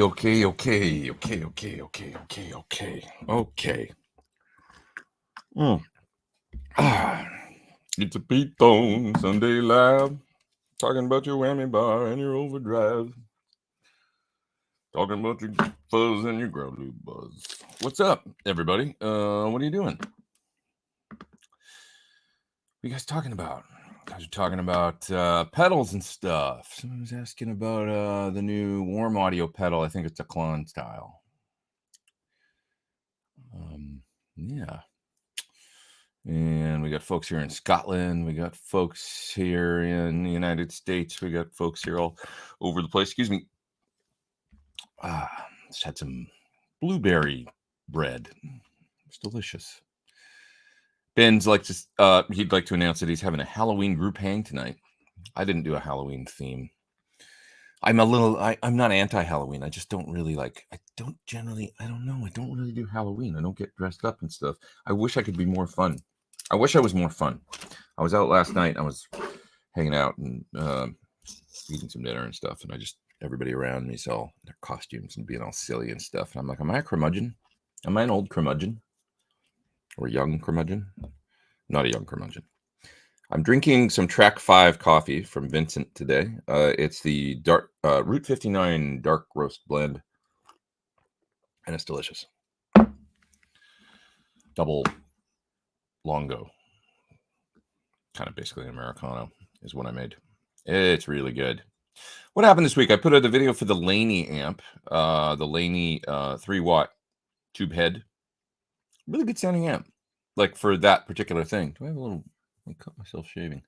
Okay. It's a Pete Thorn Sunday Lab. Talking about your whammy bar and your overdrive. Talking about your fuzz and your ground loop buzz. What's up, everybody? What are you doing? What are you guys talking about? Guys are talking about pedals and stuff. Someone was asking about the new warm audio pedal. I think it's a Klon style. Yeah. And we got folks here in Scotland. We got folks here in the United States. We got folks here all over the place. Excuse me. Just had some blueberry bread. It's delicious. Ben's like to, he'd like to announce that he's having a Halloween group hang tonight. I didn't do a Halloween theme. I'm not anti-Halloween. I just don't really I don't really do Halloween. I don't get dressed up and stuff. I wish I could be more fun. I wish I was more fun. I was out last night. I was hanging out and eating some dinner and stuff. And everybody around me saw their costumes and being all silly and stuff. And I'm like, am I a curmudgeon? Am I an old curmudgeon? Or a young curmudgeon? Not a young curmudgeon. I'm drinking some Track 5 coffee from Vincent today. It's the dark Route 59 dark roast blend. And it's delicious. Double Longo. Kind of basically an Americano is what I made. It's really good. What happened this week? I put out a video for the Laney amp. The Laney 3-watt tube head. Really good sounding amp. Like for that particular thing. Do I have a little... I cut myself shaving.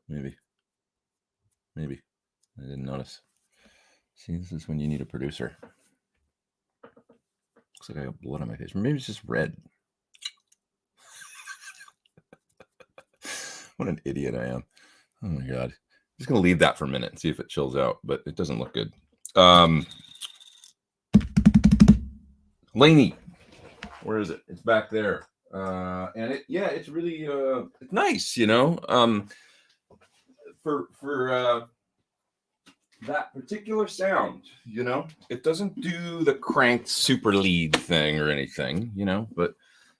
Maybe. I didn't notice. See, this is when you need a producer. Looks like I got blood on my face. Maybe it's just red. What an idiot I am. Oh my God. I'm just going to leave that for a minute and see if it chills out, but it doesn't look good. Laney. Where is it? It's back there. And it's really it's nice, for that particular sound, it doesn't do the cranked super lead thing or anything, but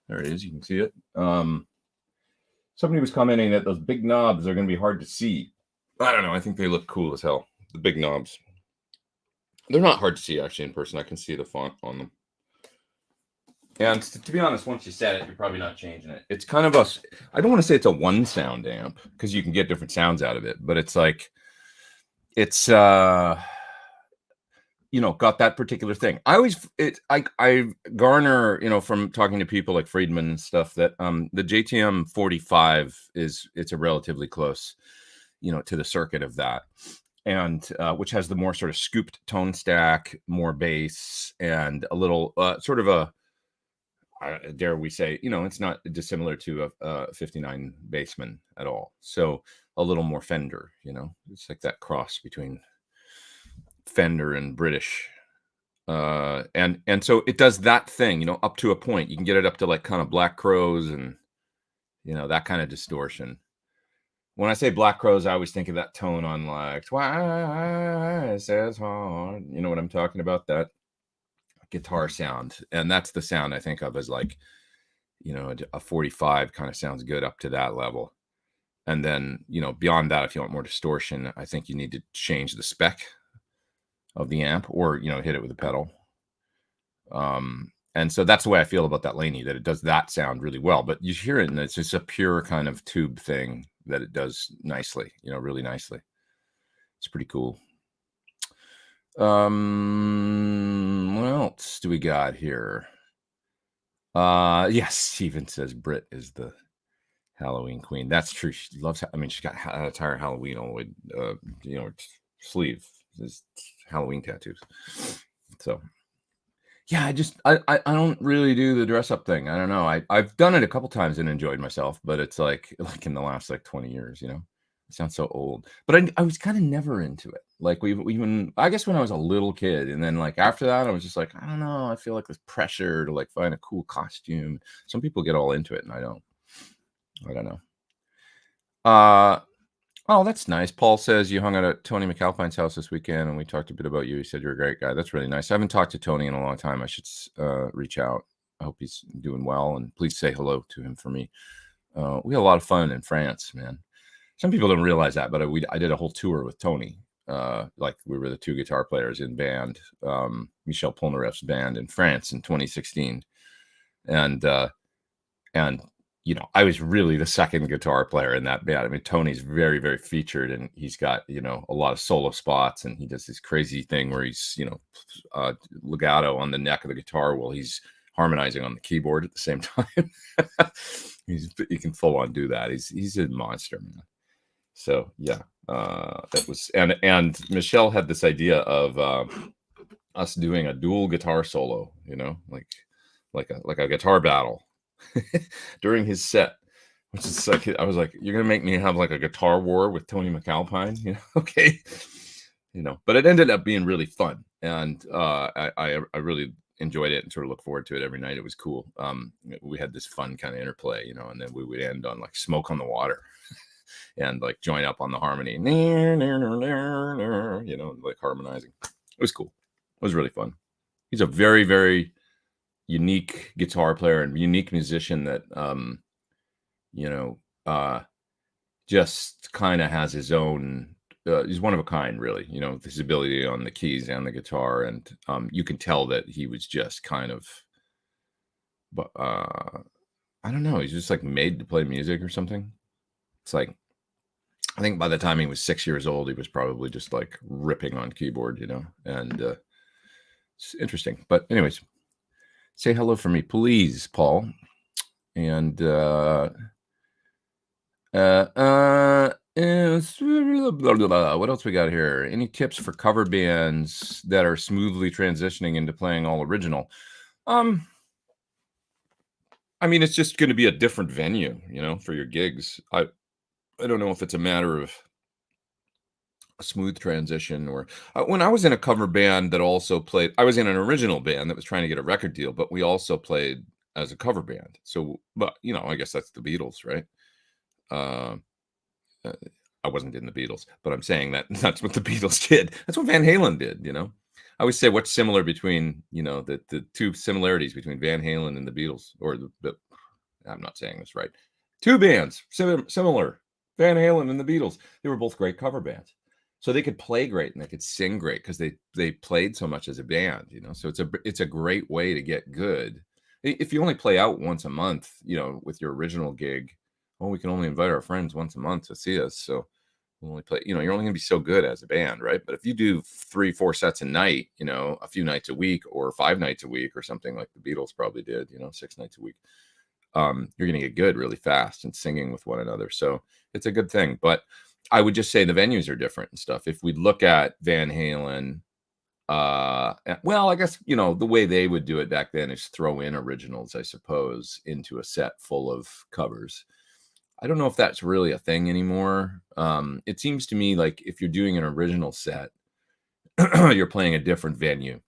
there it is. You can see it. Somebody was commenting that those big knobs are going to be hard to see. I don't know. I think they look cool as hell. The big knobs. They're not hard to see actually in person. I can see the font on them. And to be honest, once you set it, you're probably not changing it. It's kind of I don't want to say it's a one sound amp because you can get different sounds out of it, but it's got that particular thing. I garner, from talking to people like Friedman and stuff that the JTM 45 it's a relatively close, to the circuit of that. And which has the more sort of scooped tone stack, more bass, and a little sort of a, dare we say, it's not dissimilar to a 59 bassman at all. So a little more Fender, it's like that cross between Fender and British. And so it does that thing, up to a point. You can get it up to like kind of Black Crowes and, that kind of distortion. When I say Black Crowes, I always think of that tone on like, twice as hard. You know what I'm talking about? That guitar sound. And that's the sound I think of as like, a 45 kind of sounds good up to that level. And then, beyond that, if you want more distortion, I think you need to change the spec of the amp or, hit it with a pedal. And so that's the way I feel about that Laney, that it does that sound really well. But you hear it and it's just a pure kind of tube thing that it does nicely, really nicely. It's pretty cool. What else do we got here? Yes, Steven says Britt is the Halloween queen. That's true. She loves, she's got an entire Halloween all the way, sleeve, is Halloween tattoos. So yeah, I don't really do the dress up thing. I don't know. I've done it a couple times and enjoyed myself, but it's like in the last 20 years, it sounds so old. But I was kind of never into it. Like even I guess when I was a little kid, and then after that, I was just like, I don't know. I feel like there's pressure to find a cool costume. Some people get all into it, and I don't know. Oh, that's nice. Paul says you hung out at Tony McAlpine's house this weekend, and we talked a bit about you. He said you're a great guy. That's really nice. I haven't talked to Tony in a long time. I should reach out. I hope he's doing well, and please say hello to him for me. We had a lot of fun in France, man. Some people don't realize that, but I did a whole tour with Tony. Like we were the two guitar players in band, Michel Polnareff's band in France in 2016, and you know, I was really the second guitar player in that band. I mean, Tony's very, very featured, and he's got, you know, a lot of solo spots, and he does this crazy thing where he's, you know, legato on the neck of the guitar while he's harmonizing on the keyboard at the same time. He can full on do that. He's a monster, man. So yeah, that was, and Michelle had this idea of us doing a dual guitar solo, you know, like a guitar battle during his set, which is like, I was like, you're gonna make me have like a guitar war with Tony McAlpine, you know? Okay, you know. But it ended up being really fun, and I really enjoyed it and sort of look forward to it every night. It was cool. We had this fun kind of interplay, you know, and then we would end on like Smoke on the Water and like join up on the harmony, you know, like harmonizing. It was cool. It was really fun. He's a very, very unique guitar player and unique musician that you know, just kind of has his own, he's one of a kind, really, you know, his ability on the keys and the guitar, and you can tell that he was just kind of, but I don't know, he's just like made to play music or something. It's like, I think by the time he was 6 years old, he was probably just like ripping on keyboard, you know, and it's interesting. But anyways, say hello for me, please, Paul. And what else we got here? Any tips for cover bands that are smoothly transitioning into playing all original? I mean, it's just going to be a different venue, you know, for your gigs. I don't know if it's a matter of a smooth transition or when I was in a cover band that also played, I was in an original band that was trying to get a record deal, but we also played as a cover band. So, but you know, I guess that's the Beatles, right? Uh, I wasn't in the Beatles, but I'm saying that that's what the Beatles did. That's what Van Halen did, you know. I always say what's similar between, you know, the two similarities between Van Halen and the Beatles, or the I'm not saying this right. Two bands similar, Van Halen and the Beatles. They were both great cover bands, so they could play great and they could sing great because they played so much as a band, you know. So it's a great way to get good. If you only play out once a month, you know, with your original gig, well, we can only invite our friends once a month to see us, so we'll only play, you know, you're only gonna be so good as a band, right? But if you do 3-4 sets a night, you know, a few nights a week or 5 nights a week or something like the Beatles probably did, you know, 6 nights a week, you're gonna get good really fast and singing with one another. So it's a good thing. But I would just say the venues are different and stuff. If we look at Van Halen, well, I guess, you know, the way they would do it back then is throw in originals, I suppose, into a set full of covers. I don't know if that's really a thing anymore. It seems to me like if you're doing an original set, you're playing a different venue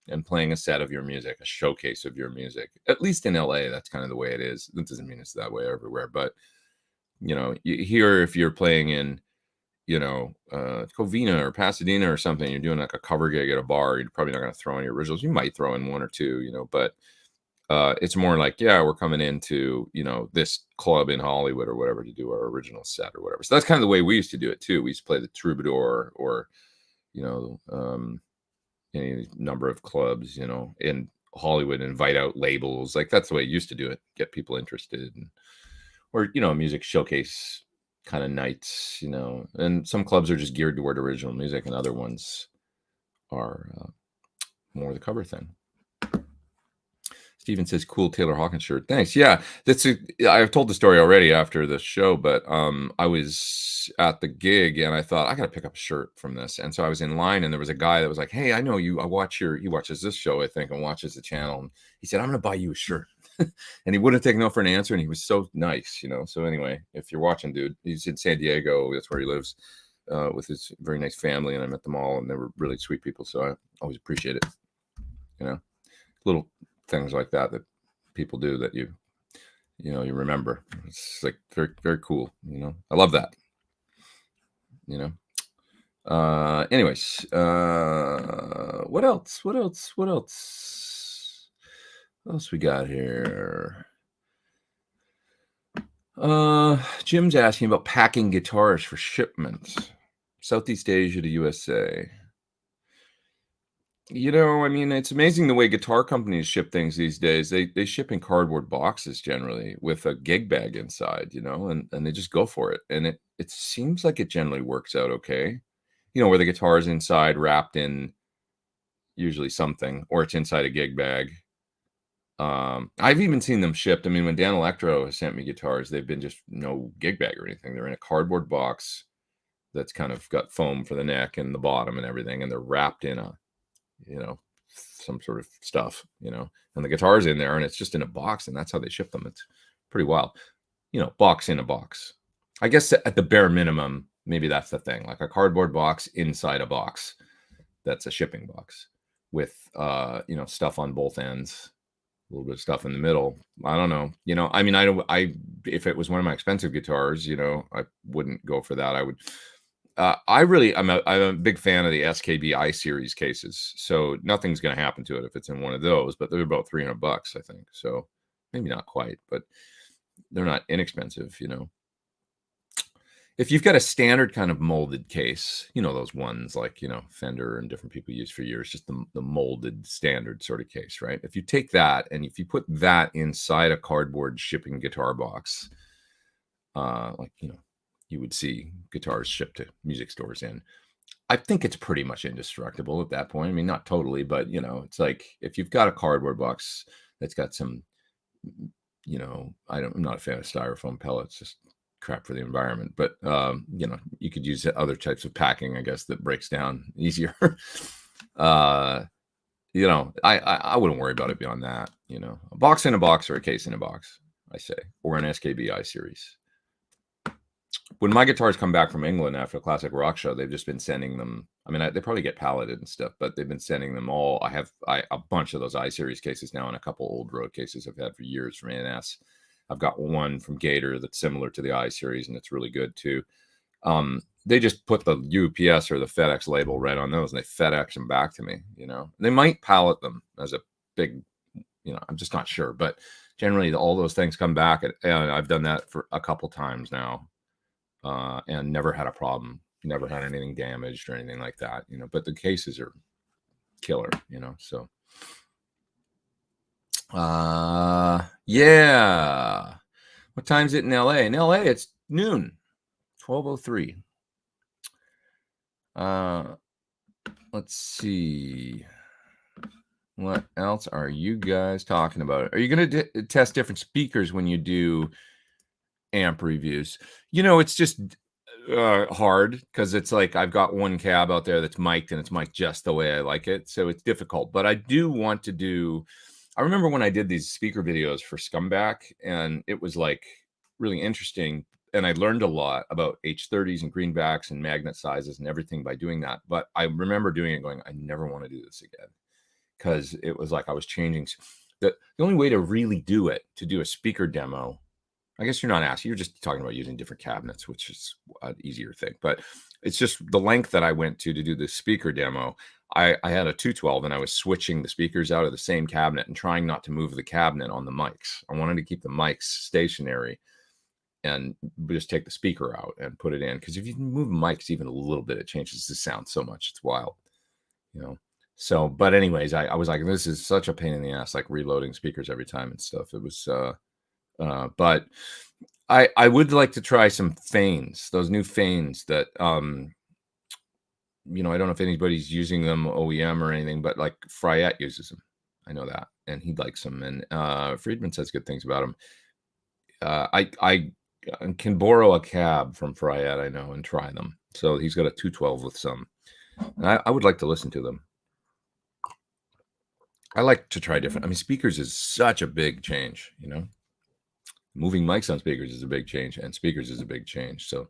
and playing a set of your music, a showcase of your music. At least in LA, that's kind of the way it is. That doesn't mean it's that way everywhere, but you know, here if you're playing in, you know, Covina or Pasadena or something, you're doing like a cover gig at a bar, you're probably not going to throw in your originals. You might throw in one or two, you know, but it's more like, yeah, we're coming into, you know, this club in Hollywood or whatever to do our original set or whatever. So that's kind of the way we used to do it too. We used to play the Troubadour or, you know, any number of clubs, you know, in Hollywood, invite out labels. Like that's the way you used to do it, get people interested, and, or, you know, music showcase kind of nights, you know. And some clubs are just geared toward original music and other ones are more the cover thing. Steven says, cool Taylor Hawkins shirt. Thanks. Yeah, I've told the story already after the show, but I was at the gig and I thought I got to pick up a shirt from this. And so I was in line and there was a guy that was like, hey, I know you. He watches this show, I think, and watches the channel. And he said, I'm going to buy you a shirt. And he wouldn't take no for an answer. And he was so nice, you know. So anyway, if you're watching, dude, he's in San Diego. That's where he lives with his very nice family. And I met them all and they were really sweet people. So I always appreciate it, you know, little things like that people do that you know, you remember. It's like very, very cool. You know, I love that. you know. Anyways, what else? What else? What else? What else we got here? Jim's asking about packing guitars for shipments, Southeast Asia to USA. You know, I mean, it's amazing the way guitar companies ship things these days. They ship in cardboard boxes generally with a gig bag inside, you know, and they just go for it. And it seems like it generally works out okay. You know, where the guitar is inside wrapped in usually something, or it's inside a gig bag. I've even seen them shipped. I mean, when Dan Electro has sent me guitars, they've been just no gig bag or anything. They're in a cardboard box that's kind of got foam for the neck and the bottom and everything, and they're wrapped in a, you know, some sort of stuff, you know, and the guitar's in there and it's just in a box, and that's how they ship them. It's pretty wild, you know, box in a box. I guess at the bare minimum, maybe that's the thing, like a cardboard box inside a box. That's a shipping box with, you know, stuff on both ends, a little bit of stuff in the middle. I don't know, you know, I mean, if it was one of my expensive guitars, you know, I wouldn't go for that. I would, I'm a big fan of the SKB I series cases, so nothing's going to happen to it if it's in one of those. But they're about $300, I think. So maybe not quite, but they're not inexpensive, you know. If you've got a standard kind of molded case, you know, those ones like, you know, Fender and different people use for years, just the molded standard sort of case, right? If you take that and if you put that inside a cardboard shipping guitar box, like, you know, you would see guitars shipped to music stores in, I think it's pretty much indestructible at that point. I mean, not totally, but, you know, it's like if you've got a cardboard box that's got some, you know, I'm not a fan of styrofoam pellets, just crap for the environment, but you know, you could use other types of packing, I guess, that breaks down easier. You know, I wouldn't worry about it beyond that. You know, a box in a box or a case in a box, I say, or an SKB I series. When my guitars come back from England after a classic rock show, they've just been sending them. I mean, they probably get palleted and stuff, but they've been sending them all. I have a bunch of those I series cases now, and a couple old road cases I've had for years from A&S. I've got one from Gator that's similar to the I series, and it's really good too. They just put the UPS or the FedEx label right on those, and they FedEx them back to me. You know, they might pallet them as a big, you know, I'm just not sure, but generally all those things come back, and I've done that for a couple times now, and never had a problem, never had anything damaged or anything like that. You know, but the cases are killer. You know, so. Yeah. What time is it in LA? In LA, it's noon, 12:03. Let's see. What else are you guys talking about? Are you going to test different speakers when you do amp reviews? You know, it's just hard because it's like I've got one cab out there that's mic'd, and it's mic'd just the way I like it. So it's difficult, but I do want to do. I remember when I did these speaker videos for Scumbag, and it was like really interesting. And I learned a lot about H30s and greenbacks and magnet sizes and everything by doing that. But I remember doing it going, I never want to do this again, because it was like I was changing. The only way to really do it, to do a speaker demo, I guess you're not asking, you're just talking about using different cabinets, which is an easier thing. But it's just the length that I went to do the speaker demo. I had a 212, and I was switching the speakers out of the same cabinet and trying not to move the cabinet on the mics. I wanted to keep the mics stationary and just take the speaker out and put it in. Because if you move mics even a little bit, it changes the sound so much. It's wild, you know. So, but anyways, I was like, this is such a pain in the ass, like reloading speakers every time and stuff. It was, but I would like to try some Fanes, those new Fanes that, you know, I don't know if anybody's using them OEM or anything, but like Fryette uses them. I know that, and he likes them. And Friedman says good things about them. I can borrow a cab from Fryette, I know, and try them. So he's got a 212 with some. And I would like to listen to them. I like to try different. I mean, speakers is such a big change, you know. Moving mics on speakers is a big change, and speakers is a big change. So,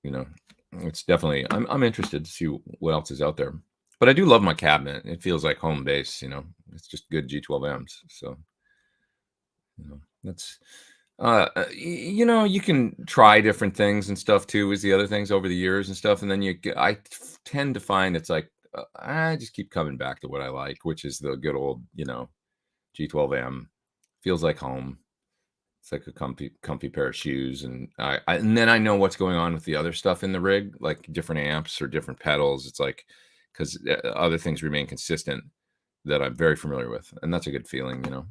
you know, it's definitely, I'm interested to see what else is out there. But I do love my cabinet. It feels like home base, you know. It's just good G12 amps. So, you know, that's You know, you can try different things and stuff too, is the other things over the years and stuff. And then tend to find it's like, I just keep coming back to what I like, which is the good old, you know, G12M. Feels like home. It's like a comfy pair of shoes. And and then I know what's going on with the other stuff in the rig, like different amps or different pedals. It's like, because other things remain consistent that I'm very familiar with. And that's a good feeling, you know.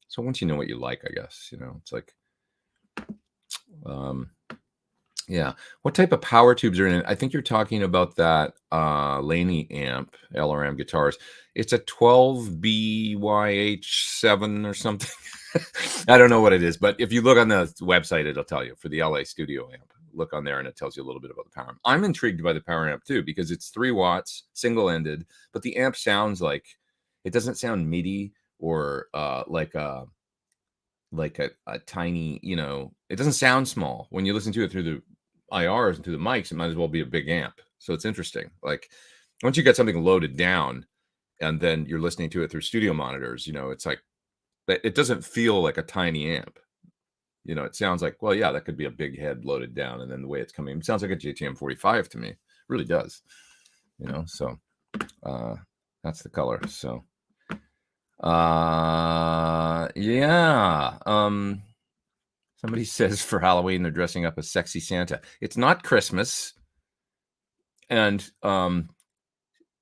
So once you know what you like, I guess, you know, it's like, um, yeah. What type of power tubes are in it? I think you're talking about that Laney amp, LRM guitars. It's a 12BYH7 or something. I don't know what it is, but if you look on the website, it'll tell you for the LA studio amp. Look on there and it tells you a little bit about the power amp. I'm intrigued by the power amp too, because it's 3 watts, single-ended, but the amp sounds like, it doesn't sound MIDI or like a tiny, you know, it doesn't sound small. When you listen to it through the IRs and through the mics, it might as well be a big amp. So it's interesting. Like once you get something loaded down and then you're listening to it through studio monitors, you know, it's like, it doesn't feel like a tiny amp. You know, it sounds like, well, yeah, that could be a big head loaded down. And then the way it's coming, it sounds like a JTM 45 to me. It really does. You know, so that's the color. So yeah. Somebody says for Halloween they're dressing up as sexy Santa. It's not Christmas. And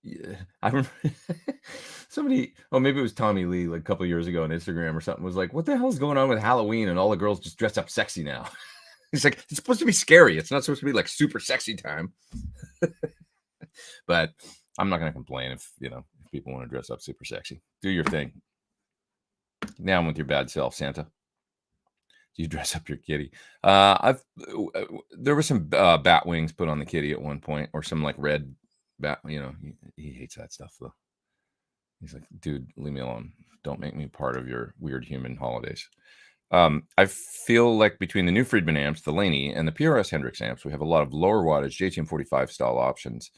yeah, I remember somebody, oh, maybe it was Tommy Lee, like a couple years ago on Instagram or something, was like, what the hell is going on with Halloween and all the girls just dress up sexy now? He's like, it's supposed to be scary. It's not supposed to be like super sexy time. But I'm not going to complain if, you know, if people want to dress up super sexy. Do your thing. Now with your bad self, Santa. You dress up your kitty. There were some bat wings put on the kitty at one point, or some like red bat. You know, he hates that stuff though. He's like, dude, leave me alone. Don't make me part of your weird human holidays. I feel like between the new Friedman amps, the Laney, and the PRS Hendrix amps, we have a lot of lower wattage JTM 45 style options.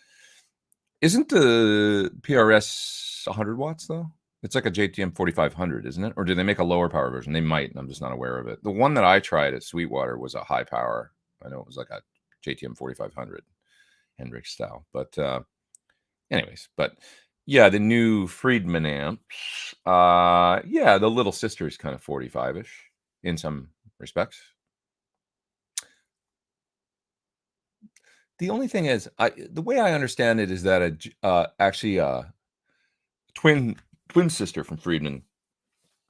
Isn't the PRS 100 watts though? It's like a JTM 4500, isn't it? Or do they make a lower power version? They might, and I'm just not aware of it. The one that I tried at Sweetwater was a high power. I know it was like a JTM 4500 Hendrix style. But anyways, but yeah, the new Friedman amps, yeah, the little sister is kind of 45-ish in some respects. The only thing is, the way I understand it is that actually twin sister from Friedman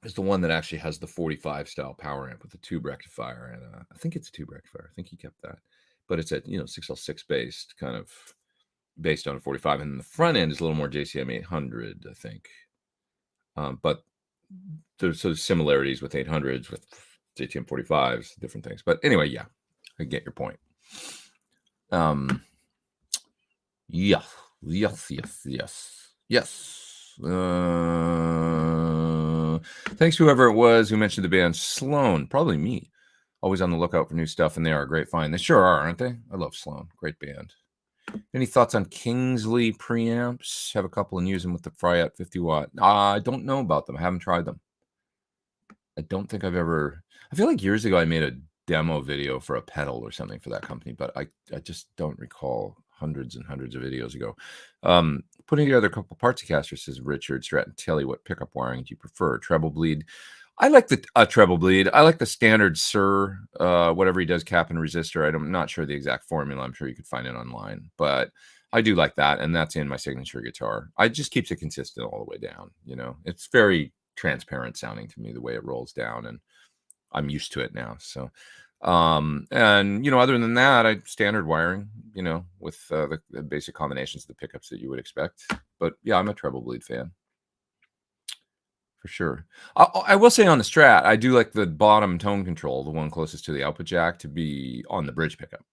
is the one that actually has the 45 style power amp with the tube rectifier, and I think it's a tube rectifier. I think he kept that, but it's a 6L6 based, kind of based on a 45, and the front end is a little more JCM 800, I think. But there's sort of similarities with 800s, with JTM 45s, different things. But anyway, yeah, I get your point. Yeah, yes. Thanks to whoever it was who mentioned the band Sloan, probably me. Always on the lookout for new stuff, and they are a great find. They sure are, aren't they? I love Sloan. Great band. Any thoughts on Kingsley preamps? Have a couple and use them with the Fryat 50 watt. I don't know about them. I haven't tried them. I don't think I've ever. I feel like years ago I made a demo video for a pedal or something for that company, but I just don't recall. Hundreds and hundreds of videos ago. Putting together a couple parts of caster, says Richard Stratton. Tell you what pickup wiring do you prefer? Treble bleed. I like the treble bleed. I like the standard Suhr, whatever he does, cap and resistor. I'm not sure the exact formula. I'm sure you could find it online, but I do like that, and that's in my signature guitar. I just keeps it consistent all the way down. You know, it's very transparent sounding to me the way it rolls down, and I'm used to it now. So. And other than that, I standard wiring, with the basic combinations of the pickups that you would expect. But yeah, I'm a treble bleed fan for sure. I will say on the Strat, I do like the bottom tone control, the one closest to the output jack, to be on the bridge pickup,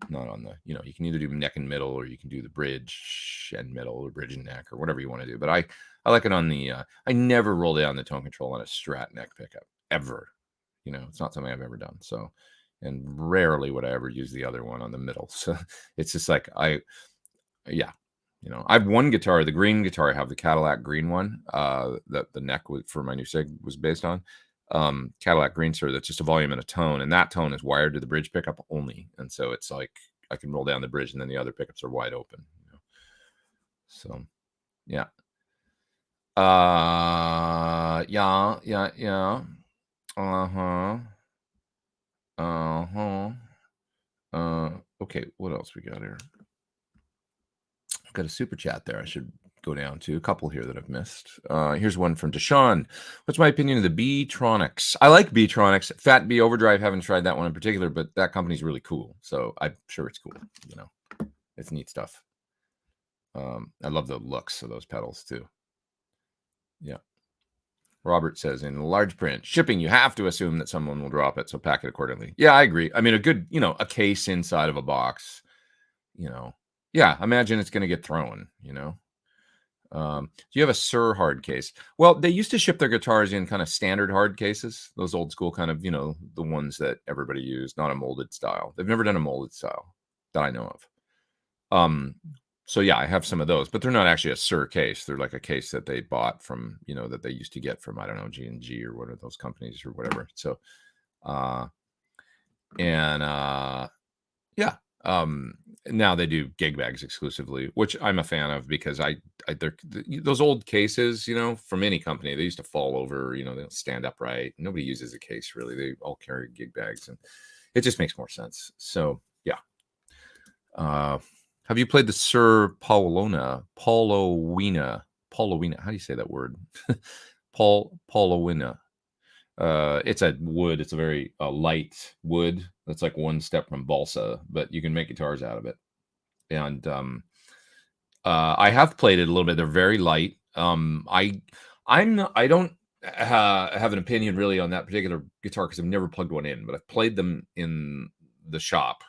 not on the, you can either do neck and middle, or you can do the bridge and middle, or bridge and neck, or whatever you want to do. But I like it on the, I never roll down the tone control on a Strat neck pickup ever. It's not something I've ever done. So, and rarely would I ever use the other one on the middle. So it's just like, I have one guitar, the green guitar. I have the Cadillac green one, that the neck for my new Sig was based on. Cadillac Greenster that's just a volume and a tone, and that tone is wired to the bridge pickup only, and so it's like I can roll down the bridge, and then the other pickups are wide open. You know? So, yeah. Yeah. Okay, what else we got here? I've got a super chat there I should go down to. A couple here that I've missed. Here's one from Deshaun. What's my opinion of the B-Tronics? I like B-Tronics. Fat B Overdrive, haven't tried that one in particular, but that company's really cool. So I'm sure it's cool. You know, it's neat stuff. I love the looks of those pedals too. Yeah. Robert says in large print, shipping, you have to assume that someone will drop it, so pack it accordingly. Yeah, I agree. I mean, a good, you know, a case inside of a box, you know. Yeah, imagine it's going to get thrown, you know. Do you have a Suhr hard case? Well, they used to ship their guitars in kind of standard hard cases, those old school kind of, you know, the ones that everybody used, not a molded style. They've never done a molded style that I know of. So yeah, I have some of those, but they're not actually a Suhr case. They're like a case that they bought from, you know, that they used to get from, I don't know, G&G or one of those companies or whatever. So, yeah. Now they do gig bags exclusively, which I'm a fan of because those old cases, you know, from any company, they used to fall over, you know, they don't stand upright. Nobody uses a case really. They all carry gig bags, and it just makes more sense. So yeah. Have you played the Suhr Paulownia? Paulownia. How do you say that word? Paulownia. It's a wood. It's a very light wood. That's like one step from balsa, but you can make guitars out of it. And I have played it a little bit. They're very light. I don't have an opinion really on that particular guitar because I've never plugged one in, but I've played them in the shop,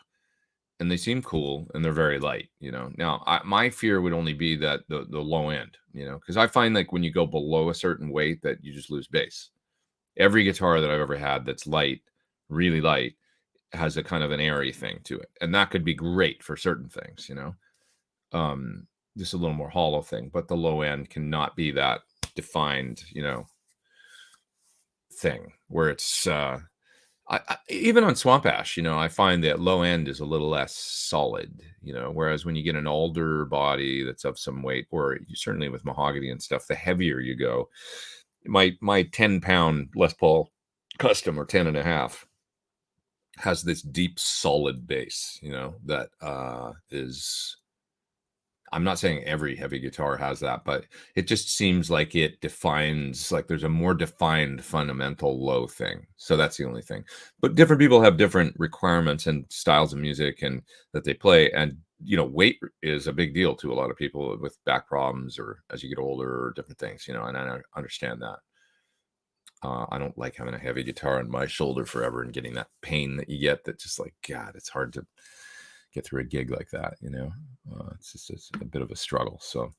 and they seem cool, and they're very light. You know, now my fear would only be that the low end. You know, because I find like when you go below a certain weight, that you just lose bass. Every guitar that I've ever had that's light, really light, has a kind of an airy thing to it. And that could be great for certain things, you know, just a little more hollow thing, but the low end cannot be that defined, you know, thing where it's, even on Swamp Ash, you know, I find that low end is a little less solid, you know, whereas when you get an older body that's of some weight, or certainly with mahogany and stuff, the heavier you go. My 10-pound Les Paul Custom, or 10.5, has this deep solid bass, you know, that is, I'm not saying every heavy guitar has that, but it just seems like it defines, like there's a more defined fundamental low thing. So that's the only thing. But different people have different requirements and styles of music and that they play. And, you know, weight is a big deal to a lot of people with back problems or as you get older or different things, you know, and I understand that. I don't like having a heavy guitar on my shoulder forever and getting that pain that you get that just like, God, it's hard to get through a gig like that, you know. It's a bit of a struggle. So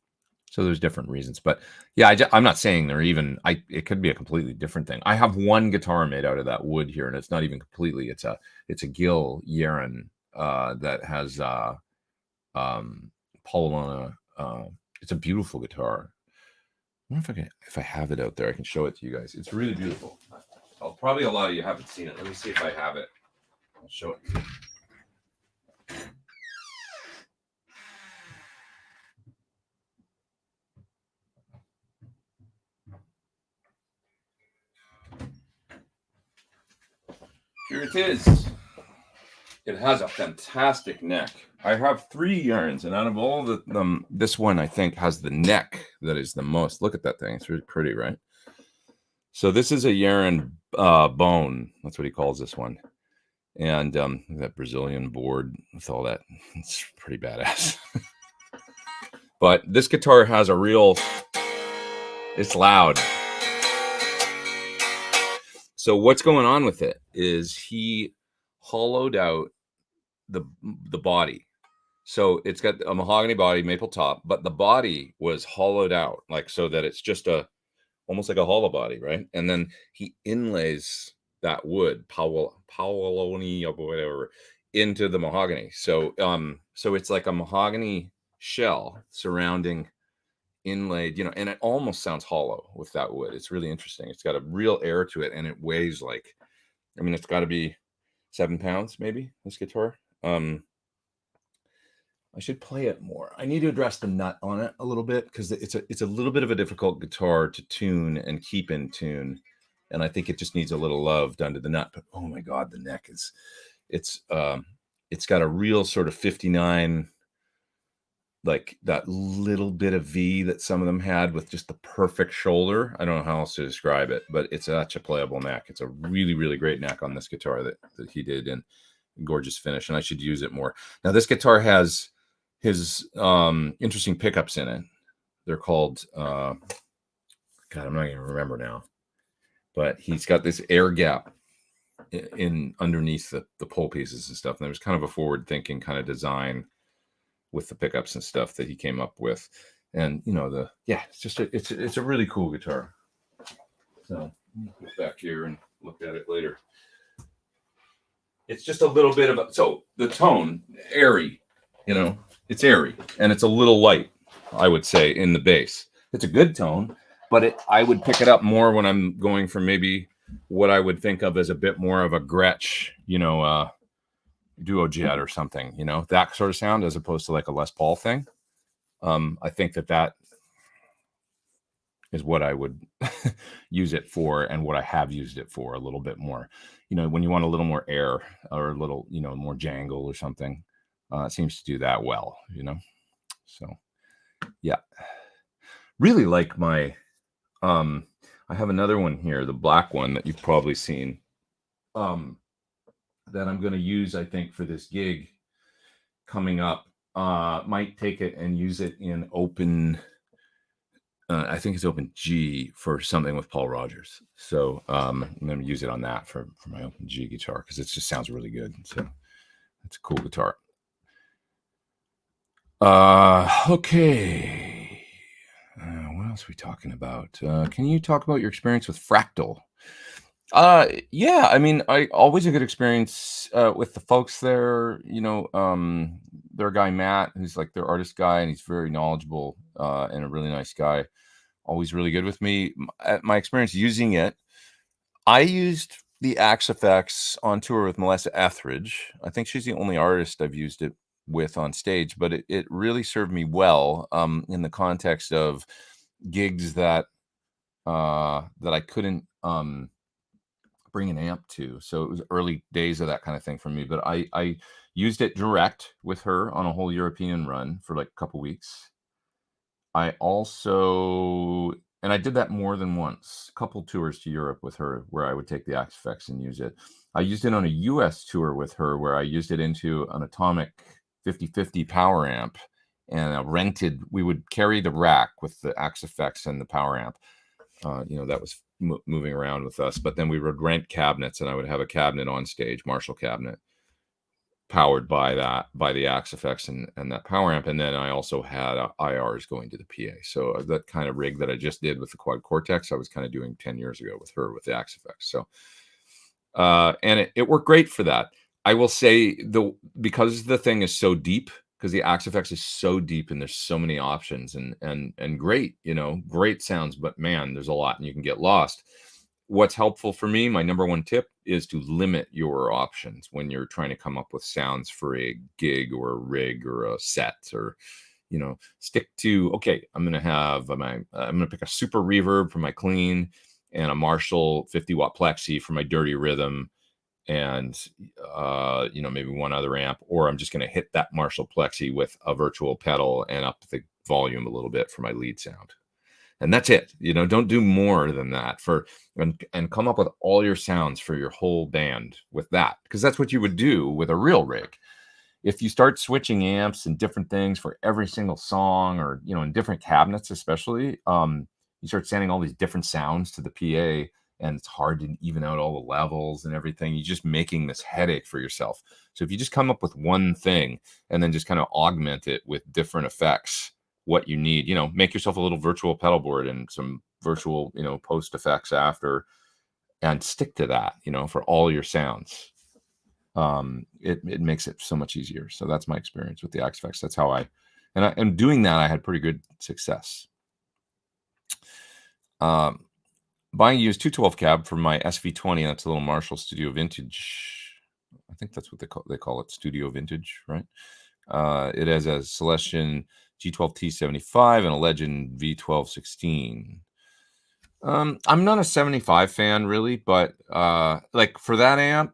there's different reasons, but yeah, I'm not saying they're even. It could be a completely different thing. I have one guitar made out of that wood here, and it's not even completely. It's a Gil Yeren that has Paulownia. It's a beautiful guitar. I wonder if I have it out there, I can show it to you guys. It's really beautiful. Probably a lot of you haven't seen it. Let me see if I have it. I'll show it to you. Here it is. It has a fantastic neck. I have 3 Yerens, and out of all of them, this one I think has the neck that is the most. Look at that thing. It's really pretty, right? So this is a Yeren bone. That's what he calls this one. And that Brazilian board with all that, it's pretty badass. But this guitar has a real, it's loud. So what's going on with it is he hollowed out the body. So it's got a mahogany body, maple top, but the body was hollowed out, like so that it's just almost like a hollow body, right? And then he inlays that wood, Paulownia or whatever, into the mahogany. So so it's like a mahogany shell surrounding inlaid, you know, and it almost sounds hollow with that wood. It's really interesting. It's got a real air to it, and it weighs like, I mean, it's got to be 7 pounds, maybe, this guitar. I should play it more. I need to address the nut on it a little bit because it's a little bit of a difficult guitar to tune and keep in tune, and I think it just needs a little love done to the nut. But oh my God, the neck is it's got a real sort of 59, like that little bit of V that some of them had with just the perfect shoulder. I don't know how else to describe it, but it's such a playable neck. It's a really, really great neck on this guitar that he did, and gorgeous finish, and I should use it more. Now this guitar has his interesting pickups in it. They're called God, I'm not gonna remember now, but he's got this air gap in underneath the pole pieces and stuff, and there's kind of a forward thinking kind of design with the pickups and stuff that he came up with. And you know, it's just it's a really cool guitar. So put it back here and look at it later. It's just a little bit of so the tone, airy, you know, it's airy, and it's a little light, I would say, in the bass. It's a good tone, but I would pick it up more when I'm going for maybe what I would think of as a bit more of a Gretsch, you know, duo jet or something, you know, that sort of sound, as opposed to like a Les Paul thing. I think that is what I would use it for, and what I have used it for a little bit more. You know, when you want a little more air or a little, you know, more jangle or something, it seems to do that well, you know. So yeah, really like my I have another one here, the black one that you've probably seen, that I'm going to use, I think, for this gig coming up. Might take it and use it in open, I think it's open G for something with Paul Rogers. So I'm going to use it on that for my open G guitar, because it just sounds really good. So it's a cool guitar. Okay. What else are we talking about? Can you talk about your experience with Fractal? Yeah, I mean, always a good experience with the folks there. You know, their guy Matt, who's like their artist guy, and he's very knowledgeable and a really nice guy. Always really good with me. My experience using it, I used the Axe Effects on tour with Melissa Etheridge. I think she's the only artist I've used it with on stage, but it really served me well in the context of gigs that I couldn't bring an amp to. So it was early days of that kind of thing for me, but I used it direct with her on a whole European run for like a couple weeks. I also, and I did that more than once, a couple tours to Europe with her where I would take the Axe Effects and use it. I used it on a US tour with her where I used it into an Atomic 5050 power amp, and we would carry the rack with the Axe Effects and the power amp. You know, that was moving around with us, but then we would rent cabinets, and I would have a cabinet on stage, Marshall cabinet, powered by the Axe Effects and that power amp. And then I also had IRs going to the PA. So that kind of rig that I just did with the Quad Cortex, I was kind of doing 10 years ago with her with the Axe Effects. So and it worked great for that. I will say, because the thing is so deep, because the Axe Effects is so deep and there's so many options and great, you know, great sounds, but man, there's a lot and you can get lost. What's helpful for me, my number one tip, is to limit your options when you're trying to come up with sounds for a gig or a rig or a set, or, you know, stick to, okay, I'm going to pick a super reverb for my clean and a Marshall 50-watt plexi for my dirty rhythm, and you know, maybe one other amp, or I'm just going to hit that Marshall plexi with a virtual pedal and up the volume a little bit for my lead sound. And that's it. You know, don't do more than that and come up with all your sounds for your whole band with that, because that's what you would do with a real rig. If you start switching amps and different things for every single song, or, you know, in different cabinets, especially, you start sending all these different sounds to the PA, and it's hard to even out all the levels and everything. You're just making this headache for yourself. So if you just come up with one thing and then just kind of augment it with different effects, what you need, you know, make yourself a little virtual pedal board and some virtual, you know, post effects after, and stick to that, you know, for all your sounds. It makes it so much easier. So that's my experience with the Axe Effects. That's how and doing that, I had pretty good success. Buying used 212 cab from my SV20. That's a little Marshall Studio Vintage. I think that's what they call it, Studio Vintage, right? It has a Celestion G12 T75 and a Legend V1216. I'm not a 75 fan really, but like for that amp,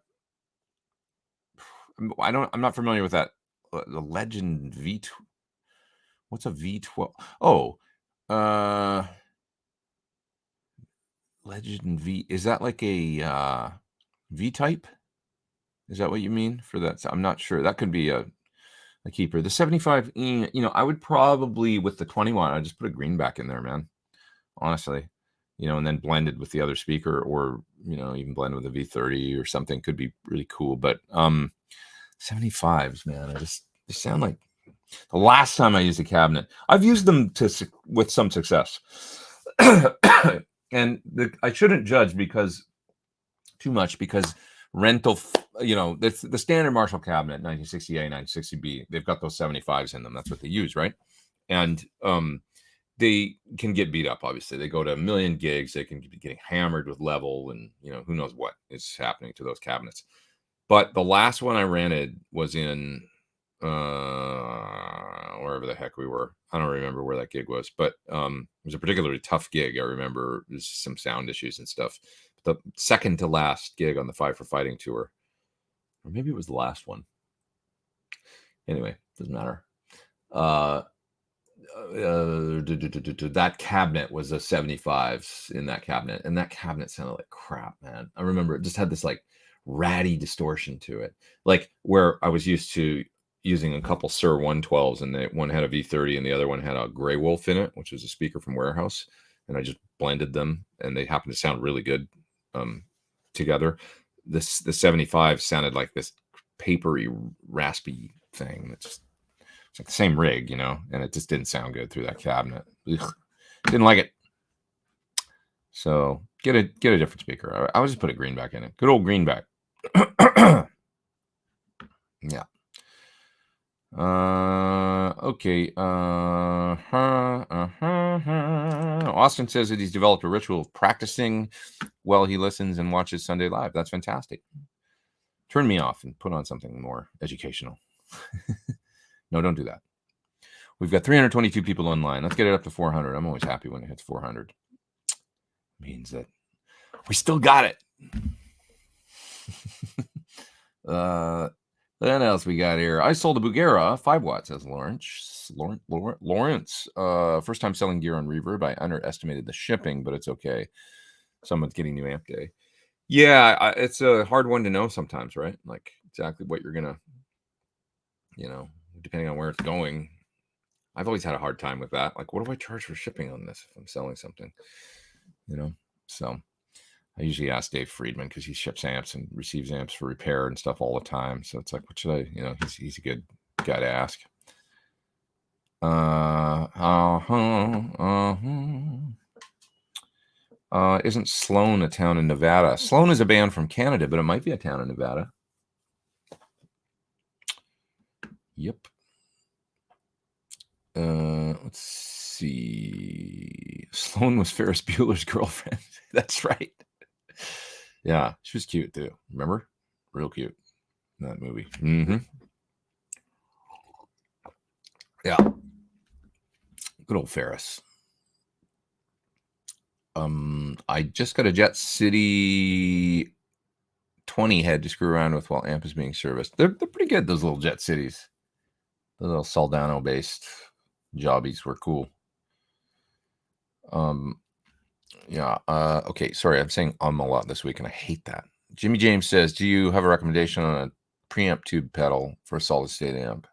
I'm not familiar with that. The Legend V2. What's a V12? Oh, Legend V. Is that like a V type? Is that what you mean for that? I'm not sure. That could be a keeper. The 75, I would probably, with the 21, I'd just put a greenback in there, man. Honestly, and then blended with the other speaker, or, even blended with a V30 or something could be really cool. But 75s, man, they sound like the last time I used a cabinet. I've used them with some success. And I shouldn't judge too much because rental, the standard Marshall cabinet, 1960A, 1960B, they've got those 75s in them. That's what they use, right? And they can get beat up, obviously. They go to 1 million gigs. They can be getting hammered with level, and, who knows what is happening to those cabinets. But the last one I rented was in wherever the heck we were. I don't remember where that gig was, but it was a particularly tough gig. I remember there's some sound issues and stuff. The second to last gig on the Five for Fighting tour, or maybe it was the last one. Anyway, doesn't matter. That cabinet was a 75s in that cabinet, and that cabinet sounded like crap, man. I remember it just had this like ratty distortion to it, like where I was used to using a couple Suhr 112s, and one had a V30 and the other one had a Grey Wolf in it, which was a speaker from Warehouse, and I just blended them, and they happened to sound really good together. The 75 sounded like this papery, raspy thing. It's like the same rig, and it just didn't sound good through that cabinet. Ugh. Didn't like it. So get a different speaker. I would just put a greenback in it. Good old greenback. Yeah. Okay. Austin says that he's developed a ritual of practicing while he listens and watches Sunday Live. That's fantastic. Turn me off and put on something more educational. No, don't do that. We've got 322 people online. Let's get it up to 400. I'm always happy when it hits 400. Means that we still got it. What else we got here? I sold a Bugera 5 watts, says Lawrence. First time selling gear on Reverb. I underestimated the shipping, but it's okay. Someone's getting new amp day. Yeah, it's a hard one to know sometimes, right? Like exactly what you're gonna, depending on where it's going. I've always had a hard time with that. Like, what do I charge for shipping on this if I'm selling something? So I usually ask Dave Friedman because he ships amps and receives amps for repair and stuff all the time. So it's like, what should I, he's a good guy to ask. Isn't Sloan a town in Nevada? Sloan is a band from Canada, but it might be a town in Nevada. Yep. Let's see. Sloan was Ferris Bueller's girlfriend. That's right. Yeah, she was cute too. Remember? Real cute in that movie. Mm-hmm. Yeah. Good old Ferris. I just got a Jet City 20 head to screw around with while amp is being serviced. They're pretty good, those little Jet Cities. The little Soldano based jobbies were cool. Yeah. Okay. Sorry, I'm saying a lot this week, and I hate that. Jimmy James says, "Do you have a recommendation on a preamp tube pedal for a solid state amp?"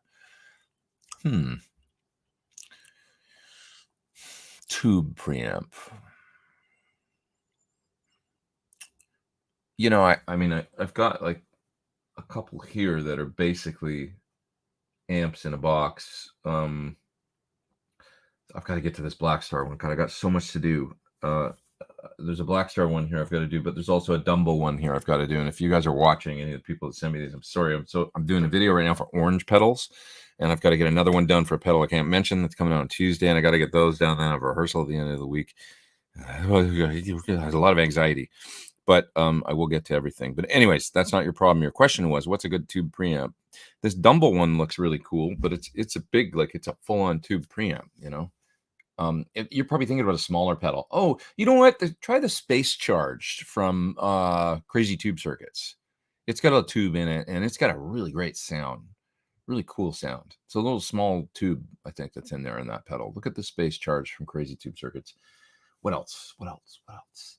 Tube preamp. I've got like a couple here that are basically amps in a box. I've got to get to this Black Star one. God, I got so much to do. There's a Black Star one here I've got to do, but there's also a Dumbo one here I've got to do. And if you guys are watching, any of the people that send me these, I'm sorry. I'm doing a video right now for orange pedals, and I've got to get another one done for a pedal I can't mention that's coming out on Tuesday, and I got to get those down. Then I have a rehearsal at the end of the week, has a lot of anxiety, but I will get to everything. But anyways, that's not your problem. Your question was, what's a good tube preamp? This Dumble one looks really cool, but it's a big, like it's a full-on tube preamp, you know. You're probably thinking about a smaller pedal. Oh, you know what? Try the Space Charged from Crazy Tube Circuits. It's got a tube in it, and it's got a really great sound, really cool sound. It's a little small tube, I think, that's in there in that pedal. Look at the Space Charged from Crazy Tube Circuits. What else? What else? What else?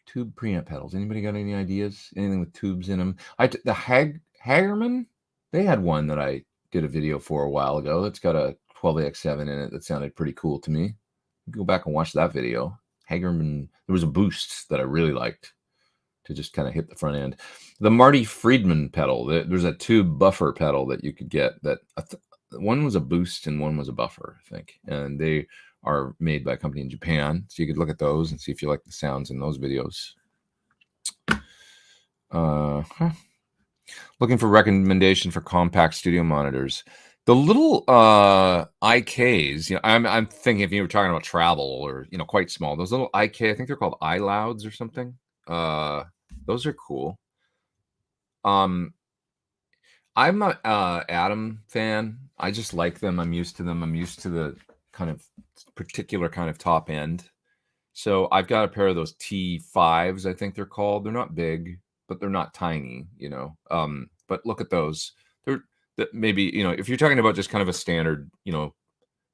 Tube preamp pedals. Anybody got any ideas? Anything with tubes in them? The Hagerman, they had one that I did a video for a while ago. It's got a 12AX7 in it that sounded pretty cool to me. Go back and watch that video. Hagerman, there was a boost that I really liked to just kind of hit the front end. The Marty Friedman pedal, there's a tube buffer pedal that you could get that one was a boost and one was a buffer, I think. And they are made by a company in Japan. So you could look at those and see if you like the sounds in those videos. Looking for recommendation for compact studio monitors. The little IKs, you know, I'm thinking if you were talking about travel or, you know, quite small, those little IK, I think they're called iLouds or something. Those are cool. I'm a Atom fan. I just like them. I'm used to them. I'm used to the kind of particular kind of top end. So I've got a pair of those T5s, I think they're called. They're not big, but they're not tiny, you know. But look at those. They're that maybe, you know, if you're talking about just kind of a standard, you know,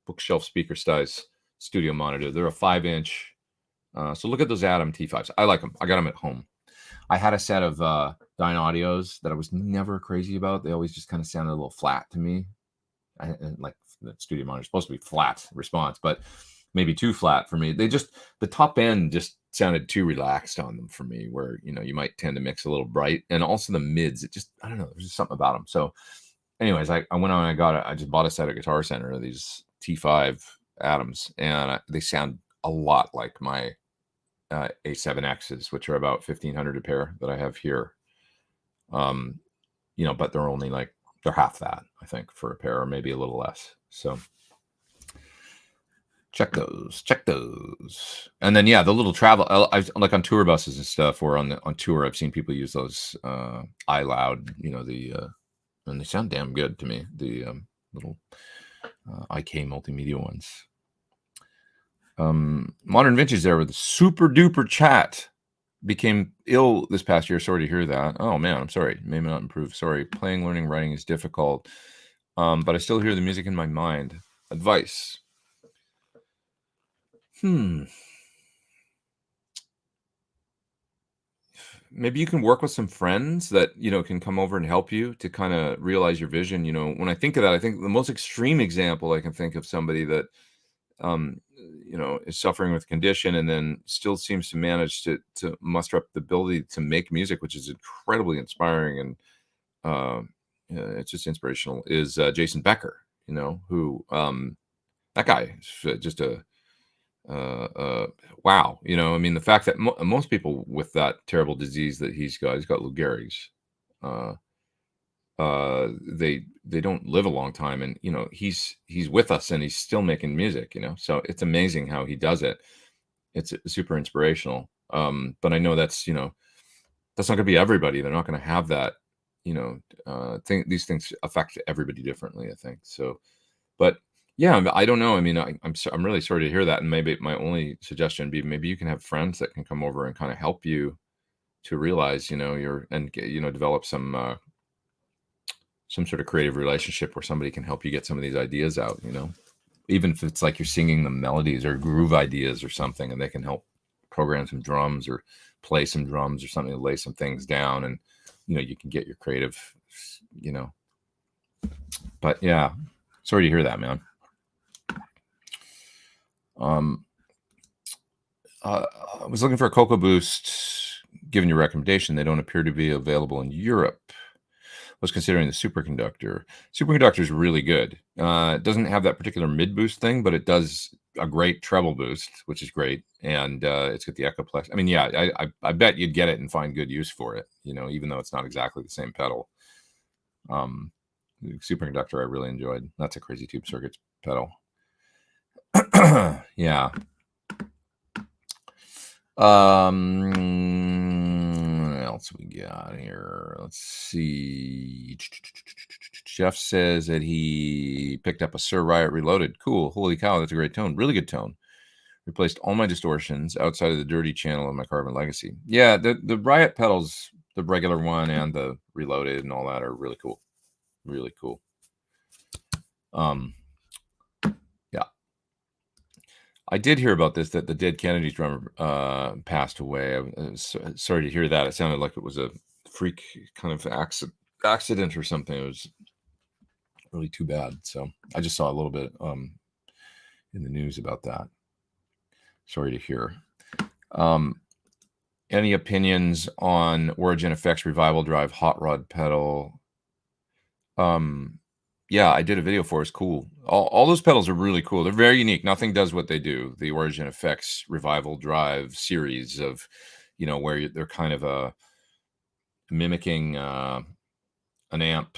bookshelf speaker size studio monitor, they're a 5-inch. So look at those Atom T5s. I like them. I got them at home. I had a set of Dyne Audios that I was never crazy about. They always just kind of sounded a little flat to me. Like the studio monitor is supposed to be flat response, but maybe too flat for me. The top end just sounded too relaxed on them for me, where, you know, you might tend to mix a little bright, and also the mids, I don't know, there's just something about them. So anyways, I went on and I just bought a set of Guitar Center of these T5 Atoms, and they sound a lot like my A7Xs, which are about 1,500 a pair that I have here. You know, but they're only like, they're half that, I think, for a pair, or maybe a little less. So check those. And then, yeah, the little travel, like on tour buses and stuff, or on tour, I've seen people use those iLoud, you know, and they sound damn good to me, the little IK multimedia ones. Modern Vintage there with the super duper chat. Became ill this past year. Sorry to hear that. Oh man, I'm sorry. Maybe not improve. Sorry. Playing, learning, writing is difficult. But I still hear the music in my mind. Advice. Maybe you can work with some friends that, you know, can come over and help you to kind of realize your vision. You know, when I think of that, I think the most extreme example I can think of somebody that, you know, is suffering with condition and then still seems to manage to muster up the ability to make music, which is incredibly inspiring and it's just inspirational, is Jason Becker, you know, who that guy is just a wow, you know. I mean, the fact that most people with that terrible disease that he's got Lou Gehrig's, they don't live a long time, and you know, he's with us and he's still making music, you know. So it's amazing how he does it. It's super inspirational. But I know that's, you know, that's not gonna be everybody. They're not gonna have that, you know, these things affect everybody differently, I think. So, but yeah, I don't know. I mean, I'm really sorry to hear that. And maybe my only suggestion would be, maybe you can have friends that can come over and kind of help you to realize, you know, you know, develop some sort of creative relationship where somebody can help you get some of these ideas out, you know, even if it's like you're singing the melodies or groove ideas or something, and they can help program some drums or play some drums or something to lay some things down, and, you know, you can get your creative, you know. But yeah, sorry to hear that, man. I was looking for a Cocoa Boost, given your recommendation. They don't appear to be available in Europe. I was considering the superconductor. Superconductor is really good. It doesn't have that particular mid boost thing, but it does a great treble boost, which is great. And it's got the Echoplex. I mean, yeah, I bet you'd get it and find good use for it, you know, even though it's not exactly the same pedal. Superconductor I really enjoyed. That's a Crazy Tube Circuits pedal. Yeah. What else we got here? Let's see. Jeff says that he picked up a Suhr Riot Reloaded. Cool. Holy cow, that's a great tone. Really good tone. Replaced all my distortions outside of the dirty channel of my Carbon Legacy. Yeah, the Riot pedals, the regular one and the Reloaded and all that are really cool. Really cool. Yeah. I did hear about this, that the Dead Kennedys drummer passed away. I was sorry to hear that. It sounded like it was a freak kind of accident or something. It was really too bad. So I just saw a little bit in the news about that. Sorry to hear. Any opinions on Origin Effects Revival Drive Hot Rod pedal? Yeah, I did a video for it. It's cool. All those pedals are really cool. They're very unique. Nothing does what they do. The Origin Effects Revival Drive series of, where they're kind of mimicking an amp,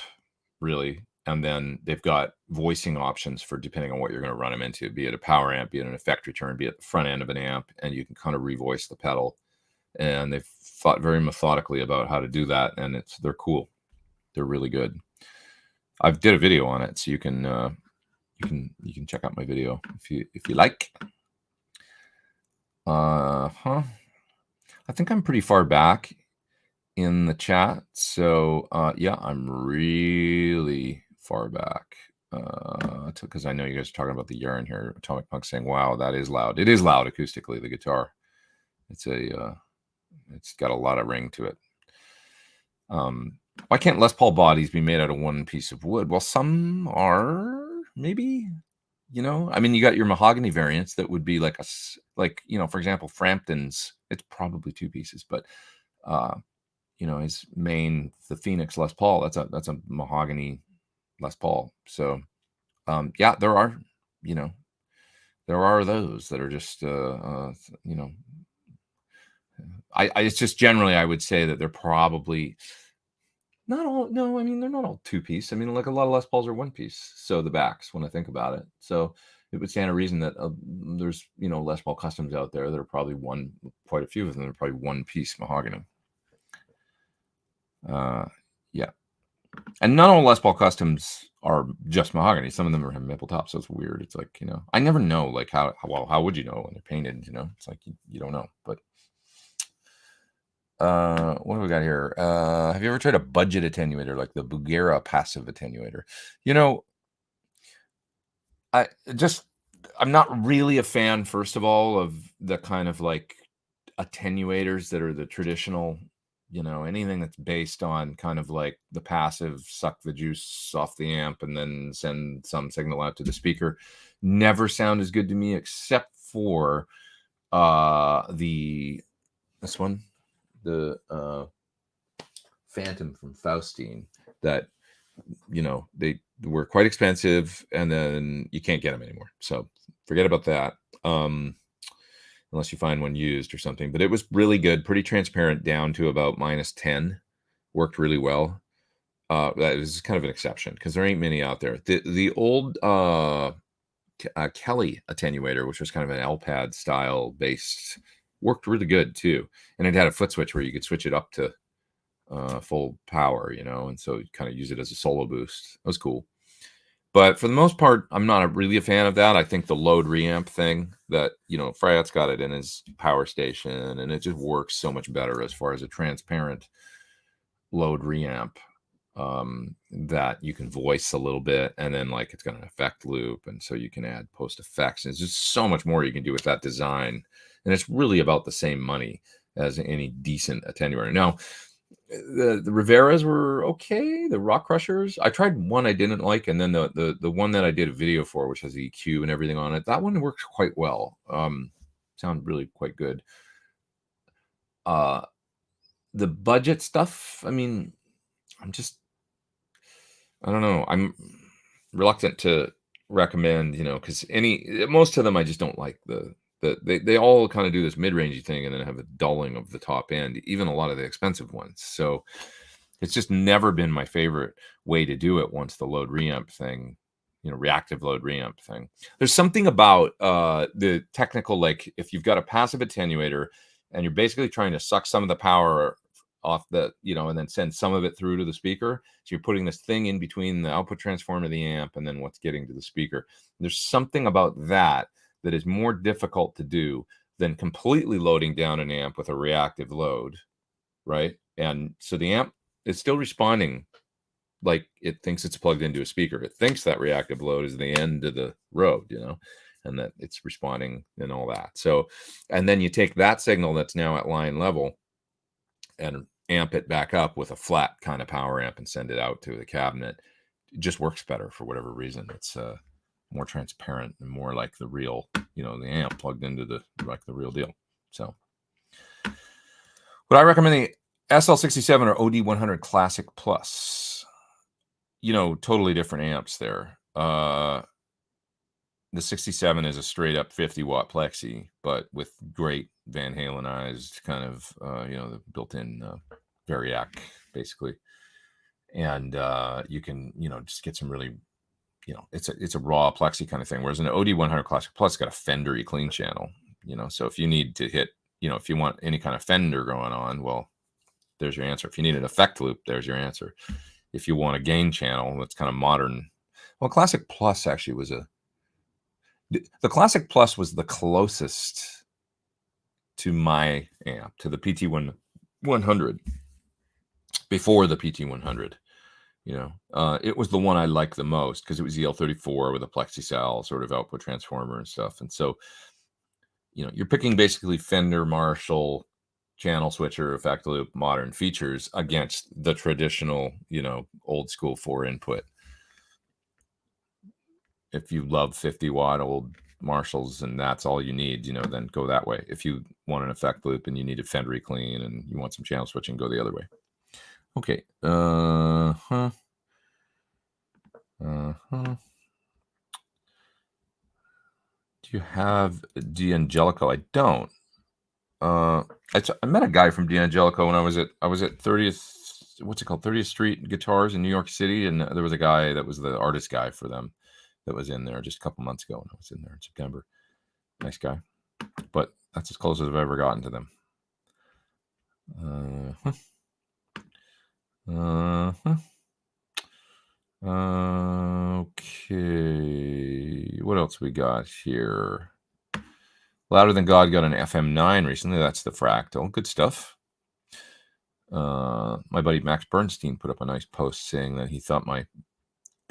really. And then they've got voicing options for depending on what you're going to run them into, be it a power amp, be it an effect return, be it the front end of an amp, and you can kind of revoice the pedal. And they've thought very methodically about how to do that, and they're cool. They're really good. I did a video on it, so you can check out my video if you like. I think I'm pretty far back in the chat, so yeah, I'm really far back because I know you guys are talking about the yarn here. Atomic Punk saying, "Wow, that is loud." It is loud acoustically. The guitar, it's got a lot of ring to it. Why can't Les Paul bodies be made out of one piece of wood? Well, some are, maybe. I mean, you got your mahogany variants that would be like for example, Frampton's. It's probably two pieces, but his main, the Phoenix Les Paul, that's a mahogany Les Paul. So yeah, there are those that are just it's just generally I would say that they're probably not all. No, I mean, they're not all two piece. I mean, like a lot of Les Pauls are one piece. So the backs, when I think about it, so it would stand a reason that there's Les Paul customs out there that are probably quite a few of them are probably one piece mahogany. Yeah, and not all Les Paul customs are just mahogany. Some of them have maple tops, so it's weird. It's like I never know like how would you know when they're painted? It's like you don't know, but. What do we got here? Have you ever tried a budget attenuator like the Bugera passive attenuator? I'm not really a fan, first of all, of the kind of like attenuators that are the traditional, anything that's based on kind of like the passive, suck the juice off the amp and then send some signal out to the speaker. Never sound as good to me, except for this one. The Phantom from Faustine, that they were quite expensive, and then you can't get them anymore, so forget about that, unless you find one used or something. But it was really good, pretty transparent down to about -10. Worked really well. That is kind of an exception because there ain't many out there. The old Kelly attenuator, which was kind of an L-pad style based, worked really good too, and it had a foot switch where you could switch it up to full power, and so you kind of use it as a solo boost. It was cool, but for the most part, I'm not really a fan of that. I think the load reamp thing that Fryatt's got it in his power station, and it just works so much better as far as a transparent load reamp that you can voice a little bit, and then like it's got an effect loop, and so you can add post effects. And there's just so much more you can do with that design. And it's really about the same money as any decent attenuator. Now, the Riveras were okay. The Rock Crushers, I tried one I didn't like, and then the one that I did a video for, which has the EQ and everything on it, that one works quite well. Sound really quite good. The budget stuff, I mean, I don't know. I'm reluctant to recommend, because most of them I just don't like. They all kind of do this mid-rangey thing and then have a dulling of the top end, even a lot of the expensive ones. So it's just never been my favorite way to do it once the load reamp thing reactive load reamp thing. There's something about the technical, like if you've got a passive attenuator and you're basically trying to suck some of the power off the, and then send some of it through to the speaker. So you're putting this thing in between the output transformer of the amp and then what's getting to the speaker. There's something about that is more difficult to do than completely loading down an amp with a reactive load, right? And so the amp is still responding like it thinks it's plugged into a speaker. It thinks that reactive load is the end of the road, and that it's responding and all that. So, and then you take that signal that's now at line level and amp it back up with a flat kind of power amp and send it out to the cabinet. It just works better for whatever reason. It's more transparent and more like the real, the amp plugged into the real deal. So would I recommend the SL67 or OD100 Classic Plus? Totally different amps there. The 67 is a straight up 50 watt plexi, but with great Van Halenized kind of, the built-in variac basically. And you can, just get some really, it's a raw plexi kind of thing. Whereas an OD100 Classic Plus got a Fendery clean channel, so if you need to hit, if you want any kind of Fender going on, well, there's your answer. If you need an effect loop, there's your answer. If you want a gain channel that's kind of modern, well, Classic Plus actually was the Classic Plus was the closest to my amp, to the PT100 before the PT100. It was the one I liked the most because it was EL34 with a plexi-cell sort of output transformer and stuff. And so, you're picking basically Fender, Marshall, channel switcher, effect loop, modern features against the traditional, old school 4 input. If you love 50 watt old Marshalls and that's all you need, then go that way. If you want an effect loop and you need a Fendery clean and you want some channel switching, go the other way. Okay. Do you have D'Angelico? I don't. I met a guy from D'Angelico when I was at 30th, what's it called? 30th Street Guitars in New York City. And there was a guy that was the artist guy for them that was in there just a couple months ago when I was in there in September. Nice guy. But that's as close as I've ever gotten to them. Okay. What else we got here? Louder Than God got an FM9 recently. That's the Fractal. Good stuff. My buddy Max Bernstein put up a nice post saying that he thought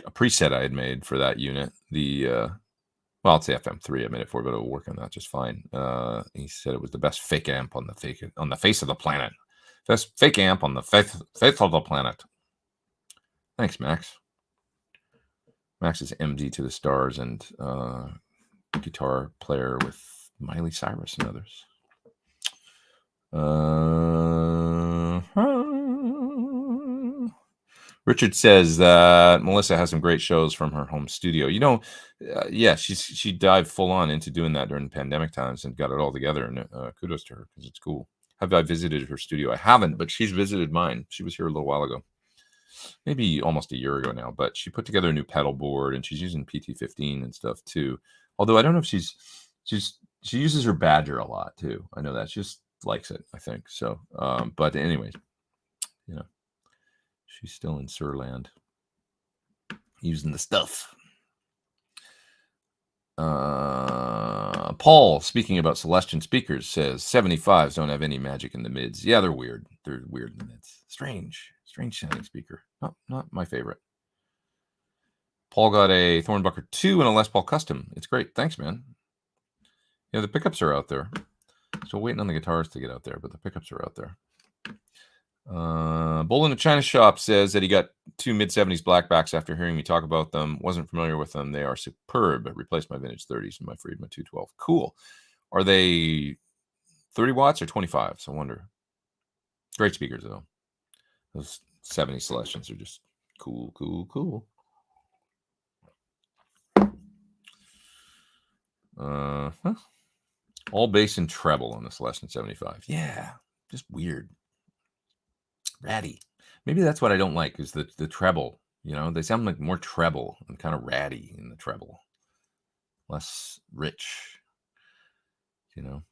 a preset I had made for that unit, well, it's the FM3 I made it for, but it'll work on that just fine. He said it was the best fake amp on the face of the planet. Best fake amp on the face of the planet. Thanks, Max. Max is MD to the stars and guitar player with Miley Cyrus and others. Richard says that Melissa has some great shows from her home studio. Yeah, she dived full on into doing that during pandemic times and got it all together. And kudos to her because it's cool. Have I visited her studio? I haven't, but she's visited mine. She was here a little while ago, maybe almost a year ago now. But she put together a new pedal board and she's using PT15 and stuff too. Although I don't know if she uses her Badger a lot too. I know that she just likes it, I think. So, but anyways, she's still in Surland using the stuff. Paul, speaking about Celestion speakers, says 75s don't have any magic in the mids. Yeah, they're weird. They're weird in the mids. Strange sounding speaker. Not my favorite. Paul got a Thornbucker 2 and a Les Paul Custom. It's great. Thanks, man. Yeah, the pickups are out there. Still waiting on the guitars to get out there, but the pickups are out there. Bull in the China Shop says that he got 2 mid-70s blackbacks after hearing me talk about them. Wasn't familiar with them. They are superb. Replaced my vintage 30s and my Friedman 212. Cool. Are they 30 watts or 25s? I wonder. Great speakers, though. Those 70 Celestions are just cool. All bass and treble on the Celestion 75. Yeah, just weird. Ratty. Maybe that's what I don't like is the treble. You know, they sound like more treble and kind of ratty in the treble, less rich, you know.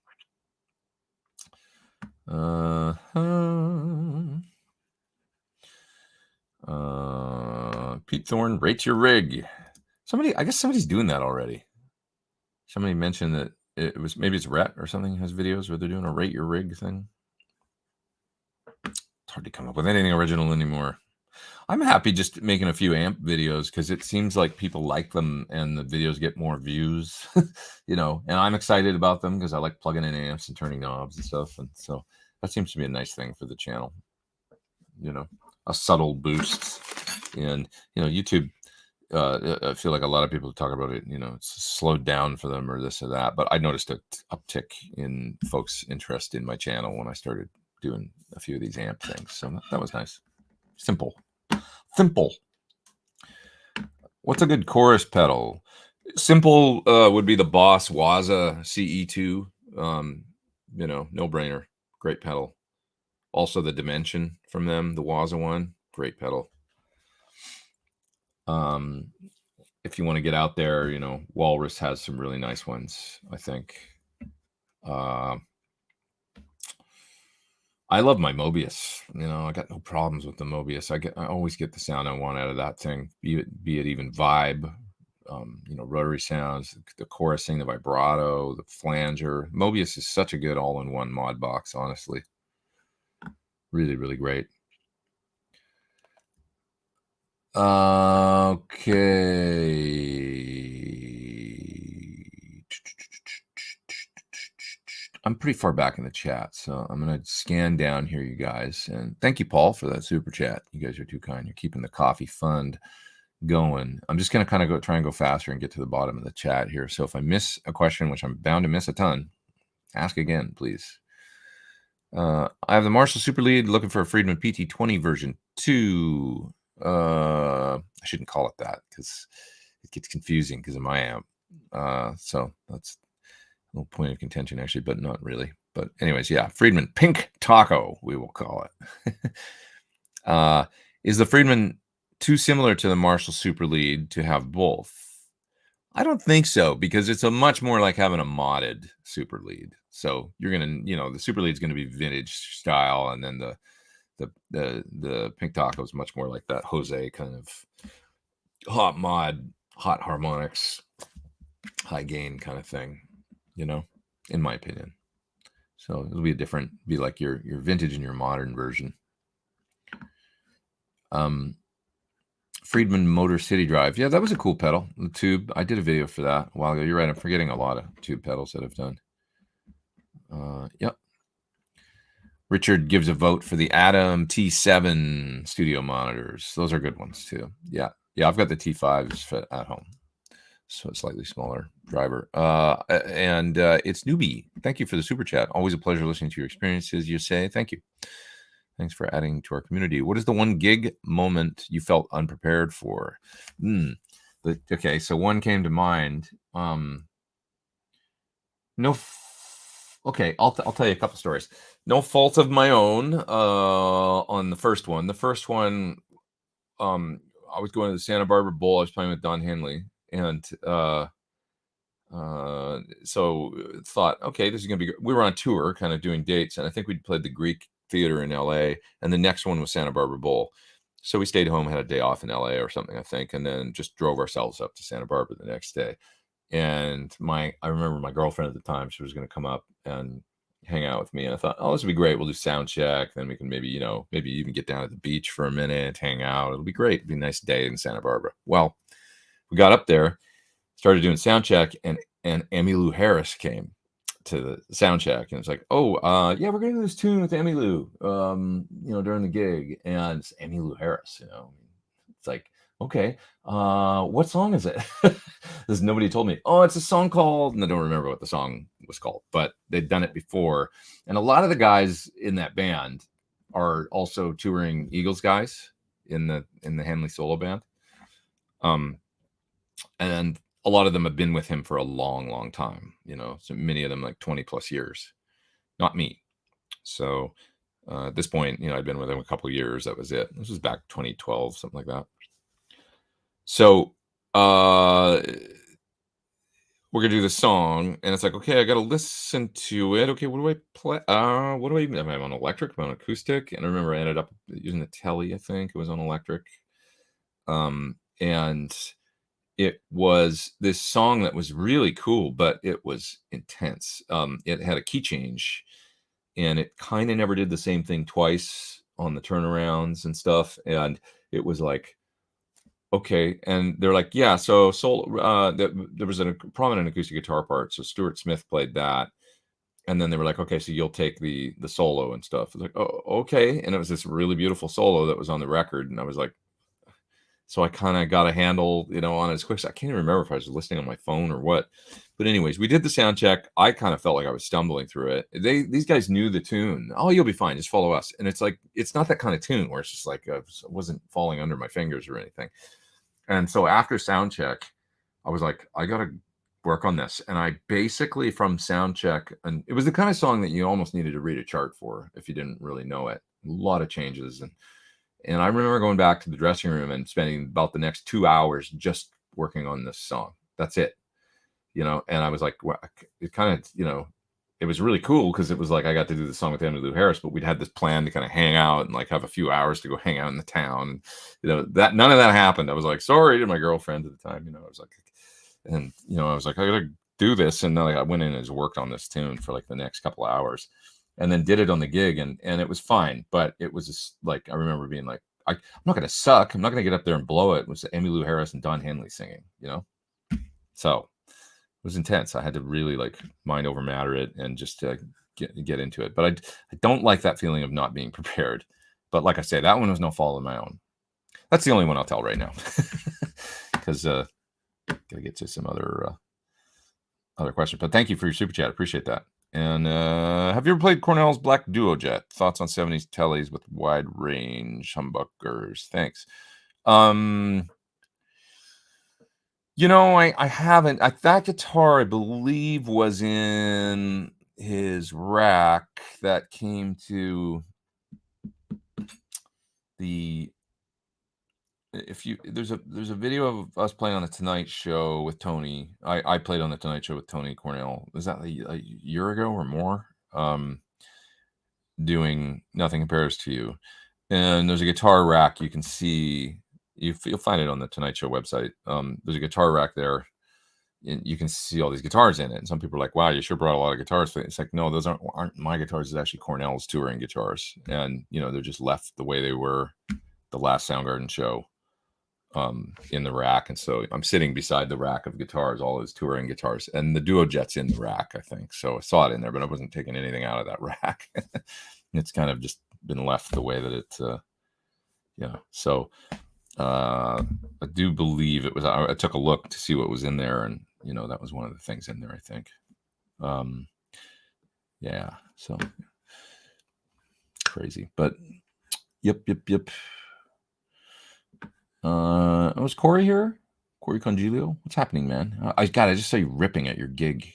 Pete Thorn rates your rig. I guess somebody's doing that already. Somebody mentioned that it was, maybe it's Rhett or something has videos where they're doing a rate your rig thing. It's hard to come up with anything original anymore. I'm happy just making a few amp videos because it seems like people like them and the videos get more views, you know, and I'm excited about them because I like plugging in amps and turning knobs and stuff. And so that seems to be a nice thing for the channel, you know, a subtle boost. And, you know, YouTube, I feel like a lot of people talk about it, you know, it's slowed down for them or this or that. But I noticed an uptick in folks' interest in my channel when I started doing a few of these amp things. So that was nice. Simple. What's a good chorus pedal? Simple would be the Boss Waza CE2. You know, no brainer. Great pedal. Also the Dimension from them, the Waza one, great pedal. If you want to get out there, you know, Walrus has some really nice ones, I think. I love my Mobius. You know, I got no problems with the Mobius. I always get the sound I want out of that thing, be it even vibe, you know, rotary sounds, the chorusing, the vibrato, the flanger. Mobius is such a good all-in-one mod box, honestly. Really, really great. Okay. I'm pretty far back in the chat, so I'm going to scan down here, you guys. And thank you, Paul, for that super chat. You guys are too kind. You're keeping the coffee fund going. I'm just going to kind of try and go faster and get to the bottom of the chat here. So if I miss a question, which I'm bound to miss a ton, ask again, please. I have the Marshall Super Lead looking for a Friedman PT20 version 2. I shouldn't call it that because it gets confusing because of my amp. So that's a little point of contention, actually, but not really. But anyways, yeah, Friedman Pink Taco, we will call it. Is the Friedman too similar to the Marshall Super Lead to have both? I don't think so, because it's a much more like having a modded Super Lead. So you're gonna, you know, the Super Lead is gonna be vintage style, and then the Pink Taco is much more like that Jose kind of hot mod, hot harmonics, high gain kind of thing, you know, in my opinion. So it'll be be like your vintage and your modern version. Friedman Motor City Drive. Yeah, that was a cool pedal. The tube. I did a video for that a while ago. You're right. I'm forgetting a lot of tube pedals that I've done. Yep. Richard gives a vote for the Atom T7 studio monitors. Those are good ones too. Yeah. I've got the T5s at home, so a slightly smaller driver. And it's Newbie. Thank you for the super chat. Always a pleasure listening to your experiences. You say thank you. Thanks for adding to our community. What is the one gig moment you felt unprepared for? Okay, so one came to mind. Okay, I'll tell you a couple stories. No fault of my own on the first one. The first one, I was going to the Santa Barbara Bowl. I was playing with Don Henley, and so thought, okay, this is gonna be good. We were on tour, kind of doing dates, and I think we'd played the Greek Theater in LA, and the next one was Santa Barbara Bowl. So we stayed home, had a day off in LA or something, I think, and then just drove ourselves up to Santa Barbara the next day. And I remember my girlfriend at the time, she was going to come up and hang out with me, and I thought, oh, this would be great. We'll do sound check, then we can maybe even get down at the beach for a minute, hang out. It'll be great. It'll be a nice day in Santa Barbara. Well, we got up there, started doing sound check, and Emmylou Harris came to the sound check, and it's like, oh, yeah, we're gonna do this tune with Emmylou, you know, during the gig, and it's Emmylou Harris, you know, it's like, okay, what song is it? There's nobody told me. Oh, it's a song called, and I don't remember what the song was called, but they'd done it before, and a lot of the guys in that band are also touring Eagles guys in the Henley solo band, and a lot of them have been with him for a long, long time, you know, so many of them like 20 plus years, not me. So at this point, you know, I'd been with him a couple of years. That was it. This was back 2012, something like that. So we're gonna do the song, and it's like, okay, I gotta listen to it. Okay, what do I play? What do I even? Am I on electric? Am I on acoustic? And I remember I ended up using the Telly. I think it was on electric. And it was this song that was really cool, but it was intense. It had a key change, and it kind of never did the same thing twice on the turnarounds and stuff. And it was like, okay, and they're like, yeah, so there was a prominent acoustic guitar part, so Stuart Smith played that, and then they were like, okay, so you'll take the solo and stuff. It's like, oh, okay, and it was this really beautiful solo that was on the record, and I was like, so I kind of got a handle, on it as quick. I can't even remember if I was listening on my phone or what. But anyways, we did the sound check. I kind of felt like I was stumbling through it. These guys knew the tune. Oh, you'll be fine. Just follow us. And it's like, it's not that kind of tune where it's just like I wasn't falling under my fingers or anything. And so after sound check, I was like, I got to work on this. And I basically from sound check, and it was the kind of song that you almost needed to read a chart for if you didn't really know it. A lot of changes. And I remember going back to the dressing room and spending about the next 2 hours just working on this song. That's it. And I was like, well, it kind of, it was really cool because it was like I got to do the song with Emmylou Harris, but we'd had this plan to kind of hang out and like have a few hours to go hang out in the town. That none of that happened. I was like, sorry to my girlfriend at the time. I was like, and I was like, I gotta do this. And then I went in and just worked on this tune for like the next couple of hours. And then did it on the gig, and it was fine. But it was just like I remember being like, I'm not gonna suck. I'm not gonna get up there and blow it. It was Emmylou Harris and Don Henley singing, So it was intense. I had to really like mind over matter it and just get into it. But I don't like that feeling of not being prepared. But like I say, that one was no fault of my own. That's the only one I'll tell right now, because gotta get to some other questions. But thank you for your super chat. Appreciate that. And have you ever played Cornell's Black Duo Jet? Thoughts on 70s tellies with wide range humbuckers? Thanks. I haven't. That guitar, I believe, was in his rack that came to the. There's a video of us playing on the Tonight Show with Tony. I played on the Tonight Show with Tony Cornell. Was that a year ago or more? Doing Nothing Compares to You, and there's a guitar rack. You can see you'll find it on the Tonight Show website. There's a guitar rack there, and you can see all these guitars in it. And some people are like, "Wow, you sure brought a lot of guitars." It's like, no, those aren't my guitars. It's actually Cornell's touring guitars, and they're just left the way they were the last Soundgarden show. In the rack, and so I'm sitting beside the rack of guitars, all his touring guitars, and the Duo Jet's in the rack, I think. So I saw it in there, but I wasn't taking anything out of that rack. It's kind of just been left the way that it, So I do believe it was. I took a look to see what was in there, and that was one of the things in there, I think. Yeah. So crazy, but yep. Was Corey here? Corey Congilio? What's happening, man? I just saw you ripping at your gig.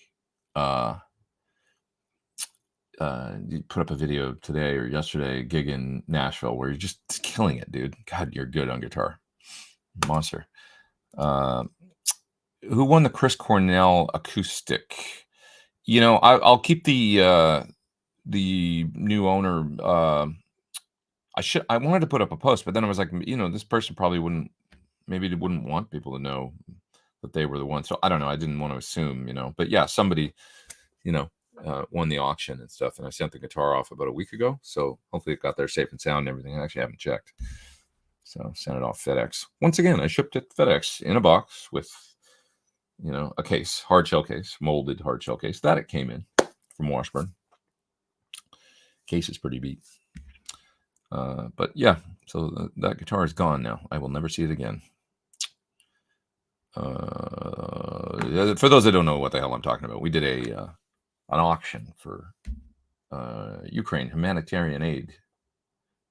You put up a video today or yesterday, gig in Nashville, where you're just killing it, dude. God, you're good on guitar. Monster. Who won the Chris Cornell acoustic? I'll keep the new owner. I wanted to put up a post, but then I was like, this person probably wouldn't want people to know that they were the one. So I don't know. I didn't want to assume, but yeah, somebody, won the auction and stuff. And I sent the guitar off about a week ago. So hopefully it got there safe and sound and everything. I actually haven't checked. So sent it off FedEx. Once again, I shipped it FedEx in a box with, a case, hard shell case, molded hard shell case that it came in from Washburn. Case is pretty beat. But yeah, so that guitar is gone now. I will never see it again. For those that don't know what the hell I'm talking about, we did an auction for Ukraine humanitarian aid.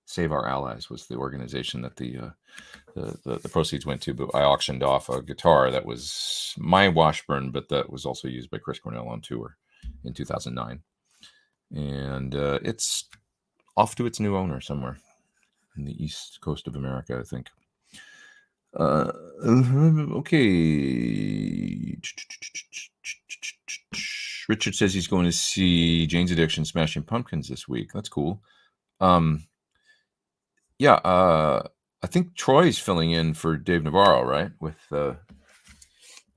Save Our Allies was the organization that the proceeds went to. But I auctioned off a guitar that was my Washburn, but that was also used by Chris Cornell on tour in 2009, and it's off to its new owner somewhere in the east coast of America, I think. Okay. Richard says he's going to see Jane's Addiction, Smashing Pumpkins this week. That's cool. Yeah, I think Troy's filling in for Dave Navarro, right?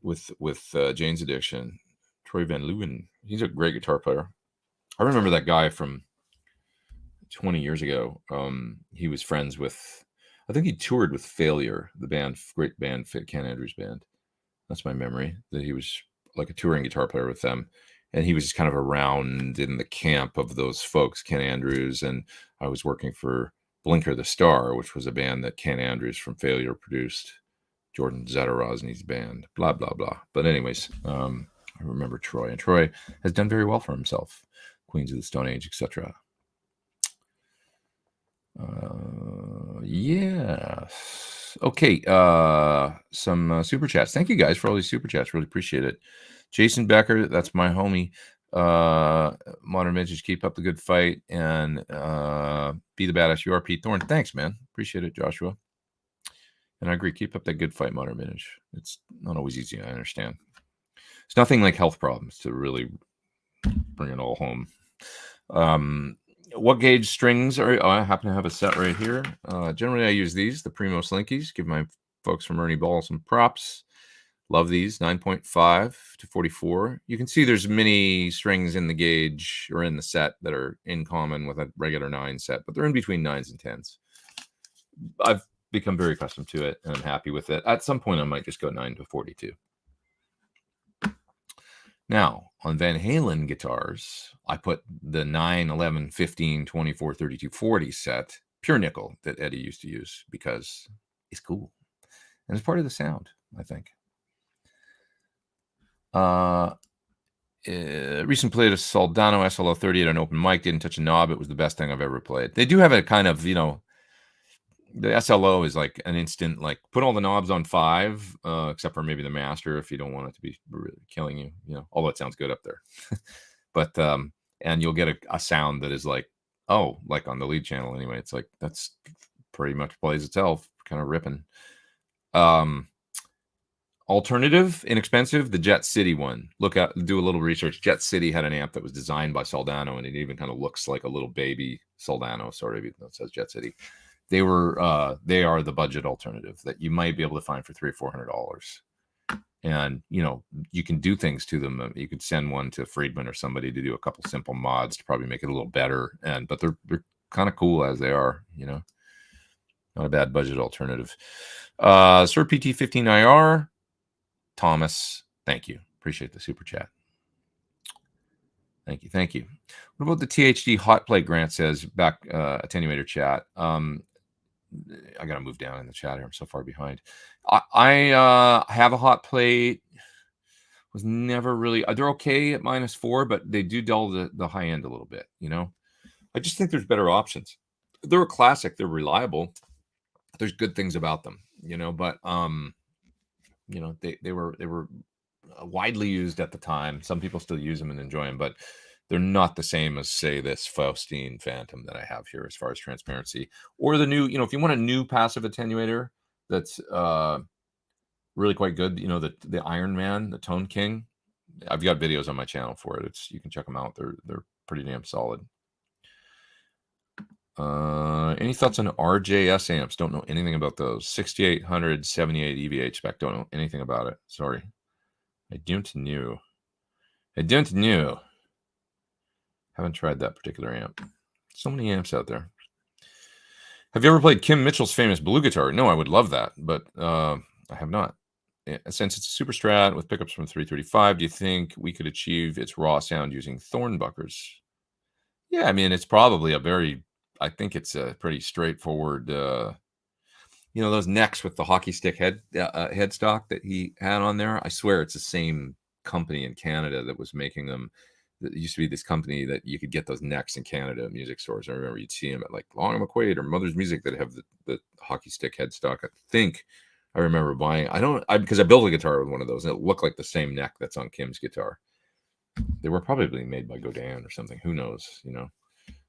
With Jane's Addiction. Troy Van Leeuwen. He's a great guitar player. I remember that guy from 20 years ago. He was friends with, I think he toured with Failure, the band, great band, Ken Andrews band. That's my memory, that he was like a touring guitar player with them. And he was just kind of around in the camp of those folks, Ken Andrews. And I was working for Blinker the Star, which was a band that Ken Andrews from Failure produced, Jordan Zadarozny's band, blah, blah, blah. But anyways, I remember Troy. And Troy has done very well for himself. Queens of the Stone Age, etc. Yes. Okay. Some super chats. Thank you guys for all these super chats. Really appreciate it. Jason Becker, that's my homie. Modern Vintage, keep up the good fight, and be the badass you are, Pete Thorn. Thanks, man. Appreciate it, Joshua. And I agree. Keep up that good fight, Modern Vintage. It's not always easy. I understand. It's nothing like health problems to really bring it all home. What gauge strings are? I happen to have a set right here. Generally, I use these, the Primo Slinkies. Give my folks from Ernie Ball some props. Love these, 9.5 to 44. You can see there's many strings in the gauge or in the set that are in common with a regular 9 set, but they're in between 9s and 10s. I've become very accustomed to it, and I'm happy with it. At some point, I might just go 9 to 42. Now, on Van Halen guitars, I put the 9, 11, 15, 24, 32, 40 set, pure nickel, that Eddie used to use because it's cool. And it's part of the sound, I think. Recent played a Soldano SLO30 at an open mic, didn't touch a knob. It was the best thing I've ever played. They do have a kind of, the SLO is like an instant, like put all the knobs on 5, except for maybe the master if you don't want it to be really killing you, although it sounds good up there. But, and you'll get a sound that is like, like on the lead channel anyway. It's like, that's pretty much plays itself, kind of ripping. Alternative, inexpensive, the Jet City one. Do a little research. Jet City had an amp that was designed by Soldano, and it even kind of looks like a little baby Soldano, sort of, even though it says Jet City. They are the budget alternative that you might be able to find for $300 or $400. And, you can do things to them. You could send one to Friedman or somebody to do a couple simple mods to probably make it a little better. But they're kind of cool as they are, not a bad budget alternative. Suhr PT15IR, Thomas, thank you. Appreciate the super chat. Thank you. What about the THD hot plate? Grant says back, Attenuator chat. I gotta move down in the chat here. I'm so far behind. I have a hot plate. Was never really. They're okay at -4, but they do dull the high end a little bit. I just think there's better options. They're a classic. They're reliable. There's good things about them. But they were widely used at the time. Some people still use them and enjoy them, but they're not the same as, say, this Faustine Phantom that I have here as far as transparency. Or the new, if you want a new passive attenuator that's really quite good, the Iron Man, the Tone King. I've got videos on my channel for it. You can check them out. They're pretty damn solid. Any thoughts on RJS amps? Don't know anything about those. 6800, 78 EVH spec. Don't know anything about it. Sorry. I don't know. Haven't tried that particular amp. So many amps out there. Have you ever played Kim Mitchell's famous blue guitar? No, I would love that, but I have not. Since it's a super strat with pickups from 335, do you think we could achieve its raw sound using Thorn buckers? Yeah, I mean, it's probably I think it's a pretty straightforward, those necks with the hockey stick headstock that he had on there. I swear it's the same company in Canada that was making them. It used to be this company that you could get those necks in Canada at music stores. I remember you'd see them at like Long and McQuaid or Mother's Music that have the hockey stick headstock. I think I remember buying. Because I built a guitar with one of those, and it looked like the same neck that's on Kim's guitar. They were probably made by Godin or something. Who knows?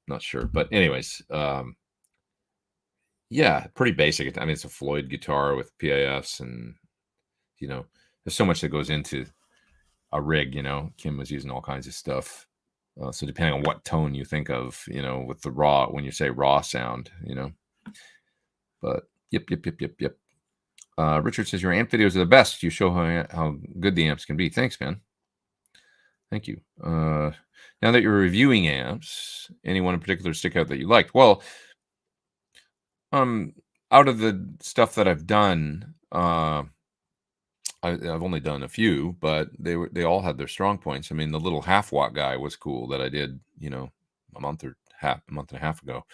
Not sure. But anyways, Yeah, pretty basic. I mean, it's a Floyd guitar with PAFs, and there's so much that goes into a rig. Kim was using all kinds of stuff. So depending on what tone you think of, with the raw, when you say raw sound, but yep. Richard says your amp videos are the best. You show how good the amps can be. Thanks, man. Thank you. Now that you're reviewing amps, anyone in particular stick out that you liked? Well, out of the stuff that I've done, I've only done a few, but they all had their strong points. I mean, the little half-watt guy was cool that I did, a month and a half ago,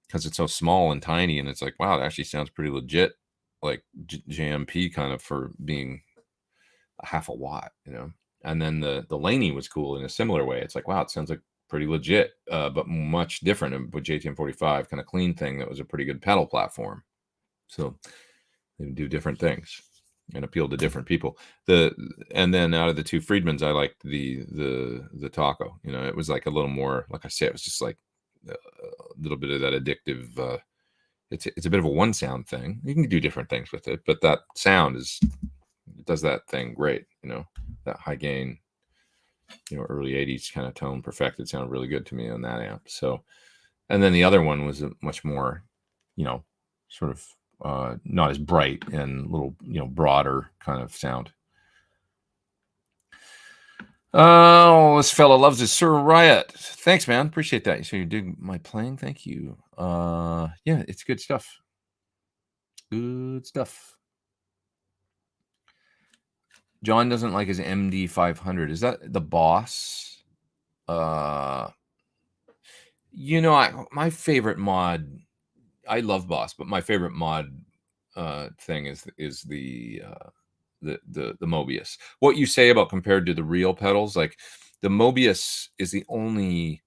because it's so small and tiny, and it's like, wow, it actually sounds pretty legit, like JMP kind of for being a half a watt, And then the Laney was cool in a similar way. It's like, wow, it sounds like pretty legit, but much different with JTM 45, kind of clean thing that was a pretty good pedal platform. So they do different things and appeal to different people. And then out of the two Friedmans, I liked the Taco. It was like a little more, like I said, it was just like a little bit of that addictive. It's a bit of a one sound thing. You can do different things with it, but that sound it does that thing great. That high gain, early 80s kind of tone perfected sounded really good to me on that amp. So, and then the other one was a much more, sort of not as bright and a little, broader kind of sound. Oh, this fella loves his Sir Riot. Thanks, man. Appreciate that. So you dig my playing? Thank you. Yeah, it's good stuff. Good stuff. John doesn't like his MD 500. Is that the Boss? My favorite mod. I love Boss, but my favorite mod thing is the Mobius. What you say about compared to the real pedals, like the Mobius is the only,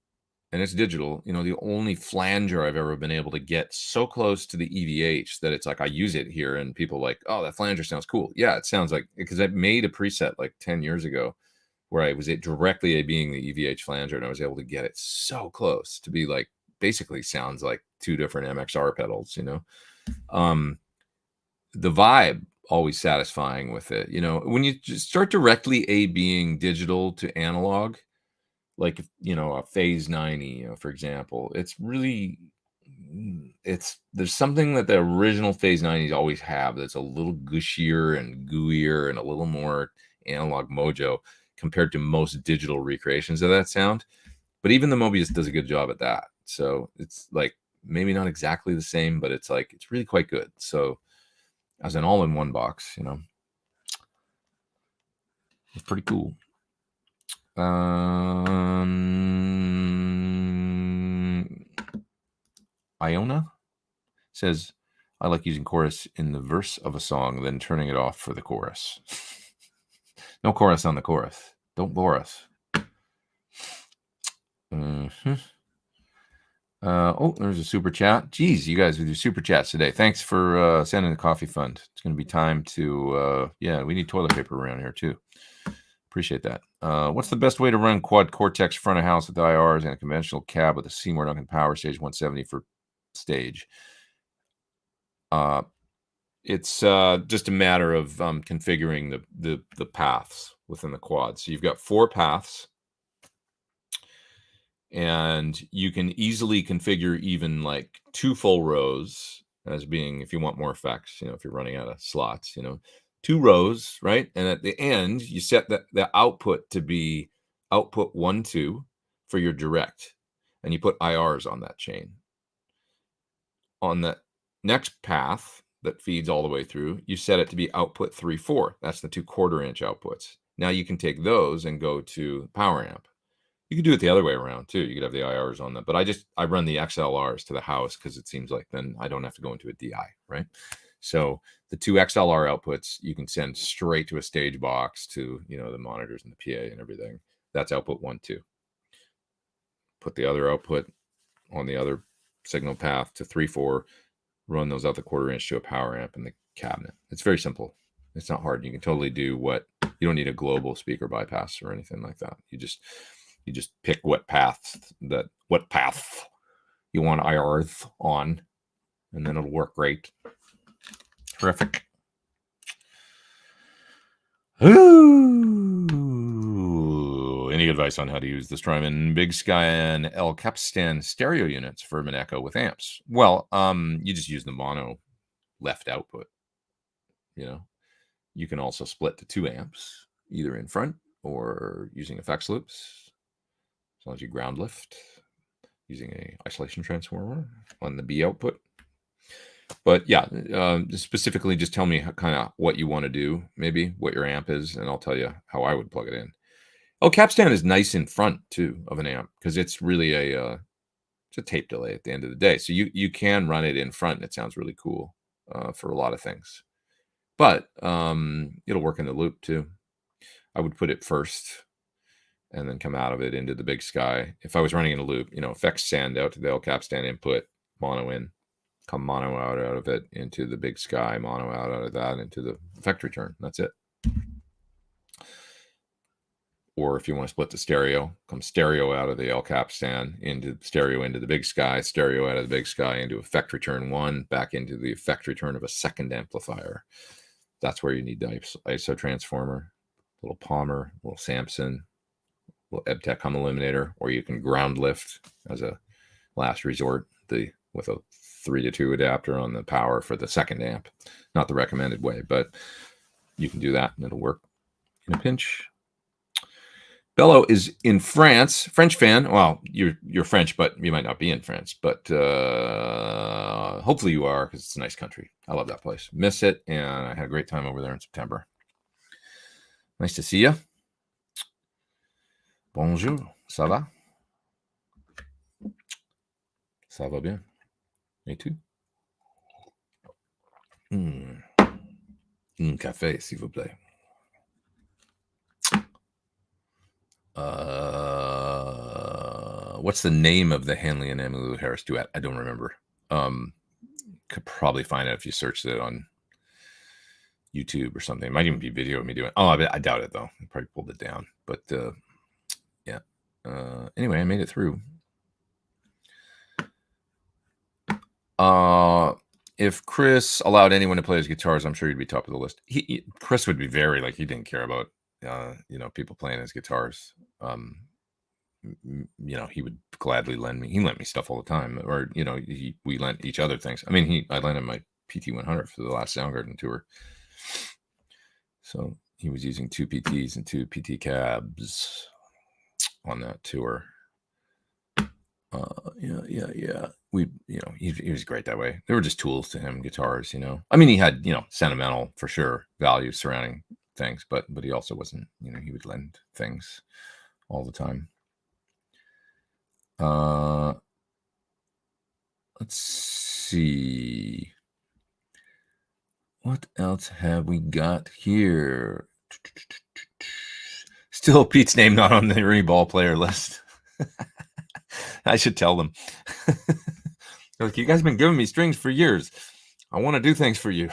and it's digital, the only flanger I've ever been able to get so close to the EVH that it's like I use it here and people like, oh, that flanger sounds cool. Yeah, it sounds like, because I made a preset like 10 years ago where I was directly being the EVH flanger, and I was able to get it so close to be like, basically sounds like two different MXR pedals, the vibe always satisfying with it. When you just start directly being digital to analog, like, a phase 90, for example, it's really, there's something that the original phase 90s always have that's a little gushier and gooier and a little more analog mojo compared to most digital recreations of that sound. But even the Mobius does a good job at that. So it's like maybe not exactly the same, but it's like, it's really quite good. So as an all-in-one box, it's pretty cool. Iona says, I like using chorus in the verse of a song, then turning it off for the chorus. No chorus on the chorus. Don't bore us. Oh, there's a super chat. Geez, you guys with your super chats today. Thanks for sending the coffee fund. It's going to be time to, we need toilet paper around here too. Appreciate that. What's the best way to run quad Cortex front of house with IRs and a conventional cab with a Seymour Duncan Power Stage 170 for stage? It's just a matter of configuring the paths within the quad. So you've got 4 paths, and you can easily configure even like 2 full rows as being, if you want more effects, if you're running out of slots, 2 rows, right? And at the end, you set the output to be output 1, 2 for your direct, and you put IRs on that chain. On the next path that feeds all the way through, you set it to be output 3, 4. That's the 2 1/4-inch outputs. Now you can take those and go to power amp. You could do it the other way around too. You could have the IRs on them, but I run the XLRs to the house because it seems like then I don't have to go into a DI, right? So the 2 XLR outputs you can send straight to a stage box to, the monitors and the PA and everything. That's output 1, 2. Put the other output on the other signal path to 3, 4. Run those out the 1/4-inch to a power amp in the cabinet. It's very simple. It's not hard. You can totally do you don't need a global speaker bypass or anything like that. You just pick what path you want IRs on, and then it'll work great. Terrific. Ooh. Any advice on how to use the Strymon Big Sky and El Capistan stereo units for an echo with amps? Well, you just use the mono left output. You know, you can also split to 2 amps, either in front or using effects loops, as long as you ground lift using a isolation transformer on the B output. But yeah, specifically just tell me kind of what you want to do, maybe what your amp is, and I'll tell you how I would plug it in. Oh, capstan is nice in front too of an amp because it's really it's a tape delay at the end of the day. So you can run it in front and it sounds really cool for a lot of things. But it'll work in the loop too. I would put it first and then come out of it into the Big Sky. If I was running in a loop, effects sand out to the El Capistan input, mono in, come mono out of it into the Big Sky, mono out of that into the effect return. That's it. Or if you want to split the stereo, come stereo out of the El Capistan into stereo into the Big Sky, stereo out of the Big Sky into effect return 1, back into the effect return of a second amplifier. That's where you need the ISO transformer, little Palmer, little Samson, little EBTEC hum eliminator, or you can ground lift as a last resort with a 3-to-2 adapter on the power for the second amp. Not the recommended way, but you can do that and it'll work in a pinch. Bello is in France, French fan. Well, you're French, but you might not be in France. But hopefully you are, because it's a nice country. I love that place. Miss it, and I had a great time over there in September. Nice to see you. Bonjour, ça va? Ça va bien. Et tu? Un café, s'il vous plaît. What's the name of the Hanley and Emmylou Harris duet? I don't remember. Could probably find it if you searched it on YouTube or something. It might even be video of me doing it. Oh, I doubt it though. I probably pulled it down. But yeah. Anyway, I made it through. If Chris allowed anyone to play his guitars, I'm sure he'd be top of the list. Chris would be very he didn't care about people playing his guitars. He would gladly lend me. He lent me stuff all the time, or we lent each other things. I mean, I lent him my PT100 for the last Soundgarden tour. So he was using 2 PTs and 2 PT cabs on that tour. Yeah. He was great that way. They were just tools to him, guitars. I mean, he had sentimental for sure values surrounding things, but he also wasn't. He would lend things all the time. Let's see. What else have we got here? Still Pete's name not on the Ernie Ball player list. I should tell them. You guys have been giving me strings for years. I want to do things for you.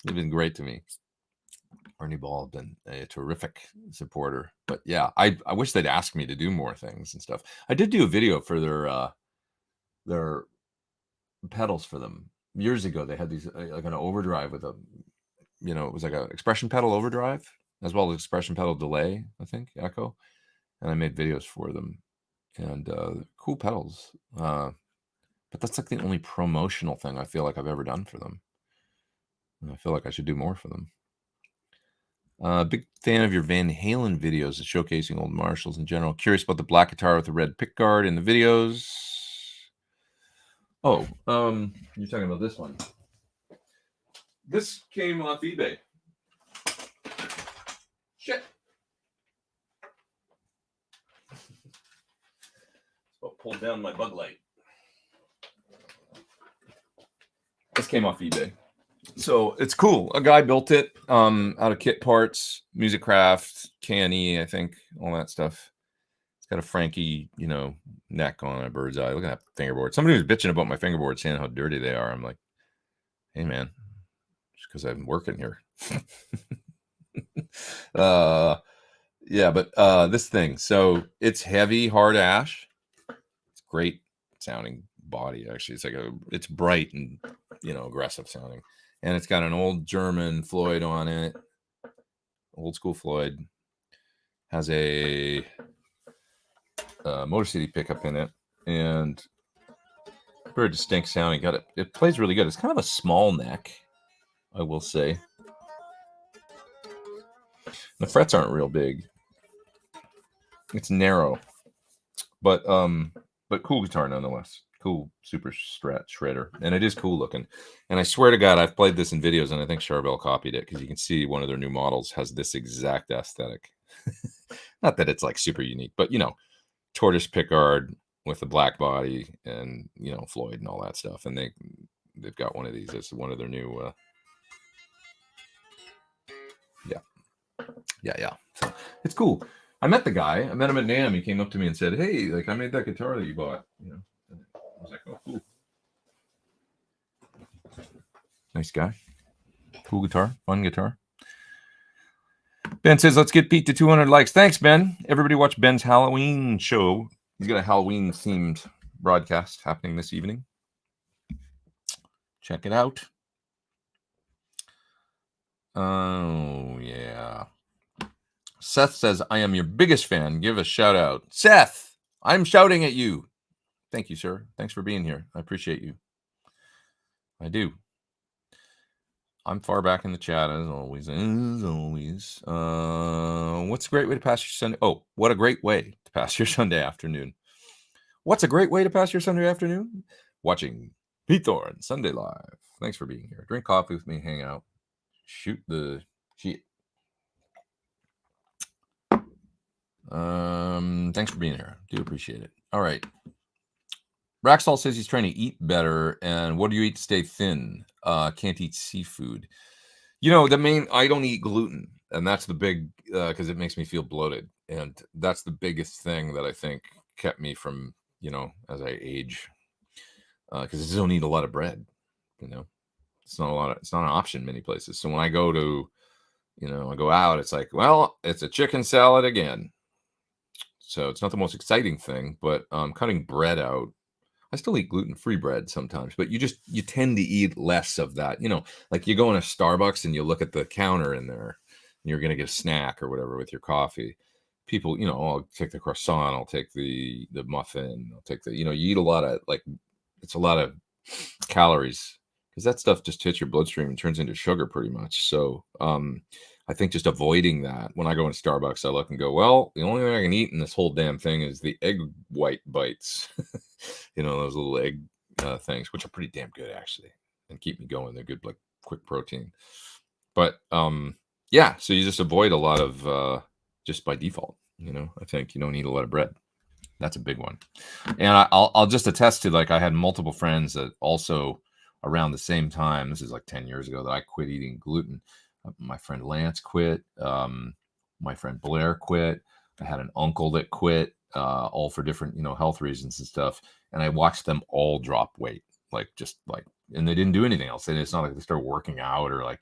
You've been great to me. Ernie Ball has been a terrific supporter. But yeah, I wish they'd ask me to do more things and stuff. I did do a video for their pedals for them years ago. They had these like an overdrive with a, it was like an expression pedal overdrive as well as expression pedal delay, I think, echo. And I made videos for them, and cool pedals. But that's like the only promotional thing I feel like I've ever done for them. And I feel like I should do more for them. Big fan of your Van Halen videos and showcasing old Marshalls in general. Curious about the black guitar with the red pickguard in the videos. Oh, you're talking about this one. This came off eBay. Shit. So I pulled down my bug light. This came off eBay. So it's cool. A guy built it out of kit parts, Musicraft, K&E, I think, all that stuff. It's got a Frankie, neck on a bird's eye. Look at that fingerboard. Somebody was bitching about my fingerboard, saying how dirty they are. I'm like, hey, man, just because I'm working here. Yeah, but this thing. So it's heavy, hard ash. It's great sounding body. Actually, it's bright and aggressive sounding, and it's got an old German Floyd on it, old school Floyd. Has a Motor City pickup in it, and very distinct sounding. It plays really good. It's kind of a small neck, I will say. The frets aren't real big. It's narrow, but cool guitar nonetheless. Cool, super strat shredder, and it is cool looking. And I swear to God, I've played this in videos, and I think Charbel copied it, because you can see one of their new models has this exact aesthetic. Not that it's like super unique, but tortoise pickguard with a black body, and Floyd and all that stuff. And they've got one of these as one of their new. Yeah. So it's cool. I met the guy. I met him at NAMM. He came up to me and said, "Hey, like, I made that guitar that you bought." I was like, "Oh, cool. Nice guy. Cool guitar. Fun guitar." Ben says, "Let's get Pete to 200 likes." Thanks, Ben. Everybody watch Ben's Halloween show. He's got a Halloween-themed broadcast happening this evening. Check it out. Oh, yeah. Seth says, "I am your biggest fan. Give a shout out." Seth, I'm shouting at you. Thank you, sir. Thanks for being here. I appreciate you. I do. I'm far back in the chat, as always. What's a great way to pass your Sunday? Oh, what a great way to pass your Sunday afternoon. What's a great way to pass your Sunday afternoon? Watching Pete Thorn, Sunday Live. Thanks for being here. Drink coffee with me, hang out, shoot the shit. Thanks for being here. Do appreciate it. All right. Raxall says he's trying to eat better. And what do you eat to stay thin? Can't eat seafood. I don't eat gluten, and that's the big, because it makes me feel bloated. And that's the biggest thing that I think kept me from, as I age, because I just don't eat a lot of bread. It's not an option many places. So when I go to, I go out, it's like, well, it's a chicken salad again. So it's not the most exciting thing, but cutting bread out. I still eat gluten-free bread sometimes, but you tend to eat less of that. Like you go in a Starbucks and you look at the counter in there, and you're going to get a snack or whatever with your coffee. People, I'll take the croissant, I'll take the muffin, I'll take the, you eat a lot of, like, it's a lot of calories, because that stuff just hits your bloodstream and turns into sugar pretty much. So I think just avoiding that. When I go into Starbucks, I look and go, well, the only thing I can eat in this whole damn thing is the egg white bites. Those little egg things, which are pretty damn good, actually, and keep me going. They're good, like, quick protein. But yeah, so you just avoid a lot of just by default. I think you don't eat a lot of bread. That's a big one. And I'll just attest to, like, I had multiple friends that also around the same time, this is like 10 years ago, that I quit eating gluten. My friend Lance quit. My friend Blair quit. I had an uncle that quit, all for different, health reasons and stuff. And I watched them all drop weight, and they didn't do anything else. And it's not like they started working out or I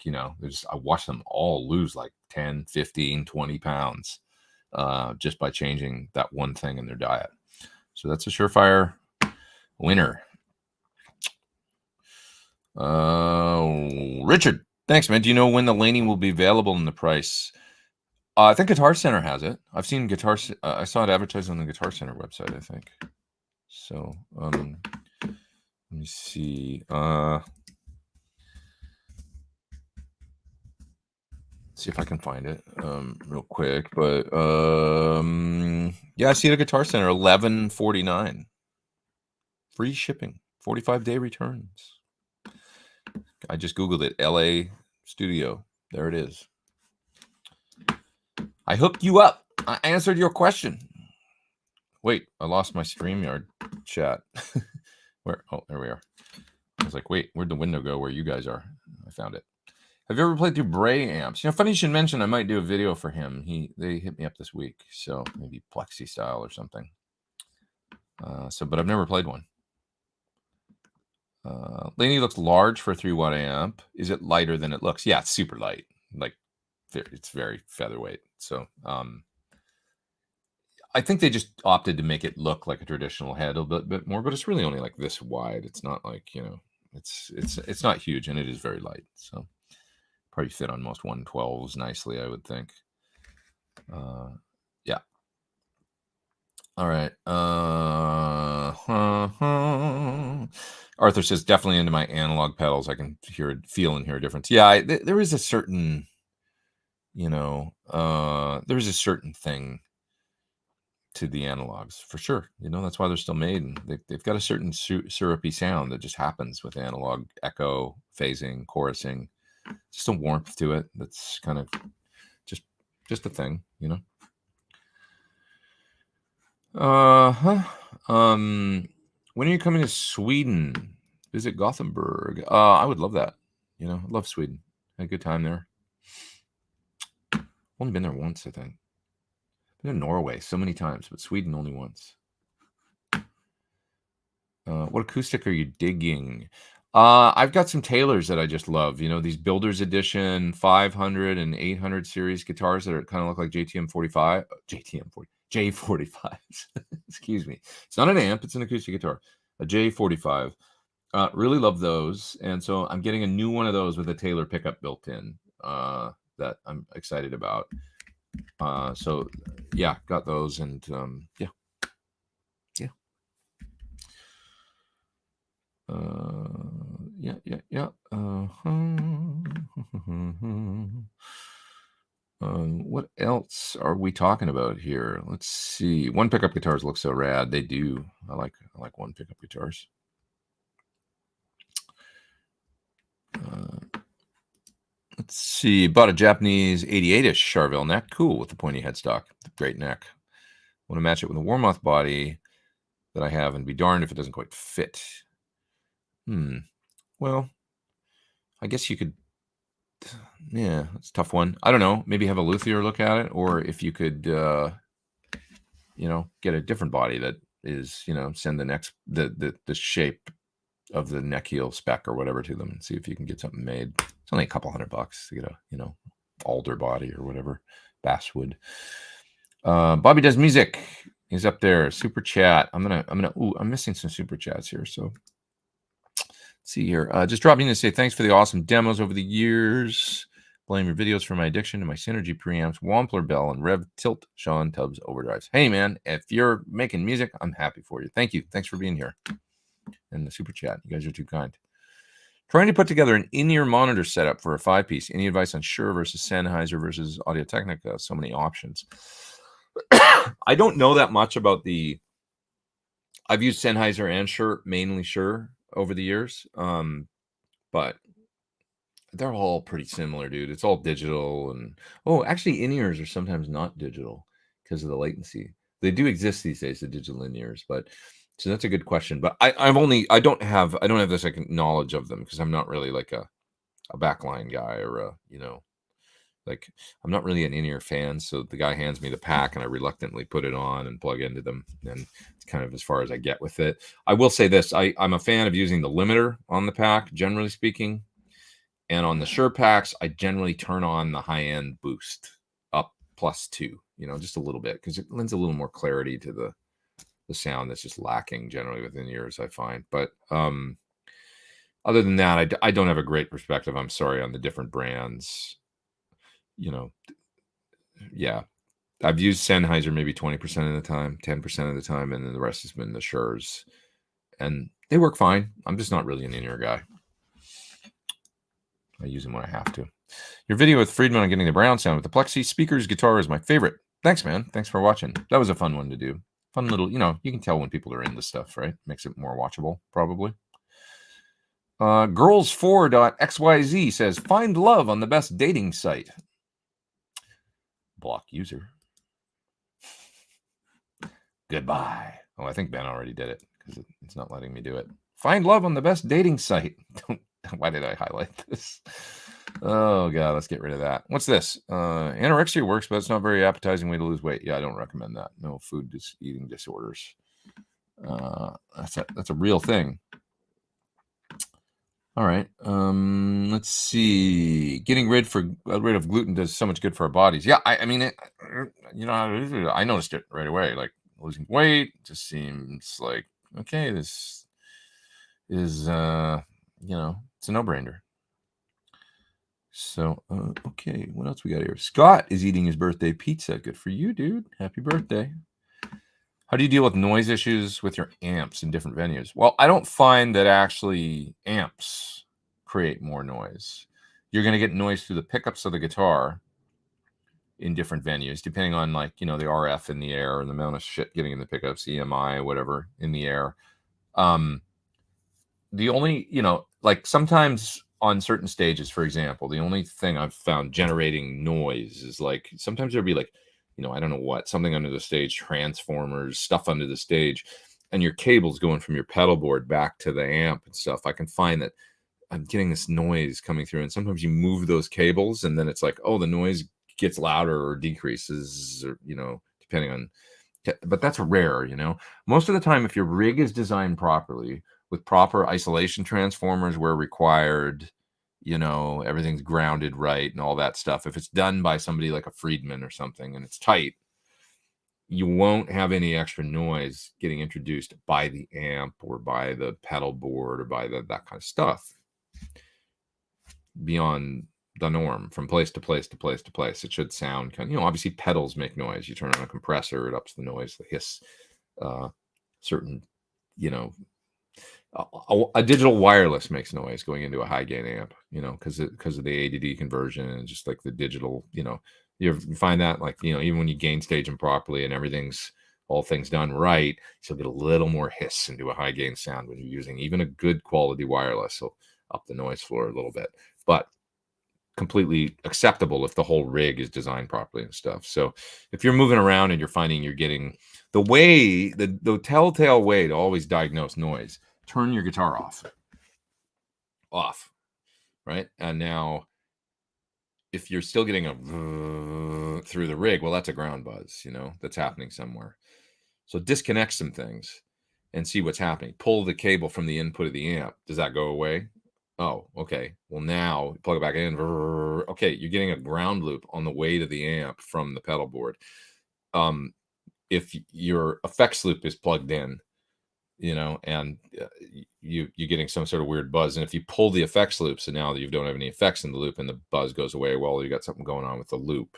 watched them all lose like 10, 15, 20 pounds just by changing that one thing in their diet. So that's a surefire winner. Richard, thanks, man. Do you know when the Laney will be available in the price? I think Guitar Center has it. I've seen I saw it advertised on the Guitar Center website, I think. So let me see. See if I can find it real quick. But yeah, I see it at Guitar Center, $11.49. Free shipping, 45-day returns. I just Googled it, LA Studio. There it is. I hooked you up. I answered your question. Wait, I lost my StreamYard chat. Where? Oh, there we are. I was like, wait, where'd the window go where you guys are? I found it. Have you ever played through preamps? Funny you should mention, I might do a video for him. They hit me up this week, so maybe Plexi style or something. But I've never played one. Laney looks large for a 3-watt amp. Is it lighter than it looks? Yeah, it's super light. Like, it's very featherweight. So I think they just opted to make it look like a traditional head a bit more, but it's really only like this wide. It's not like, you know, it's not huge, and it is very light. So probably fit on most 112s nicely, I would think. Yeah. All right. Arthur says, definitely into my analog pedals. I can feel and hear a difference. Yeah, there is a certain, you know, there's a certain thing to the analogs for sure. You know, that's why they're still made, and they've got a certain syrupy sound that just happens with analog echo, phasing, chorusing, just a warmth to it. That's kind of just a thing, you know. When are you coming to Sweden? Visit Gothenburg. I would love that. You know, I love Sweden. Had a good time there. Only been there once, I think. Been to Norway so many times, but Sweden only once. What acoustic are you digging? I've got some Taylors that I just love. You know, these Builder's Edition 500 and 800 series guitars that are kind of look like J45s. Excuse me. It's not an amp. It's an acoustic guitar. A J45. Really love those. And so I'm getting a new one of those with a Taylor pickup built in that I'm excited about. So yeah, got those, and yeah. What else are we talking about here? Let's see. One pickup guitars look so rad. They do. I like one pickup guitars. Let's see. Bought a Japanese 88-ish Charvel neck. Cool, with the pointy headstock. Great neck. Want to match it with a Warmoth body that I have, and be darned if it doesn't quite fit. Well, I guess you could. Yeah, it's a tough one. I don't know. Maybe have a luthier look at it, or if you could, you know, get a different body that is, you know, send the next the shape of the neck heel spec or whatever to them, and see if you can get something made. It's only a couple $100 to get a, you know, alder body or whatever, basswood. Bobby Does Music is up there. Super chat. I'm missing some super chats here, so. See here, just dropping in to say thanks for the awesome demos over the years. Blame your videos for my addiction to my Synergy preamps, Wampler Bell, and Rev Tilt Sean Tubbs overdrives. Hey man, if you're making music, I'm happy for you. Thank you. Thanks for being here. And the super chat. You guys are too kind. Trying to put together an in-ear monitor setup for a 5-piece. Any advice on Suhr versus Sennheiser versus Audio-Technica? So many options. I don't know that much about I've used Sennheiser and Suhr, mainly Suhr, over the years, but they're all pretty similar, dude. It's all digital, and actually in-ears are sometimes not digital because of the latency. They do exist these days, the digital in-ears, but so that's a good question. But I don't have this like knowledge of them because I'm not really like a backline guy, or a, you know, like I'm not really an in-ear fan. So the guy hands me the pack and I reluctantly put it on and plug into them, and it's kind of as far as I get with it. I will say this, I'm a fan of using the limiter on the pack, generally speaking. And on the Suhr packs, I generally turn on the high-end boost up +2, you know, just a little bit, because it lends a little more clarity to the sound that's just lacking generally within ears, I find. But other than that, I don't have a great perspective, I'm sorry, on the different brands. You know, yeah, I've used Sennheiser maybe 20% of the time, 10% of the time, and then the rest has been the Shuhrs, and they work fine. I'm just not really an in-ear guy. I use them when I have to. Your video with Friedman on getting the brown sound with the Plexi speakers guitar is my favorite. Thanks, man. Thanks for watching. That was a fun one to do. Fun little, you know, you can tell when people are into stuff, right? Makes it more watchable, probably. Girls4.xyz says, find love on the best dating site. Block user. Goodbye. Oh, I think Ben already did it because it's not letting me do it. Find love on the best dating site. Why did I highlight this? Oh, God, let's get rid of that. What's this? Anorexia works, but it's not a very appetizing way to lose weight. Yeah, I don't recommend that. No food eating disorders. That's a real thing. All right. Let's see. Getting rid of gluten does so much good for our bodies. Yeah, I mean, I noticed it right away. Like losing weight just seems like okay. This is it's a no-brainer. So okay, what else we got here? Scott is eating his birthday pizza. Good for you, dude. Happy birthday. How do you deal with noise issues with your amps in different venues? Well, I don't find that actually amps create more noise. You're going to get noise through the pickups of the guitar in different venues, depending on the RF in the air and the amount of shit getting in the pickups, EMI, whatever in the air. The only, like sometimes on certain stages, for example, the only thing I've found generating noise is like sometimes there'll be like, I don't know what, something under the stage, transformers, stuff under the stage, and your cables going from your pedal board back to the amp and stuff. I can find that I'm getting this noise coming through, and sometimes you move those cables, and then it's like, oh, the noise gets louder or decreases, or depending on. But that's rare, Most of the time, if your rig is designed properly with proper isolation transformers where required, everything's grounded right and all that stuff. If it's done by somebody like a Friedman or something and it's tight, you won't have any extra noise getting introduced by the amp or by the pedal board or by that kind of stuff beyond the norm from place to place to place to place. It should sound kind of, obviously pedals make noise. You turn on a compressor, it ups the noise, the hiss, certain, a digital wireless makes noise going into a high gain amp, because of the A to D conversion and just like the digital, you find that like, even when you gain stage them properly and everything's all things done right, you'll get a little more hiss into a high gain sound when you're using even a good quality wireless. So up the noise floor a little bit, but completely acceptable if the whole rig is designed properly and stuff. So if you're moving around and you're finding you're getting the telltale way to always diagnose noise, turn your guitar off, right? And now if you're still getting a through the rig, well, that's a ground buzz, that's happening somewhere. So disconnect some things and see what's happening. Pull the cable from the input of the amp. Does that go away? Oh, okay. Well, now plug it back in. Okay, you're getting a ground loop on the way to the amp from the pedal board. If your effects loop is plugged in, and you're getting some sort of weird buzz, and if you pull the effects loop, so now that you don't have any effects in the loop and the buzz goes away, well, you got something going on with the loop,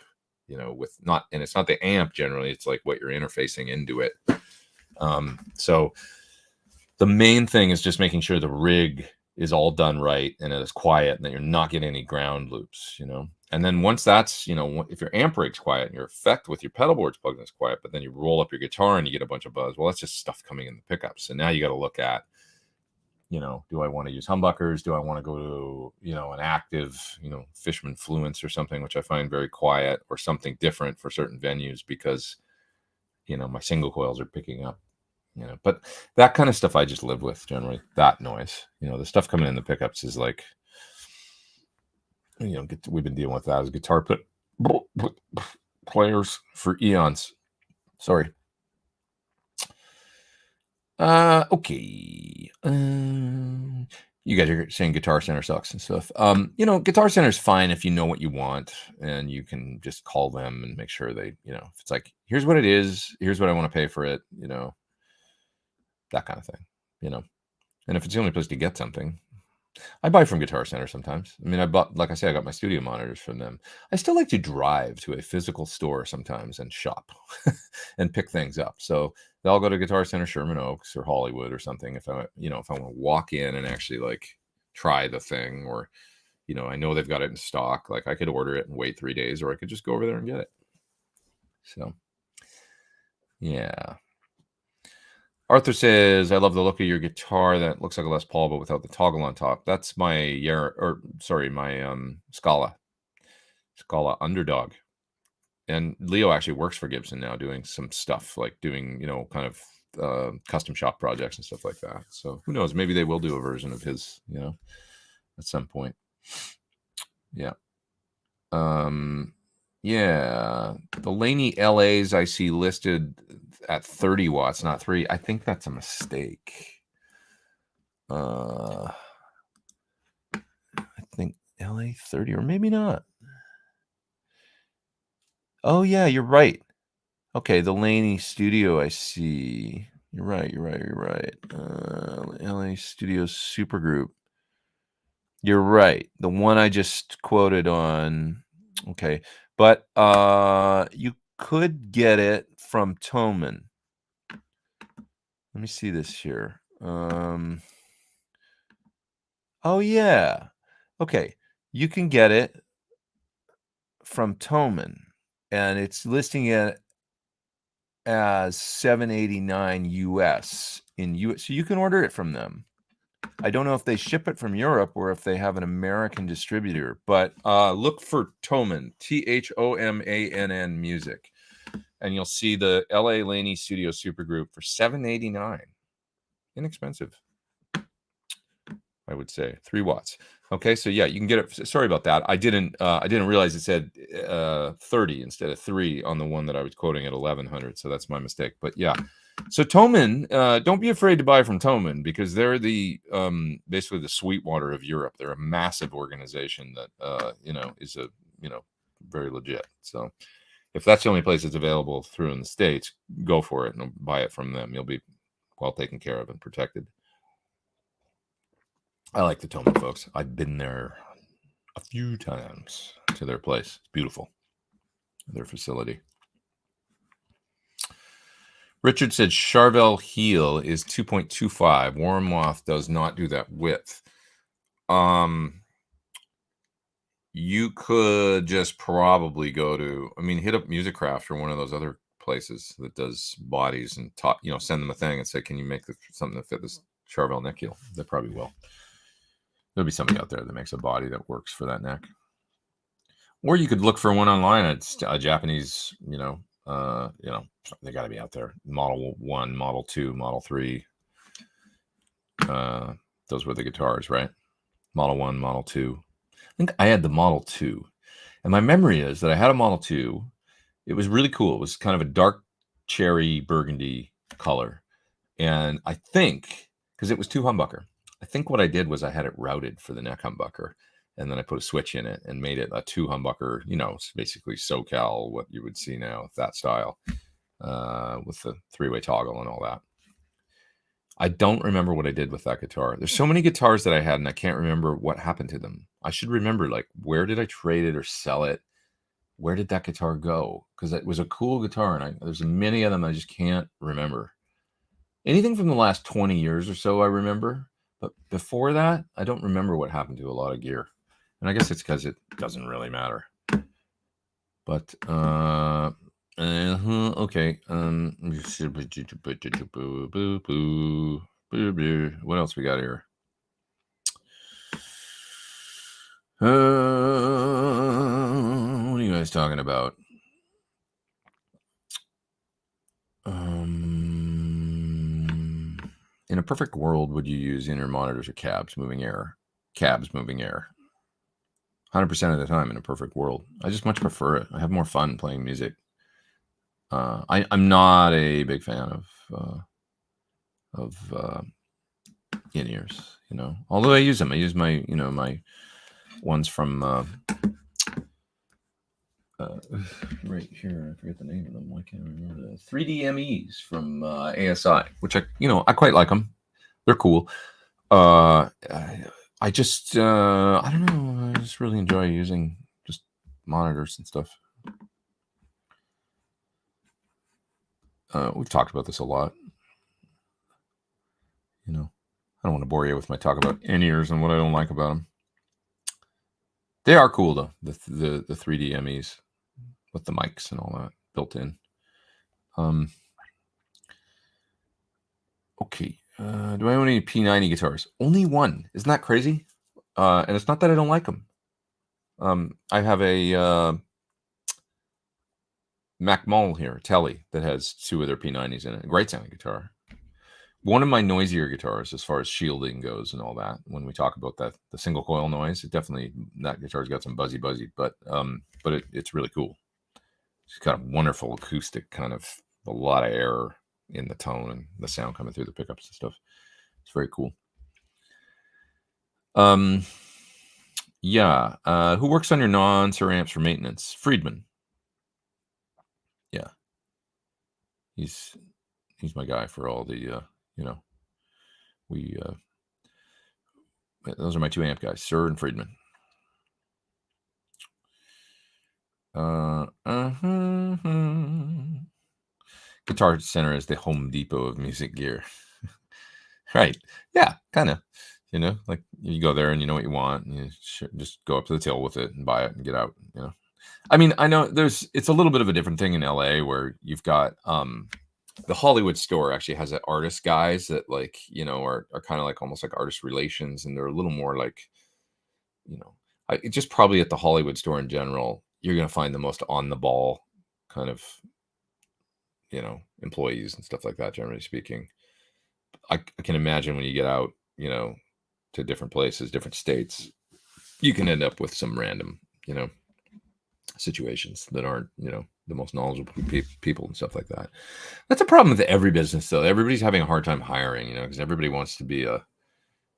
and it's not the amp generally, it's like what you're interfacing into it. So the main thing is just making sure the rig is all done right and it is quiet and that you're not getting any ground loops, And then once that's, if your amp rig's quiet and your effect with your pedal board's plugged in is quiet, but then you roll up your guitar and you get a bunch of buzz, well, that's just stuff coming in the pickups. So now you got to look at, do I want to use humbuckers? Do I want to go to, an active, Fishman Fluence or something, which I find very quiet, or something different for certain venues because, my single coils are picking up. But that kind of stuff I just live with generally, that noise, the stuff coming in the pickups is like, we've been dealing with that as guitar players for eons. Sorry. Okay. You guys are saying Guitar Center sucks and stuff. Guitar Center's fine if you know what you want and you can just call them and make sure they, if it's like, here's what it is, here's what I want to pay for it, that kind of thing, and if it's the only place to get something, I buy from Guitar Center sometimes. I mean, I got my studio monitors from them. I still like to drive to a physical store sometimes and shop and pick things up. So I'll go to Guitar Center, Sherman Oaks or Hollywood or something. If I want to walk in and actually like try the thing, or, I know they've got it in stock. Like I could order it and wait 3 days, or I could just go over there and get it. So, yeah. Arthur says, I love the look of your guitar. That looks like a Les Paul, but without the toggle on top. That's my Scala Underdog. And Leo actually works for Gibson now doing some stuff like doing, kind of custom shop projects and stuff like that. So who knows? Maybe they will do a version of his, at some point. Yeah. Yeah, the Laney LAs I see listed at 30 watts, not 3. I think that's a mistake. LA 30, or maybe not. Oh yeah, you're right. Okay, the Laney studio, I see. You're right. LA Studio Supergroup. You're right. The one I just quoted on. Okay. But you could get it from Thomann. Let me see this here. Oh yeah. Okay. You can get it from Thomann, and it's listing it as $789 US in US. So you can order it from them. I don't know if they ship it from Europe or if they have an American distributor, but look for Thomann, Thomann music, and you'll see the LA Laney Studio Supergroup for $789. Inexpensive, I would say. 3 watts. Okay, so yeah, you can get it. Sorry about that. I didn't realize it said 30 instead of 3 on the one that I was quoting at 1100. So that's my mistake. But yeah, so Thomann, don't be afraid to buy from Thomann, because they're the basically the Sweetwater of Europe. They're a massive organization that is a very legit. So if that's the only place it's available through in the States, go for it and buy it from them. You'll be well taken care of and protected. I like the Thomann folks. I've been there a few times to their place. It's beautiful, their facility. Richard said Charvel heel is 2.25. Warm Moth does not do that width. You could just probably go to, hit up Musicraft or one of those other places that does bodies and talk, send them a thing and say, can you make something to fit this Charvel neck heel? They probably will. There'll be somebody out there that makes a body that works for that neck. Or you could look for one online. It's a Japanese, they got to be out there. Model 1, Model 2, Model 3. Those were the guitars, right? Model 1, Model 2. I think I had the Model 2. And my memory is that I had a Model 2. It was really cool. It was kind of a dark cherry burgundy color. And I think, because it was 2 humbucker, I think what I did was I had it routed for the neck humbucker, and then I put a switch in it and made it a 2 humbucker, it's basically SoCal, what you would see now, that style, with the 3-way toggle and all that. I don't remember what I did with that guitar. There's so many guitars that I had, and I can't remember what happened to them. I should remember, like, where did I trade it or sell it? Where did that guitar go? Because it was a cool guitar, and there's many of them I just can't remember. Anything from the last 20 years or so I remember. But before that, I don't remember what happened to a lot of gear. And I guess it's because it doesn't really matter. But, okay. What else we got here? What are you guys talking about? In a perfect world, would you use inner monitors or cabs moving air? Cabs moving air. 100% of the time in a perfect world. I just much prefer it. I have more fun playing music. I'm not a big fan of in-ears, Although I use them. I use my, my ones from right here. I forget the name of them. Why can't I remember that? 3D MEs from ASI, which I quite like them. They're cool. I just I don't know. I just really enjoy using just monitors and stuff. We've talked about this a lot. I don't want to bore you with my talk about in-ears and what I don't like about them. They are cool though. The 3D MEs with the mics and all that built in. Okay. Do I own any P90 guitars? Only one. Isn't that crazy? And it's not that I don't like them. I have a Mac Mall here, Telly, that has 2 of their P90s in it. A great sounding guitar. One of my noisier guitars, as far as shielding goes and all that, when we talk about that, the single coil noise, that guitar's got some buzzy, but it's really cool. It's got a wonderful acoustic, kind of a lot of air in the tone and the sound coming through the pickups and stuff. It's very cool. Yeah. Who works on your non-Suhr amps for maintenance? Friedman. Yeah. He's my guy for all the, you know, we, those are my 2 amp guys, Suhr and Friedman. Guitar Center is the Home Depot of music gear. Right. Yeah, kind of. You know, like you go there and you know what you want, and you just go up to the till with it and buy it and get out. You know, I mean, I know it's a little bit of a different thing in LA where you've got the Hollywood store actually has that artist guys that like, you know, are kind of like almost like artist relations, and they're a little more like, you know, just probably at the Hollywood store in general, you're going to find the most on the ball kind of, you know, employees and stuff like that, generally speaking. I can imagine when you get out, you know, to different places, different states, you can end up with some random, you know, situations that aren't, you know, the most knowledgeable people and stuff like that. That's a problem with every business, though. Everybody's having a hard time hiring, you know, because everybody wants to be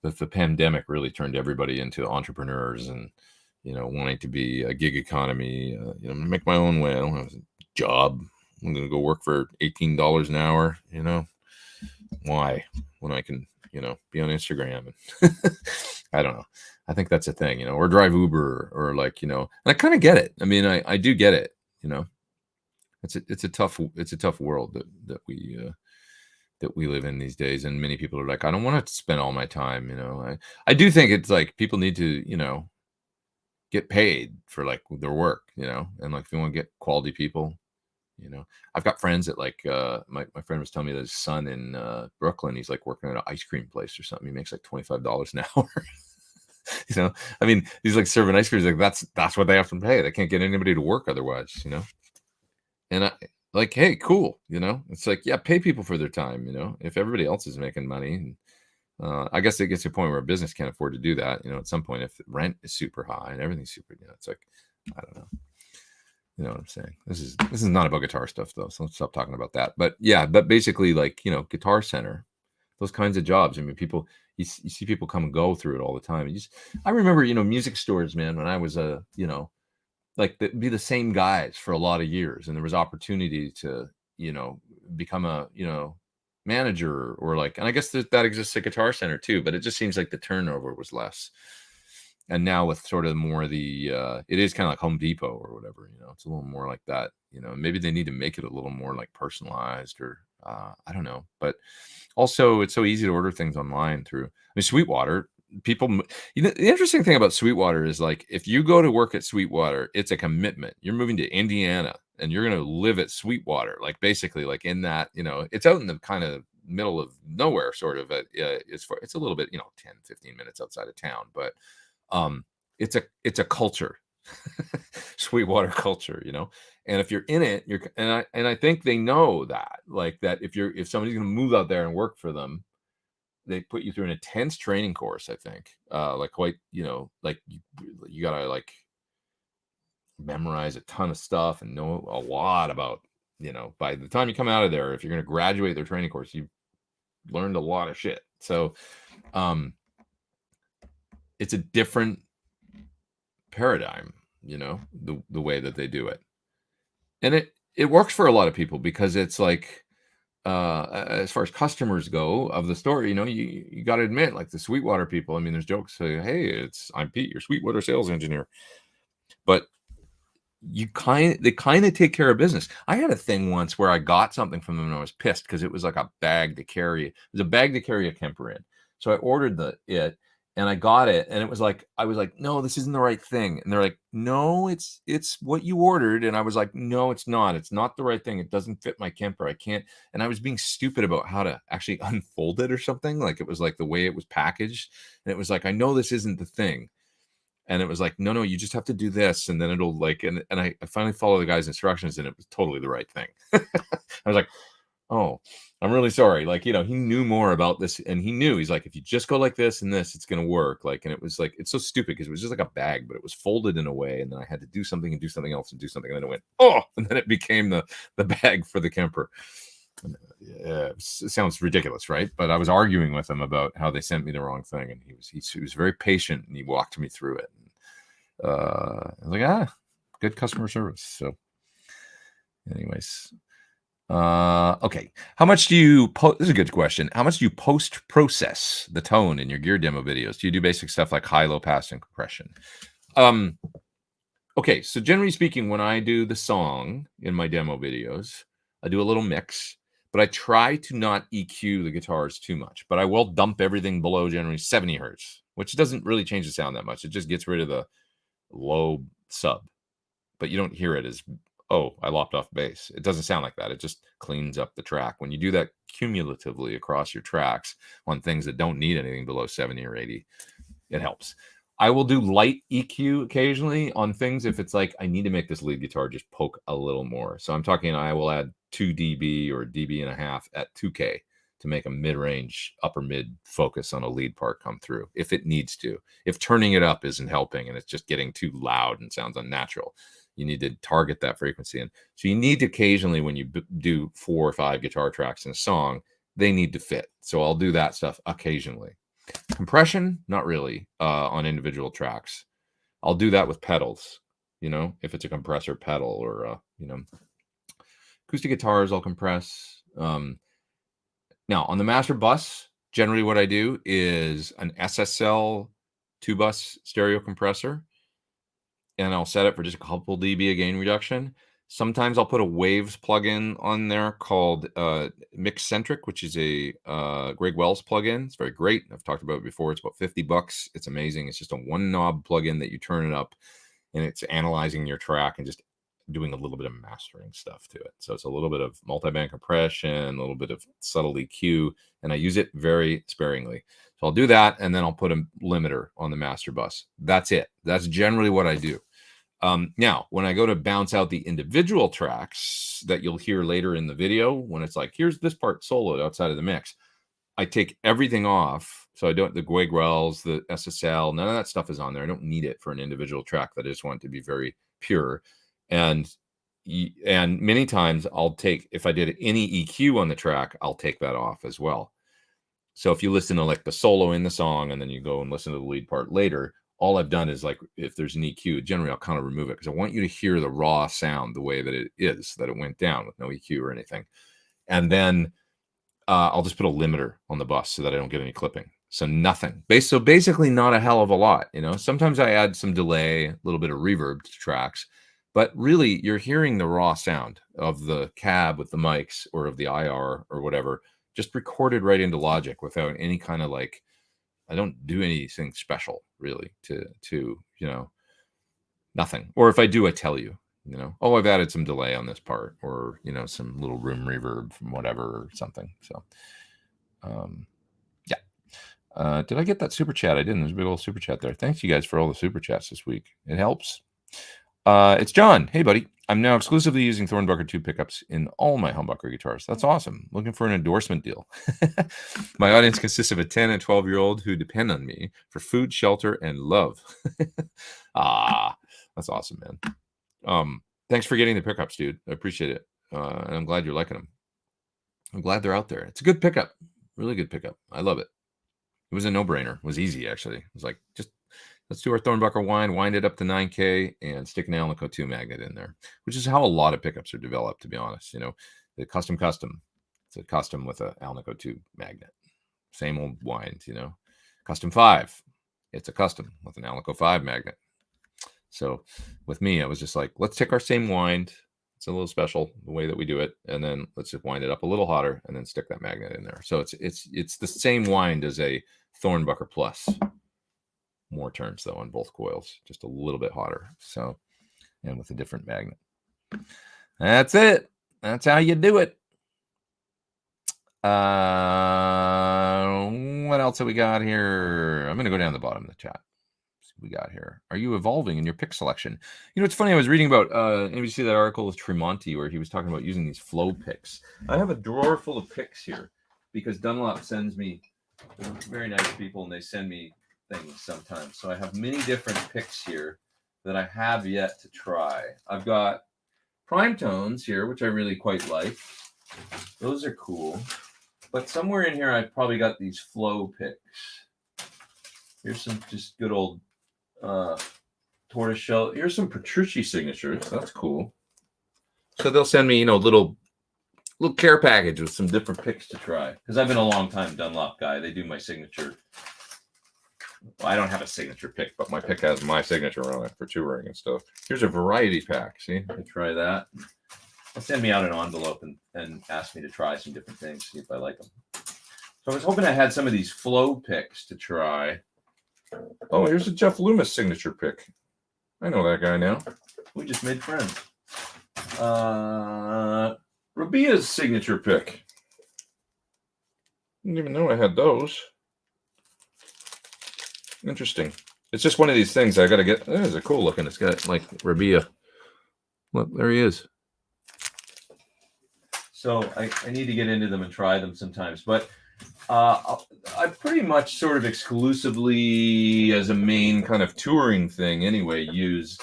the pandemic really turned everybody into entrepreneurs and, you know, wanting to be a gig economy, you know, make my own way. I don't have a job. I'm going to go work for $18 an hour, you know. Why? When I can, you know, be on Instagram and I don't know. I think that's a thing, you know, or drive Uber or like, you know, and I kind of get it. I mean, I do get it, you know. It's a tough world that we live in these days, and many people are like, I don't want to spend all my time, you know. I do think it's like people need to, you know, get paid for like their work, you know, and like if you want to get quality people, you know. I've got friends that like my friend was telling me that his son in Brooklyn, he's like working at an ice cream place or something. He makes like $25 an hour. You know, I mean, he's like serving ice cream. Like that's what they have to pay. They can't get anybody to work otherwise, you know. And I like, hey, cool, you know. It's like, yeah, pay people for their time, you know. If everybody else is making money, and I guess it gets to a point where a business can't afford to do that, you know. At some point, if rent is super high and everything's super, you know, it's like, I don't know. You know what I'm saying? This is not about guitar stuff though, so let's stop talking about that. But yeah, but basically, like, you know, Guitar Center, those kinds of jobs. I mean, people, you see people come and go through it all the time. I remember, you know, music stores, man, when I was you know, like be the same guys for a lot of years, and there was opportunity to, you know, become a, you know, manager or like, and I guess that exists at Guitar Center too, but it just seems like the turnover was less. And now with sort of more the it is kind of like Home Depot or whatever, you know, it's a little more like that, you know. Maybe they need to make it a little more like personalized or I don't know. But also it's so easy to order things online through, I mean, Sweetwater. People, you know, the interesting thing about Sweetwater is like if you go to work at Sweetwater, it's a commitment. You're moving to Indiana and you're going to live at Sweetwater, like basically like in that, you know, it's out in the kind of middle of nowhere sort of. It's a little bit, you know, 10-15 minutes outside of town, but it's a culture. Sweetwater culture, you know. And if you're in it, and I think they know that, like that if somebody's going to move out there and work for them, they put you through an intense training course, I think, like quite, you know, like you gotta like memorize a ton of stuff and know a lot about, you know, by the time you come out of there, if you're going to graduate their training course, you've learned a lot of shit. So it's a different paradigm, you know, the way that they do it. And it works for a lot of people because it's like as far as customers go of the store, you know, you got to admit, like the Sweetwater people, I mean, there's jokes say, hey, I'm Pete, your Sweetwater sales engineer. But they kind of take care of business. I had a thing once where I got something from them and I was pissed because it was like a bag to carry. It was a bag to carry a Kemper in. So I ordered it and I got it, and it was like, I was like, no, this isn't the right thing. And they're like, no, it's what you ordered. And I was like, no, it's not. It's not the right thing. It doesn't fit my Kemper. I can't. And I was being stupid about how to actually unfold it or something. Like it was like the way it was packaged. And it was like, I know this isn't the thing. And it was like, no, you just have to do this. And then it'll like, and I finally followed the guy's instructions and it was totally the right thing. I was like, oh, I'm really sorry. Like, you know, he knew more about this and he knew, he's like, if you just go like this and this, it's going to work. Like, and it was like, it's so stupid because it was just like a bag, but it was folded in a way. And then I had to do something and do something else and do something. And then it went, oh, and then it became the bag for the Kemper. Yeah, it sounds ridiculous, right? But I was arguing with him about how they sent me the wrong thing, and he was very patient, and he walked me through it. I was like, good customer service. So anyways, okay. How much do you this is a good question. How much do you post process the tone in your gear demo videos? Do you do basic stuff like high, low pass, and compression? Okay, so generally speaking, when I do the song in my demo videos, I do a little mix, but I try to not EQ the guitars too much. But I will dump everything below generally 70 hertz, which doesn't really change the sound that much. It just gets rid of the low sub, but you don't hear it as, oh, I lopped off bass. It doesn't sound like that. It just cleans up the track. When you do that cumulatively across your tracks on things that don't need anything below 70 or 80, it helps. I will do light EQ occasionally on things if it's like I need to make this lead guitar just poke a little more. So I'm talking I will add 2 dB or dB and a half at 2K to make a mid-range, upper mid focus on a lead part come through if it needs to. If turning it up isn't helping and it's just getting too loud and sounds unnatural, you need to target that frequency. And so you need to occasionally, when you do 4 or 5 guitar tracks in a song, they need to fit. So I'll do that stuff occasionally. Compression, not really on individual tracks. I'll do that with pedals, if it's a compressor pedal or, acoustic guitars, I'll compress. Now, on the master bus, generally what I do is an SSL 2-bus stereo compressor, and I'll set it for just a couple dB of gain reduction. Sometimes I'll put a Waves plugin on there called Mixcentric, which is a Greg Wells plugin. It's very great. I've talked about it before. It's about $50. It's amazing. It's just a one knob plugin that you turn it up, and it's analyzing your track and just doing a little bit of mastering stuff to it. So it's a little bit of multiband compression, a little bit of subtle EQ, and I use it very sparingly. So I'll do that, and then I'll put a limiter on the master bus. That's it. That's generally what I do. Now, when I go to bounce out the individual tracks that you'll hear later in the video, when it's like, here's this part soloed outside of the mix, I take everything off. So I don't, the Greg Wells, the SSL, none of that stuff is on there. I don't need it for an individual track that I just want it to be very pure. And many times I'll take, if I did any EQ on the track, I'll take that off as well. So if you listen to like the solo in the song and then you go and listen to the lead part later, all I've done is like, if there's an EQ, generally I'll kind of remove it because I want you to hear the raw sound the way that it is, that it went down with no EQ or anything. And then I'll just put a limiter on the bus so that I don't get any clipping. So nothing. So basically not a hell of a lot, Sometimes I add some delay, a little bit of reverb to tracks, but really you're hearing the raw sound of the cab with the mics or of the IR or whatever, just recorded right into Logic without any kind of like, I don't do anything special really to nothing. Or if I do, I tell you, oh, I've added some delay on this part or, some little room reverb from whatever or something. So, yeah. Did I get that super chat? I didn't. There's a big old super chat there. Thanks you guys for all the super chats this week. It helps. It's John. Hey, buddy. I'm now exclusively using Thornbucker 2 pickups in all my humbucker guitars. That's awesome. Looking for an endorsement deal. My audience consists of a 10 and 12-year-old who depend on me for food, shelter, and love. That's awesome, man. Thanks for getting the pickups, dude. I appreciate it. And I'm glad you're liking them. I'm glad they're out there. It's a good pickup. Really good pickup. I love it. It was a no-brainer. It was easy, actually. It was like, just let's do our Thornbucker wind it up to 9K, and stick an Alnico 2 magnet in there, which is how a lot of pickups are developed, to be honest. The custom, it's a custom with an Alnico 2 magnet. Same old wind, Custom 5, it's a custom with an Alnico 5 magnet. So with me, I was just like, let's take our same wind. It's a little special the way that we do it, and then let's just wind it up a little hotter, and then stick that magnet in there. So it's the same wind as a Thornbucker Plus. More turns though on both coils, just a little bit hotter. So, and with a different magnet. That's it. That's how you do it. What else have we got here? I'm going to go down the bottom of the chat. See what we got here. Are you evolving in your pick selection? It's funny. I was reading about, maybe you see that article with Tremonti where he was talking about using these flow picks. I have a drawer full of picks here because Dunlop sends me, they're very nice people, and they send me things sometimes. So I have many different picks here that I have yet to try. I've got prime tones here, which I really quite like. Those are cool. But somewhere in here, I've probably got these flow picks. Here's some just good old tortoiseshell. Here's some Petrucci signatures. That's cool. So they'll send me, little care package with some different picks to try. Because I've been a long time Dunlop guy. They do my signature. Well, I don't have a signature pick, but my pick has my signature on it for touring and stuff. Here's a variety pack. See, I try that. They'll send me out an envelope and ask me to try some different things, see if I like them. So I was hoping I had some of these flow picks to try. Oh, here's a Jeff Loomis signature pick. I know that guy now. We just made friends. Rabia's signature pick. Didn't even know I had those. Interesting. It's just one of these things I got to get. These are cool looking. It's got like Rabia. Look, there he is. So I need to get into them and try them sometimes. But I pretty much sort of exclusively as a main kind of touring thing anyway used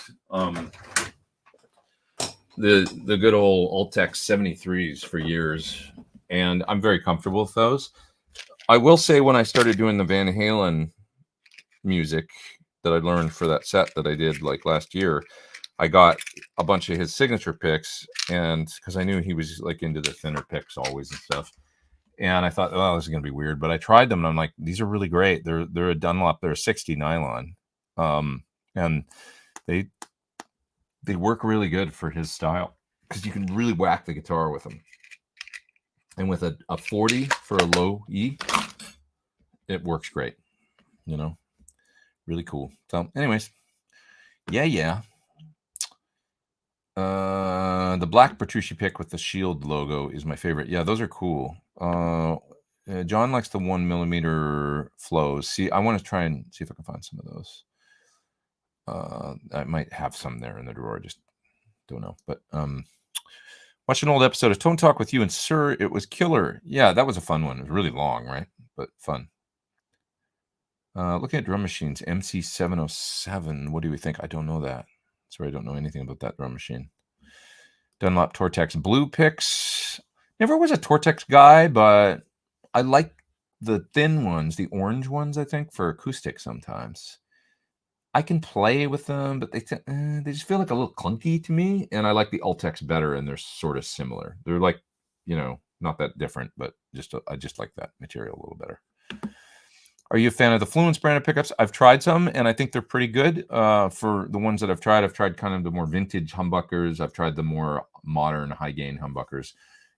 the good old Ultex 73s for years. And I'm very comfortable with those. I will say when I started doing the Van Halen music that I learned for that set that I did like last year, I got a bunch of his signature picks, and because I knew he was like into the thinner picks always and stuff, and I thought, oh, this is gonna be weird, but I tried them and I'm like, these are really great. They're a Dunlop, they're a 60 nylon, and they work really good for his style because you can really whack the guitar with them, and with a 40 for a low E, it works great, really cool. So anyways, yeah. The black Petrucci pick with the shield logo is my favorite. Yeah, those are cool. John likes the 1mm flows. See, I want to try and see if I can find some of those. I might have some there in the drawer. I just don't know. But watched an old episode of Tone Talk with you and Suhr. It was killer. Yeah, that was a fun one. It was really long, right? But fun. Looking at drum machines, MC707. What do we think? I don't know that. Sorry, I don't know anything about that drum machine. Dunlop Tortex blue picks. Never was a Tortex guy, but I like the thin ones, the orange ones, I think, for acoustic sometimes. I can play with them, but they just feel like a little clunky to me, and I like the Ultex better, and they're sort of similar. They're like, not that different, but I just like that material a little better. Are you a fan of the Fluence brand of pickups? I've tried some, and I think they're pretty good. For the ones that I've tried kind of the more vintage humbuckers. I've tried the more modern high-gain humbuckers.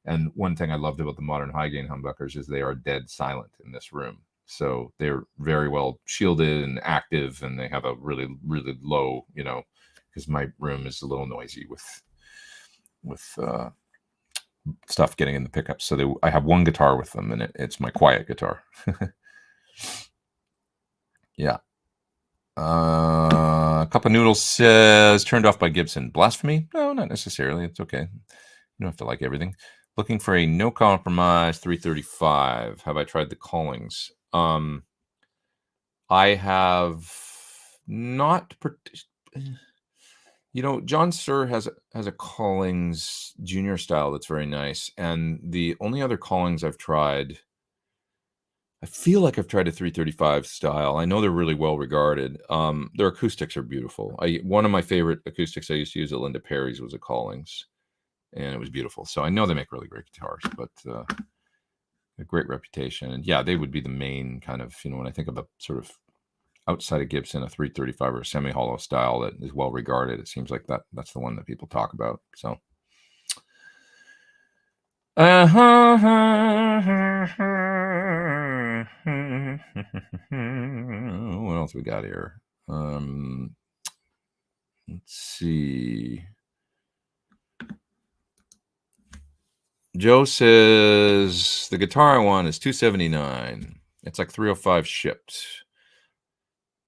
And one thing I loved about the modern high-gain humbuckers is they are dead silent in this room. So they're very well shielded and active, and they have a really, really low, because my room is a little noisy with stuff getting in the pickups. So I have one guitar with them, and it's my quiet guitar. Yeah. Cup of Noodles says turned off by Gibson. Blasphemy? No, not necessarily. It's okay. You don't have to like everything. Looking for a no compromise 335. Have I tried the Collings? I have not. John Suhr has a Collings Junior style that's very nice, and the only other Collings I've tried, I feel like I've tried a 335 style. I know they're really well regarded. Their acoustics are beautiful. One of my favorite acoustics I used to use at Linda Perry's was a Collings, and it was beautiful. So I know they make really great guitars, but a great reputation. And yeah, they would be the main kind of, when I think of a sort of outside of Gibson, a 335 or a semi-hollow style that is well regarded, it seems like that's the one that people talk about. So. What else we got here? Let's see. Joe says the guitar I want is $279. It's like $305 shipped.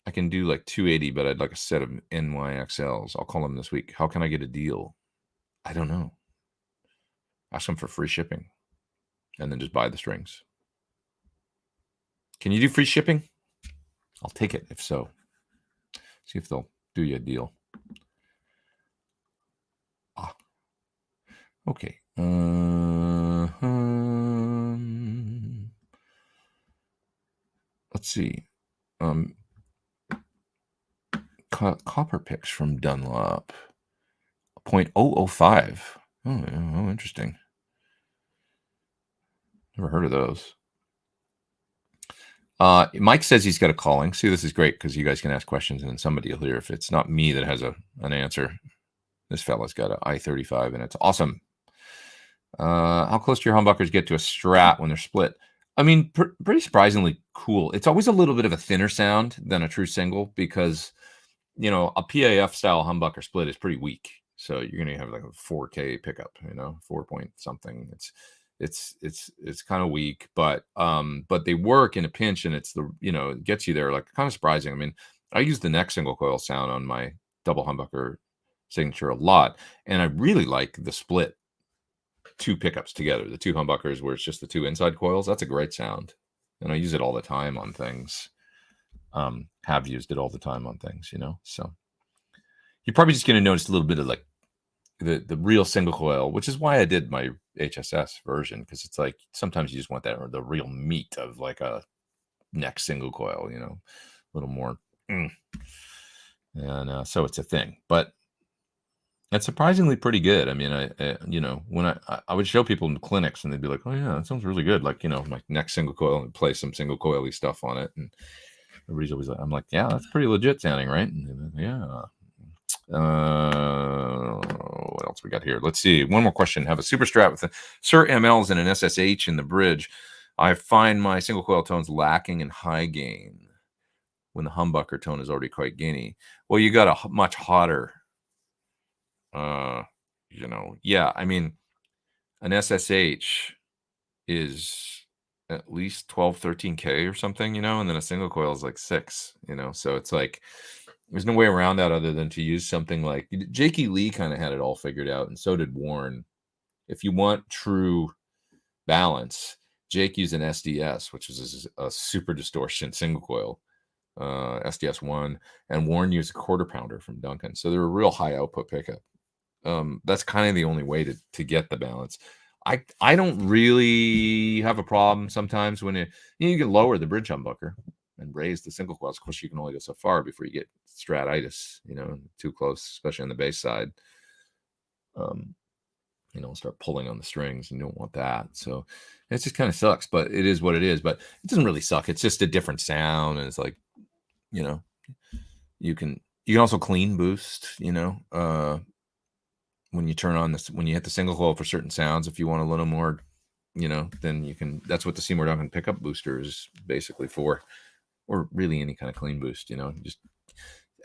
I can do like $280, but I'd like a set of NYXLs. I'll call them this week. How can I get a deal? I don't know. Ask them for free shipping, and then just buy the strings. Can you do free shipping? I'll take it if so. See if they'll do you a deal. Okay. Let's see. copper picks from Dunlop. 0.005. Oh, interesting. Never heard of those. Mike says he's got a calling. See, this is great because you guys can ask questions and then somebody will hear if it's not me that has an answer. This fella's got an I-35 and it's awesome. How close do your humbuckers get to a Strat when they're split? I mean, pretty surprisingly cool. It's always a little bit of a thinner sound than a true single because, you know, a PAF style humbucker split is pretty weak. So you're going to have like a 4K pickup, you know, 4 point something. It's kind of weak, but they work in a pinch, and it's the, you know, it gets you there. Like, kind of surprising. I mean, I use the neck single coil sound on my double humbucker signature a lot, and I really like the split two pickups together, the two humbuckers where it's just the two inside coils. That's a great sound, and I use it all the time on things. Have used it all the time on things, you know. So you're probably just going to notice a little bit of like the real single coil, which is why I did my HSS version, because it's like sometimes you just want that, or the real meat of like a neck single coil, you know, a little more. And so it's a thing, but it's surprisingly pretty good. I mean, I you know, when I would show people in clinics and they'd be like, oh yeah, that sounds really good. Like, you know, my neck single coil, and play some single coily stuff on it. And everybody's always like, I'm like, yeah, that's pretty legit sounding, right? And yeah. What else we got here? Let's see. One more question. Have a super Strat with a Suhr MLs and an SSH in the bridge. I find my single coil tones lacking in high gain when the humbucker tone is already quite gainy. Well, you got a much hotter, you know, yeah. I mean, an SSH is at least 12, 13K or something, you know, and then a single coil is like 6, you know, so it's like, there's no way around that other than to use something like Jakey Lee kind of had it all figured out, and so did Warren. If you want true balance, Jake used an SDS, which is a super distortion single coil, SDS1, and Warren used a quarter pounder from Duncan. So they're a real high output pickup. That's kind of the only way to get the balance. I don't really have a problem sometimes when you can lower the bridge humbucker and raise the single coils. Of course, you can only go so far before you get stratitis, you know, too close, especially on the bass side. You know, start pulling on the strings, and you don't want that. So it just kind of sucks, but it is what it is. But it doesn't really suck. It's just a different sound, and it's like, you know, you can also clean boost, you know, when you turn on this, when you hit the single coil for certain sounds, if you want a little more, you know, then you can. That's what the Seymour Duncan pickup booster is basically for. Or really any kind of clean boost, you know, just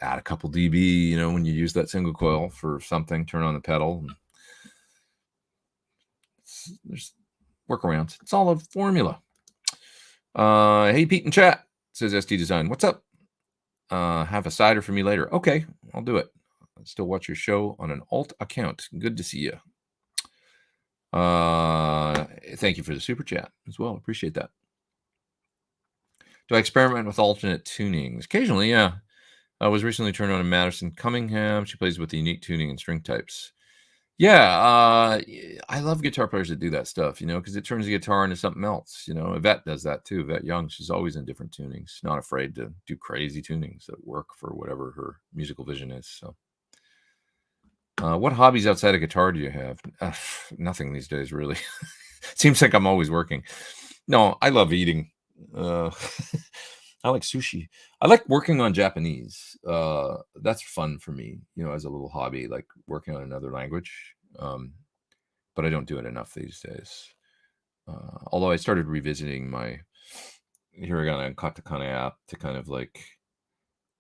add a couple dB, you know, when you use that single coil for something, turn on the pedal. There's workarounds. It's all a formula. Hey, Pete in chat, says SD Design. What's up? Have a cider for me later. Okay, I'll do it. I still watch your show on an alt account. Good to see you. Thank you for the super chat as well. Appreciate that. Do I experiment with alternate tunings? Occasionally, yeah. I was recently turned on to Madison Cunningham. She plays with the unique tuning and string types. Yeah, I love guitar players that do that stuff, you know, because it turns the guitar into something else. You know, Yvette does that too. Yvette Young, she's always in different tunings, not afraid to do crazy tunings that work for whatever her musical vision is. So, what hobbies outside of guitar do you have? Nothing these days, really. Seems like I'm always working. No, I love eating. I like sushi. I like working on Japanese. That's fun for me, you know, as a little hobby, like working on another language. But I don't do it enough these days. Although I started revisiting my hiragana and katakana app to kind of like,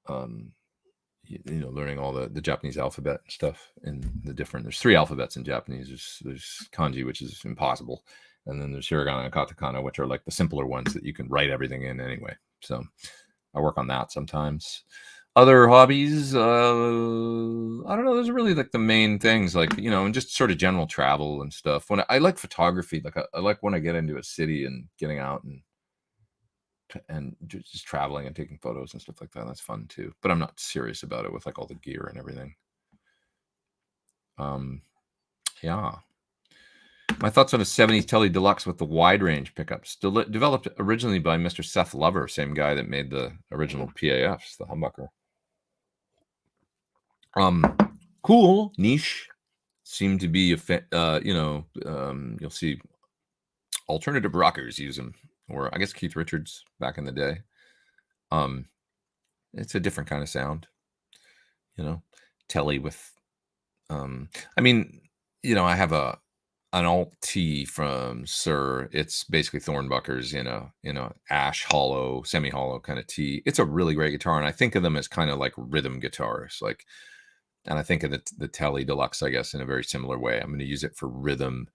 you know, learning all the Japanese alphabet and stuff, and there's 3 alphabets in Japanese. There's kanji, which is impossible. And then there's hiragana and katakana, which are like the simpler ones that you can write everything in anyway. So I work on that sometimes. Other hobbies, I don't know. Those are really like the main things, like, you know, and just sort of general travel and stuff. When I like photography, like I like when I get into a city and getting out and just traveling and taking photos and stuff like that. That's fun too. But I'm not serious about it with like all the gear and everything. Yeah. My thoughts on a 70s Tele Deluxe with the wide range pickups. Developed originally by Mr. Seth Lover, same guy that made the original PAFs, the humbucker. Cool niche seem to be you'll see alternative rockers use them, or I guess Keith Richards back in the day. It's a different kind of sound, telly with I mean, I have an alt T from Suhr. It's basically Thornbuckers in a ash hollow, semi-hollow kind of T. It's a really great guitar, and I think of them as kind of like rhythm guitars, and I think of the Telly Deluxe, I guess, in a very similar way. I'm going to use it for rhythm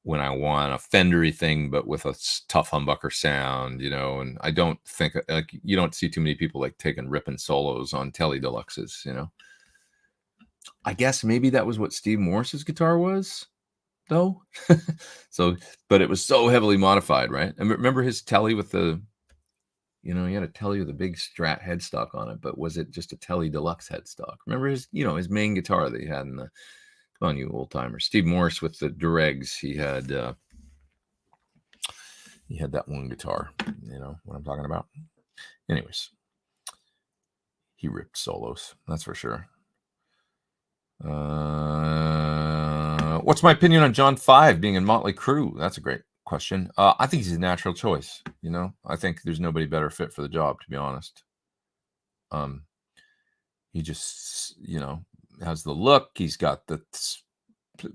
when I want a Fendery thing, but with a tough humbucker sound, and I don't think like you don't see too many people like taking ripping solos on Telly Deluxes, I guess maybe that was what Steve Morse's guitar was, though. So, but it was so heavily modified, right? And remember his Telly with the, he had a Telly with a big Strat headstock on it, but was it just a Telly Deluxe headstock? Remember his, his main guitar that he had in the, come on, you old timers. Steve Morse with the Dregs, he had that one guitar, what I'm talking about. Anyways, he ripped solos, that's for sure. What's my opinion on John 5 being in Motley Crue? That's a great question. I think he's a natural choice. I think there's nobody better fit for the job, to be honest. He just, has the look. He's got the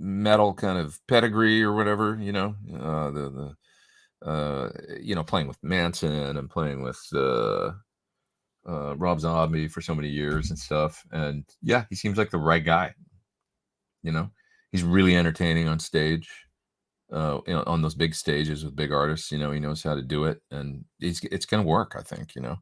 metal kind of pedigree or whatever. Playing with Manson and playing with Rob Zombie for so many years and stuff. And yeah, he seems like the right guy. He's really entertaining on stage, on those big stages with big artists. He knows how to do it, and it's going to work, I think. And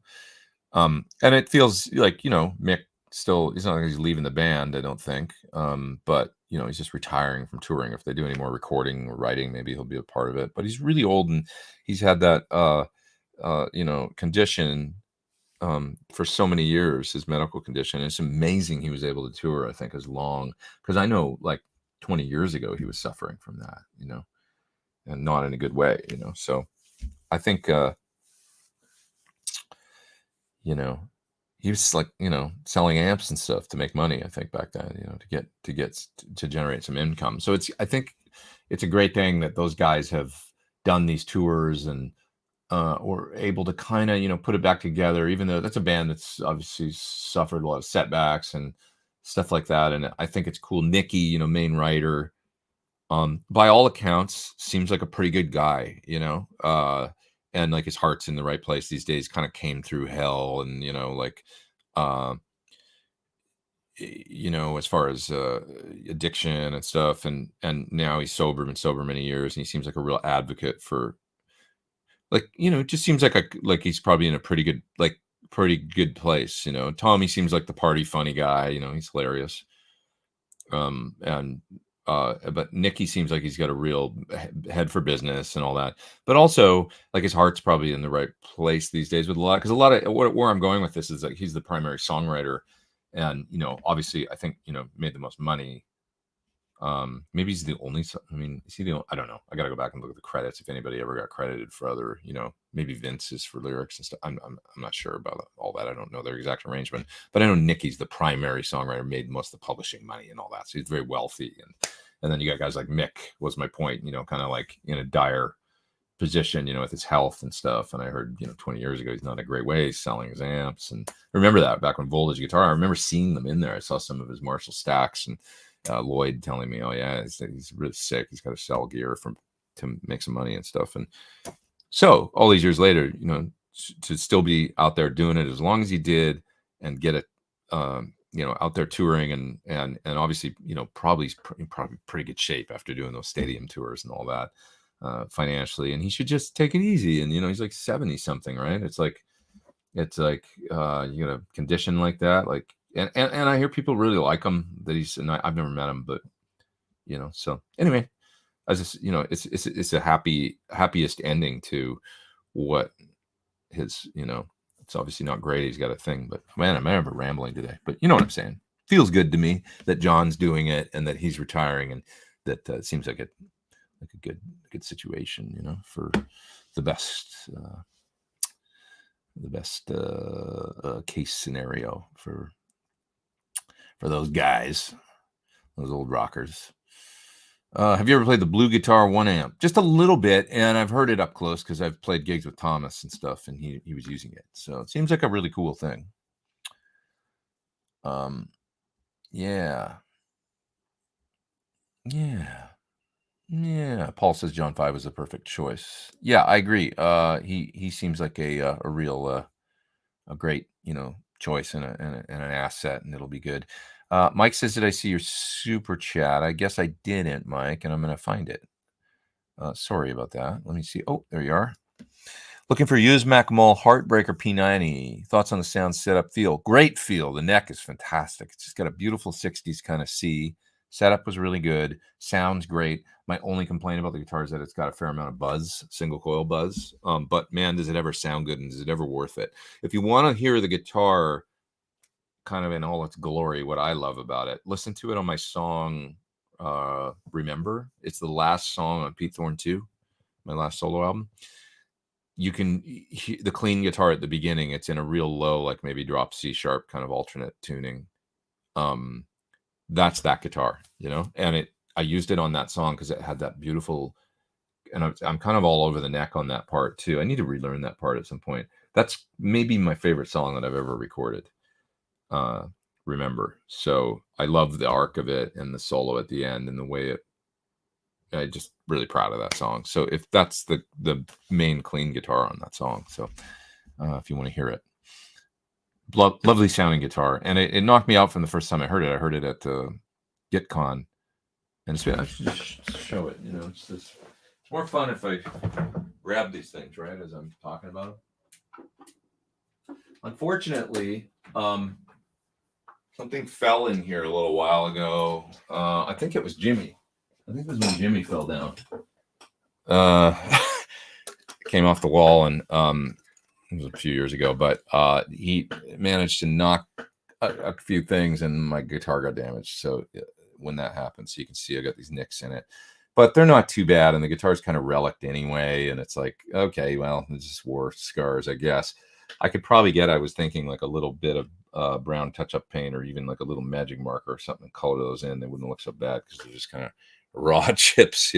it feels like Mick still. It's not like he's leaving the band, I don't think. But he's just retiring from touring. If they do any more recording or writing, maybe he'll be a part of it. But he's really old, and he's had that condition for so many years, his medical condition. It's amazing he was able to tour, I think, as long, because I know like 20 years ago he was suffering from that, and not in a good way, so I think he was like selling amps and stuff to make money, I think, back then, to generate some income. So I think it's a great thing that those guys have done these tours and or able to kind of, put it back together, even though that's a band that's obviously suffered a lot of setbacks and stuff like that. And I think it's cool. Nicky, main writer, by all accounts, seems like a pretty good guy, and like his heart's in the right place these days, kind of came through hell. And, as far as addiction and stuff. And now he's been sober many years, and he seems like a real advocate for, like, it just seems like he's probably in a pretty good place. Tommy seems like the party funny guy, he's hilarious. But Nicky seems like he's got a real head for business and all that, but also like his heart's probably in the right place these days with because a lot of where I'm going with this is like he's the primary songwriter, and obviously I think made the most money. Maybe he's the only, is he the only, I don't know. I got to go back and look at the credits. If anybody ever got credited for other, maybe Vince is for lyrics and stuff. I'm not sure about all that. I don't know their exact arrangement, but I know Nicky's the primary songwriter, made most of the publishing money and all that. So he's very wealthy. And then you got guys like Mick, was my point, kind of like in a dire position, with his health and stuff. And I heard, 20 years ago, he's not in a great way. He's selling his amps. And I remember that back when Voltage Guitar, I remember seeing them in there. I saw some of his Marshall stacks, and Lloyd telling me, oh yeah, he's really sick. He's got to sell gear to make some money and stuff. And so all these years later, to still be out there doing it as long as he did and get it, out there touring and obviously, probably pretty good shape after doing those stadium tours and all that, financially. And he should just take it easy. And, he's like 70 something, right? It's like, you got a condition like that, like, and I hear people really like him, that he's, and I've never met him, but so anyway, I just, it's a happiest ending to what his, it's obviously not great. He's got a thing, but man, I'm ever rambling today, but you know what I'm saying? Feels good to me that John's doing it and that he's retiring, and that it seems like a good situation, for the best case scenario for for those guys, those old rockers. Have you ever played the Blue Guitar 1 amp? Just a little bit, and I've heard it up close because I've played gigs with Thomas and stuff, and he was using it. So it seems like a really cool thing. Yeah. Paul says John 5 was the perfect choice. Yeah, I agree. He seems like a real a great choice and an asset, and it'll be good. Mike says, did I see your super chat? I guess I didn't, Mike, and I'm going to find it. Sorry about that. Let me see. Oh, there you are. Looking for used Mac-Mall Heartbreaker P90. Thoughts on the sound, setup, feel? Great feel. The neck is fantastic. It's just got a beautiful 60s kind of C. Setup was really good. Sounds great. My only complaint about the guitar is that it's got a fair amount of buzz, single coil buzz. But man, does it ever sound good, and is it ever worth it? If you want to hear the guitar kind of in all its glory, what I love about it, listen to it on my song Remember. It's the last song on Pete Thorn 2, my last solo album. You can hear the clean guitar at the beginning. It's in a real low, like maybe drop C sharp kind of alternate tuning. That's that guitar, and I used it on that song because it had that beautiful, and I'm kind of all over the neck on that part too. I need to relearn that part at some point. That's maybe my favorite song that I've ever recorded. Remember. So I love the arc of it and the solo at the end and the way I just really proud of that song. So if that's the main clean guitar on that song. So if you want to hear it, lovely sounding guitar. And it knocked me out from the first time I heard it. I heard it at GitCon, and I should just show it, it's more fun if I grab these things, right, as I'm talking about them. Unfortunately, something fell in here a little while ago. I think it was Jimmy. I think it was when Jimmy fell down. Came off the wall, and it was a few years ago, but he managed to knock a few things, and my guitar got damaged. So when that happens, you can see I got these nicks in it, but they're not too bad, and the guitar's kind of relict anyway, and it's like, okay, well, it's just war scars, I guess. I could probably get, I was thinking, like a little bit of brown touch-up paint, or even like a little magic marker or something, color those in. They wouldn't look so bad because they're just kind of raw chips,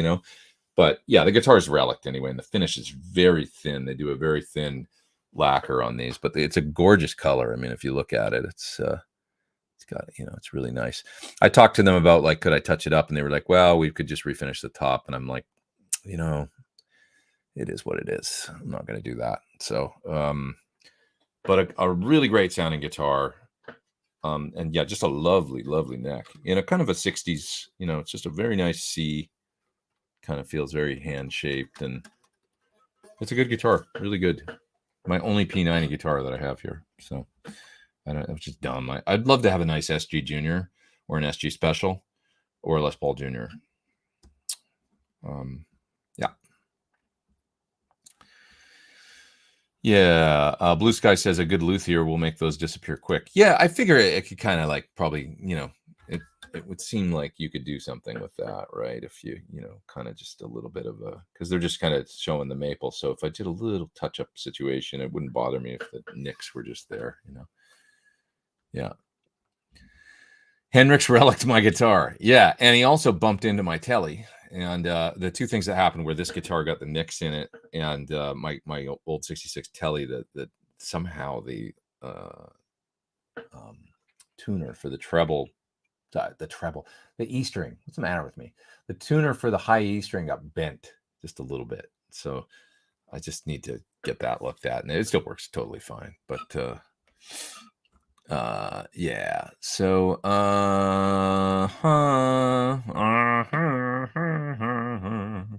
But yeah, the guitar is relict anyway, and the finish is very thin. They do a very thin lacquer on these, but it's a gorgeous color. I mean, if you look at it, it's got, it's really nice. I talked to them about, like, could I touch it up, and they were like, well, we could just refinish the top. And I'm like, it is what it is. I'm not going to do that. So, but a really great sounding guitar. And yeah, just a lovely, lovely neck in a kind of a 60s, it's just a very nice C, kind of feels very hand shaped, and it's a good guitar, really good. My only P90 guitar that I have here. So it was just dumb. I'd love to have a nice SG Junior or an SG Special or a Les Paul Junior. Yeah. Blue Sky says a good luthier will make those disappear quick. Yeah, I figure it could kind of like probably, it would seem like you could do something with that, right? If you, kind of just a little bit of because they're just kind of showing the maple. So if I did a little touch-up situation, it wouldn't bother me if the nicks were just there, Yeah. Hendrix relicked my guitar. Yeah, and he also bumped into my telly. And the two things that happened were this guitar got the nicks in it, and my old 66 telly that somehow the tuner for the treble, the E string. What's the matter with me? The tuner for the high E string got bent just a little bit. So I just need to get that looked at, and it still works totally fine. But yeah. So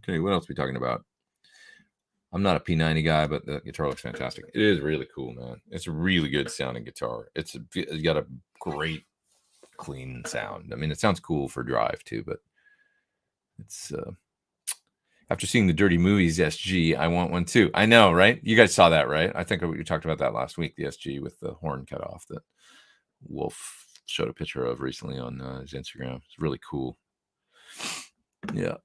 okay, what else are we talking about? I'm not a P90 guy, but the guitar looks fantastic. It is really cool, man. It's a really good sounding guitar. It's got a great clean sound. I mean, it sounds cool for drive too, but it's after seeing the Dirty Movies SG, I want one too. I know, right? You guys saw that, right? I think we talked about that last week, the SG with the horn cut off that Wolf showed a picture of recently on his Instagram. It's really cool. Yeah.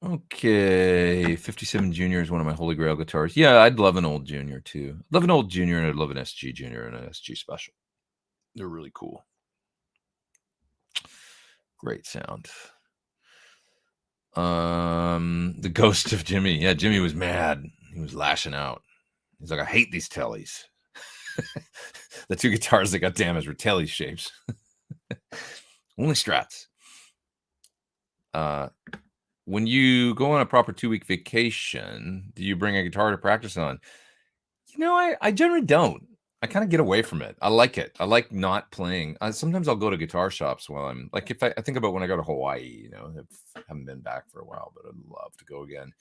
Okay. 57 Junior is one of my holy grail guitars. Yeah, I'd love an old Junior too. I'd love an old Junior, and I'd love an SG Junior and an SG Special. They're really cool. Great sound. The ghost of Jimmy. Yeah, Jimmy was mad. He was lashing out. He's like, I hate these tellies. The two guitars that got damaged were telly shapes. Only Strats. When you go on a proper 2-week vacation, do you bring a guitar to practice on? I generally don't. I kind of get away from it. I like it. I like not playing. Sometimes I'll go to guitar shops while I'm like, if I think about when I go to Hawaii, I haven't been back for a while, but I'd love to go again.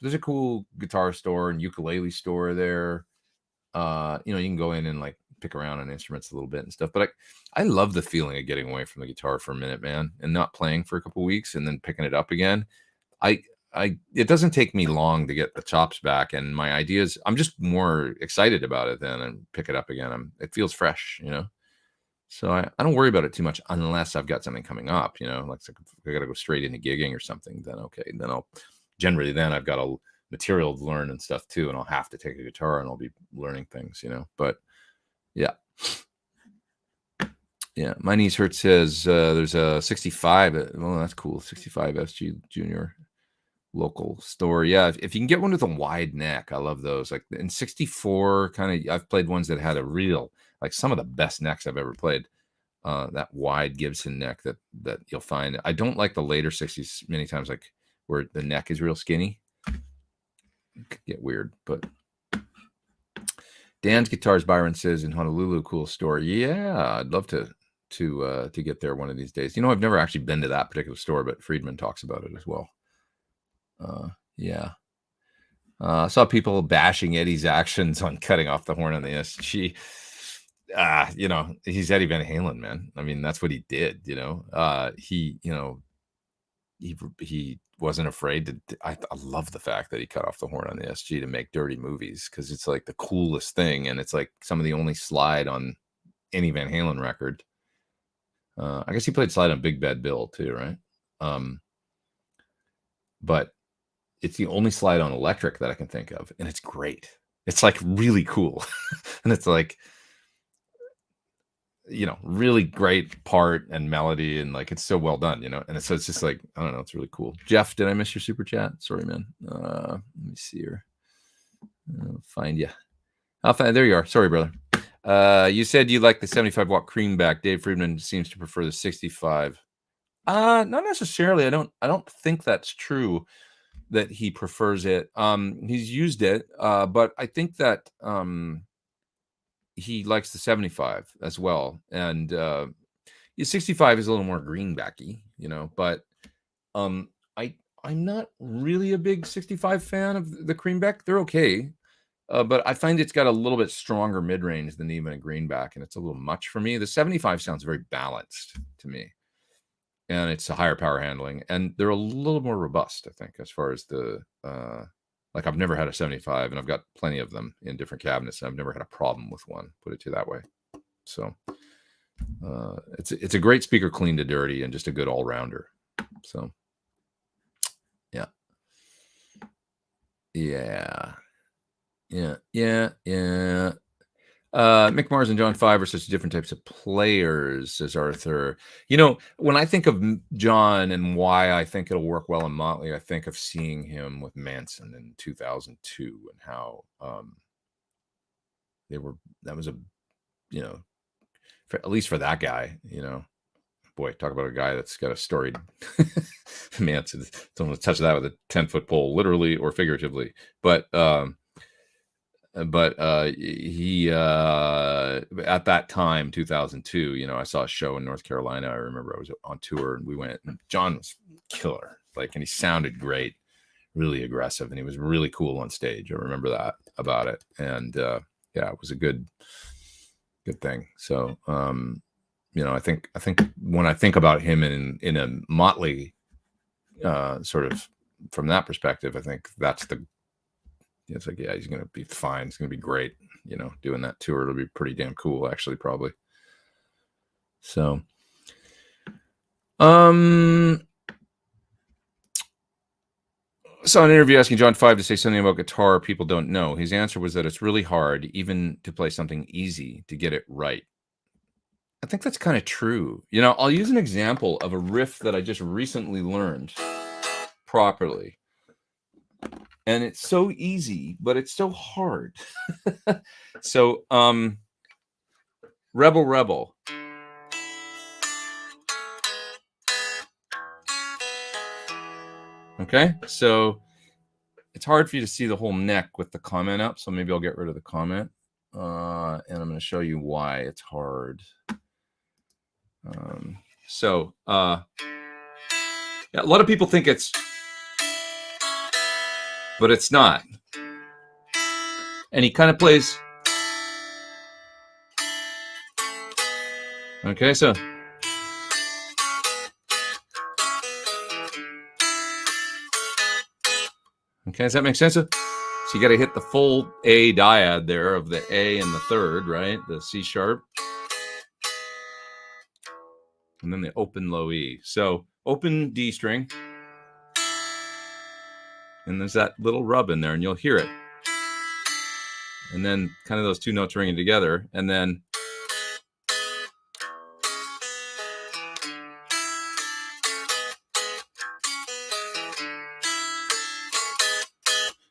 There's a cool guitar store and ukulele store there. You can go in and like pick around on instruments a little bit and stuff. But I love the feeling of getting away from the guitar for a minute, man, and not playing for a couple of weeks and then picking it up again. It doesn't take me long to get the chops back, and my ideas, I'm just more excited about it then and pick it up again. It feels fresh, So I don't worry about it too much unless I've got something coming up, like if I got to go straight into gigging or something, then okay. Then I've got a material to learn and stuff too, and I'll have to take a guitar and I'll be learning things, But yeah. Yeah, my niece Hurt says there's a 65. Well, that's cool. 65 SG Junior local store. Yeah, if you can get one with a wide neck, I love those. Like in 64, kind of, I've played ones that had a real, like some of the best necks I've ever played. That wide Gibson neck that you'll find. I don't like the later 60s many times, like where the neck is real skinny. It could get weird, but Dan's Guitars, Byron says, in Honolulu, cool store. Yeah, I'd love to get there one of these days. I've never actually been to that particular store, but Friedman talks about it as well. Yeah. I saw people bashing Eddie's actions on cutting off the horn on the SG. He's Eddie Van Halen, man. I mean, that's what he did. He wasn't afraid to. I love the fact that he cut off the horn on the SG to make dirty movies, because it's like the coolest thing, and it's like some of the only slide on any Van Halen record. I guess he played slide on Big Bad Bill too, right? But it's the only slide on electric that I can think of, and it's great. It's like really cool, and it's like, really great part and melody, and like it's so well done, and so it's just like, I don't know, it's really cool. Jeff, did I miss your super chat? Sorry, man. Let me see here. I'll find you. There you are. Sorry, brother. You said you like the 75-watt Creamback. Dave Friedman seems to prefer the 65. Not necessarily. I don't think that's true that he prefers it. He's used it, but I think that he likes the 75 as well. And 65 is a little more greenbacky, but I'm not really a big 65 fan of the Creamback. They're okay. But I find it's got a little bit stronger mid-range than even a greenback, and it's a little much for me. The 75 sounds very balanced to me, and it's a higher power handling, and they're a little more robust, I think, as far as the like, I've never had a 75, and I've got plenty of them in different cabinets, and I've never had a problem with one, put it to that way. So it's a great speaker, clean to dirty, and just a good all-rounder. So yeah. Mick Mars and John Five are such different types of players, says Arthur. When I think of John and why I think it'll work well in Motley, I think of seeing him with Manson in 2002 and how that was at least for that guy, boy, talk about a guy that's got a storied Manson. Don't want to touch that with a 10-foot pole, literally or figuratively. But he at that time, 2002, I saw a show in North Carolina. I remember I was on tour and we went, and John was killer, and he sounded great, really aggressive, and he was really cool on stage. I remember that about it. And it was a good thing. So I think when I think about him in a Motley sort of from that perspective, I think that's it's like, yeah, he's going to be fine. It's going to be great. Doing that tour, it'll be pretty damn cool, actually, probably. So, saw an interview asking John Five to say something about guitar people don't know. His answer was that it's really hard, even to play something easy, to get it right. I think that's kind of true. You know, I'll use an example of a riff that I just recently learned properly. And it's so easy, but it's so hard. So, Rebel Rebel. Okay, so it's hard for you to see the whole neck with the comment up, so maybe I'll get rid of the comment. And I'm going to show you why it's hard. Yeah, a lot of people think it's, but it's not. And he kind of plays. Okay, so. Okay, does that make sense? So you got to hit the full A dyad there of the A and the third, right? The C sharp. And then the open low E. So open D string. And there's that little rub in there, and you'll hear it. And then kind of those two notes ringing together. And then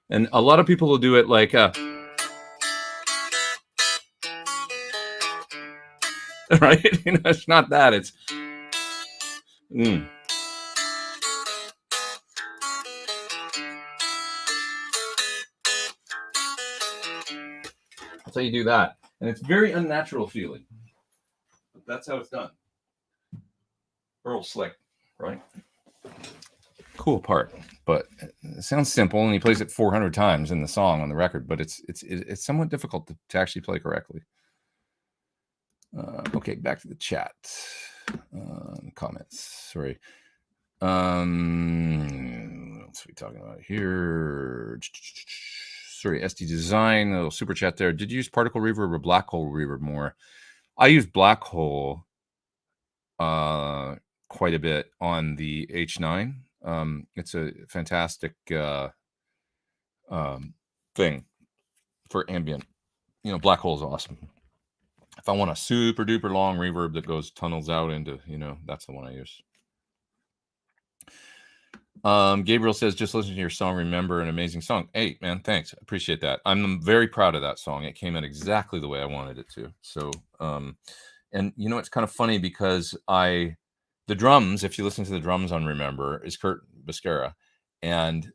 and a lot of people will do it like right? You know, it's not that. It's That's how you do that. And it's very unnatural feeling. But that's how it's done. Earl Slick, right? Cool part. But it sounds simple, and he plays it 400 times in the song on the record, but it's somewhat difficult to actually play correctly. Okay, back to the chat. Comments. Sorry. What else are we talking about here? Sorry, SD Design, a little super chat there. Did you use particle reverb or black hole reverb more? I use black hole quite a bit on the H9. It's a fantastic thing for ambient. You know, black hole is awesome. If I want a super duper long reverb that goes tunnels out into, you know, that's the one I use. Gabriel says, just listen to your song, Remember, an amazing song. Hey, man, thanks. I appreciate that. I'm very proud of that song. It came out exactly the way I wanted it to. So, and you know, it's kind of funny because the drums, if you listen to the drums on Remember, is Kurt Biscara. And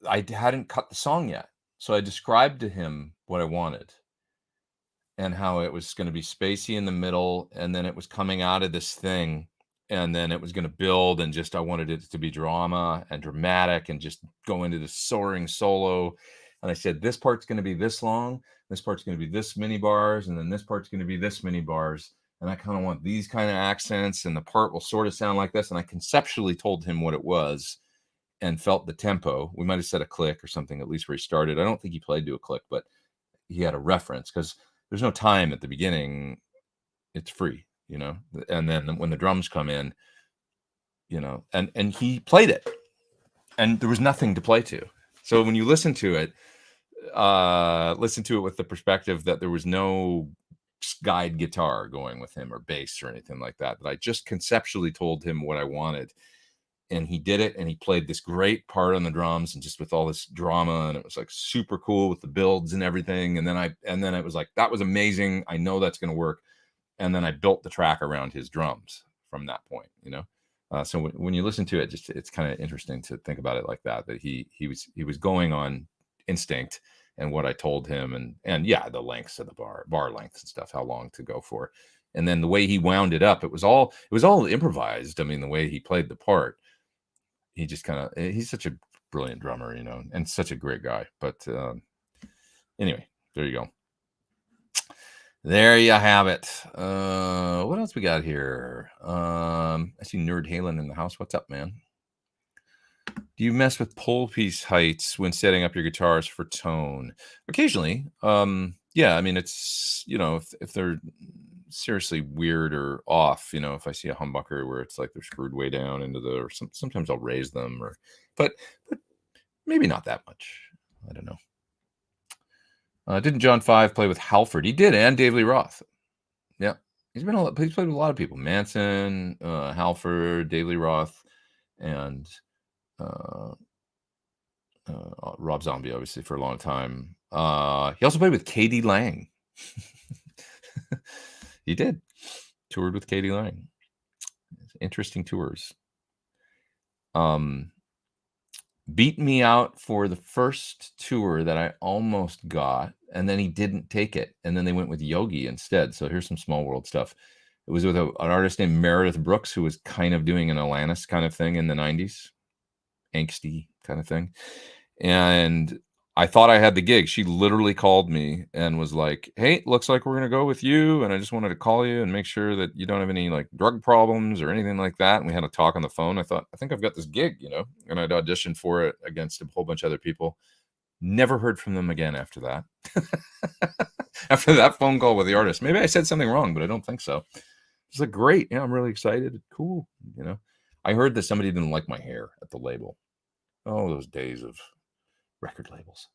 I hadn't cut the song yet. So I described to him what I wanted and how it was going to be spacey in the middle. And then it was coming out of this thing. And then it was going to build, and just I wanted it to be drama and dramatic and just go into the soaring solo. And I said, this part's going to be this long, this part's going to be this many bars, and then this part's going to be this many bars. And I kind of want these kind of accents, and the part will sort of sound like this. And I conceptually told him what it was and felt the tempo. We might have said a click or something, at least where he started. I don't think he played to a click, but he had a reference because there's no time at the beginning. It's free. You know, and then when the drums come in, you know, and he played it, and there was nothing to play to. So when you listen to it with the perspective that there was no guide guitar going with him or bass or anything like that, that I just conceptually told him what I wanted, and he did it, and he played this great part on the drums and just with all this drama, and it was like super cool with the builds and everything. And then it was like, that was amazing. I know that's going to work. And then I built the track around his drums from that point, you know. So when you listen to it, just it's kind of interesting to think about it like that. That he was going on instinct and what I told him, and yeah, the lengths of the bar lengths and stuff, how long to go for, and then the way he wound it up, it was all improvised. I mean, the way he played the part, he just he's such a brilliant drummer, you know, and such a great guy. But anyway, there you go. There you have it. What else we got here? I see Nerd Halen in the house. What's up, man? Do you mess with pole piece heights when setting up your guitars for tone? Occasionally. Yeah, I mean, it's, you know, if they're seriously weird or off, you know, if I see a humbucker where it's like they're screwed way down into or sometimes I'll raise them, but maybe not that much. I don't know. Didn't John 5 play with Halford? He did, and Dave Lee Roth. Yeah. He's played with a lot of people. Manson, Halford, Daily Roth, and uh, Rob Zombie, obviously, for a long time. He also played with Katie Lang. He did. Toured with Katie Lang. Interesting tours. Beat me out for the first tour that I almost got, and then he didn't take it, and then they went with Yogi instead. So here's some Small World stuff. It was with an artist named Meredith Brooks, who was kind of doing an Alanis kind of thing in the 90s, angsty kind of thing. And I thought I had the gig. She literally called me and was like, "Hey, looks like we're going to go with you. And I just wanted to call you and make sure that you don't have any like drug problems or anything like that." And we had a talk on the phone. I thought, I think I've got this gig, and I'd auditioned for it against a whole bunch of other people. Never heard from them again after that. After that phone call with the artist. Maybe I said something wrong, but I don't think so. It's like, great. Yeah, I'm really excited. Cool. I heard that somebody didn't like my hair at the label. Oh, those days of record labels.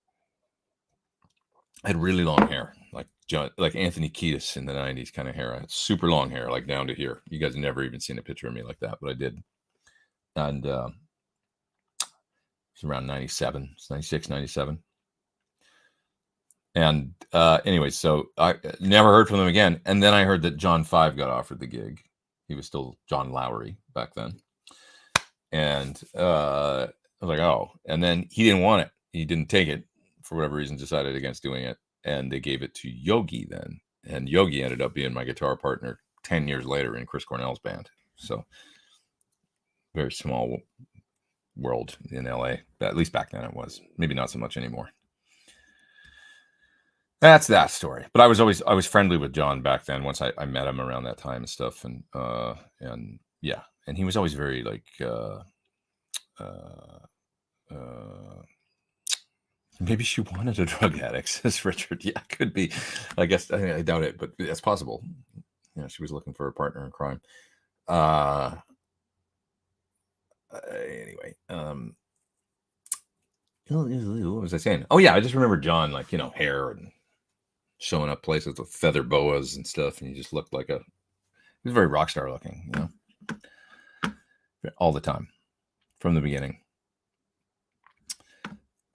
I had really long hair, like Anthony Kiedis in the 90s kind of hair. I had super long hair, like down to here. You guys have never even seen a picture of me like that, but I did. And it was around 97, 96, 97. And anyway, so I never heard from them again. And then I heard that John 5 got offered the gig. He was still John Lowry back then. And I was like, oh. And then he didn't want it. He didn't take it. For whatever reason, decided against doing it, and they gave it to Yogi then, and Yogi ended up being my guitar partner 10 years later in Chris Cornell's band. So very small world in LA, at least back then it was. Maybe not so much anymore. That's that story. But I was friendly with John back then. Once I met him around that time and stuff, and yeah, and he was always very like maybe she wanted a drug addict, says Richard. Yeah, could be. I guess I doubt it, but that's possible. She was looking for a partner in crime. Anyway, what was I saying? Oh yeah, I just remember John, like, hair and showing up places with feather boas and stuff, and he just looked like he was very rock star looking, all the time from the beginning.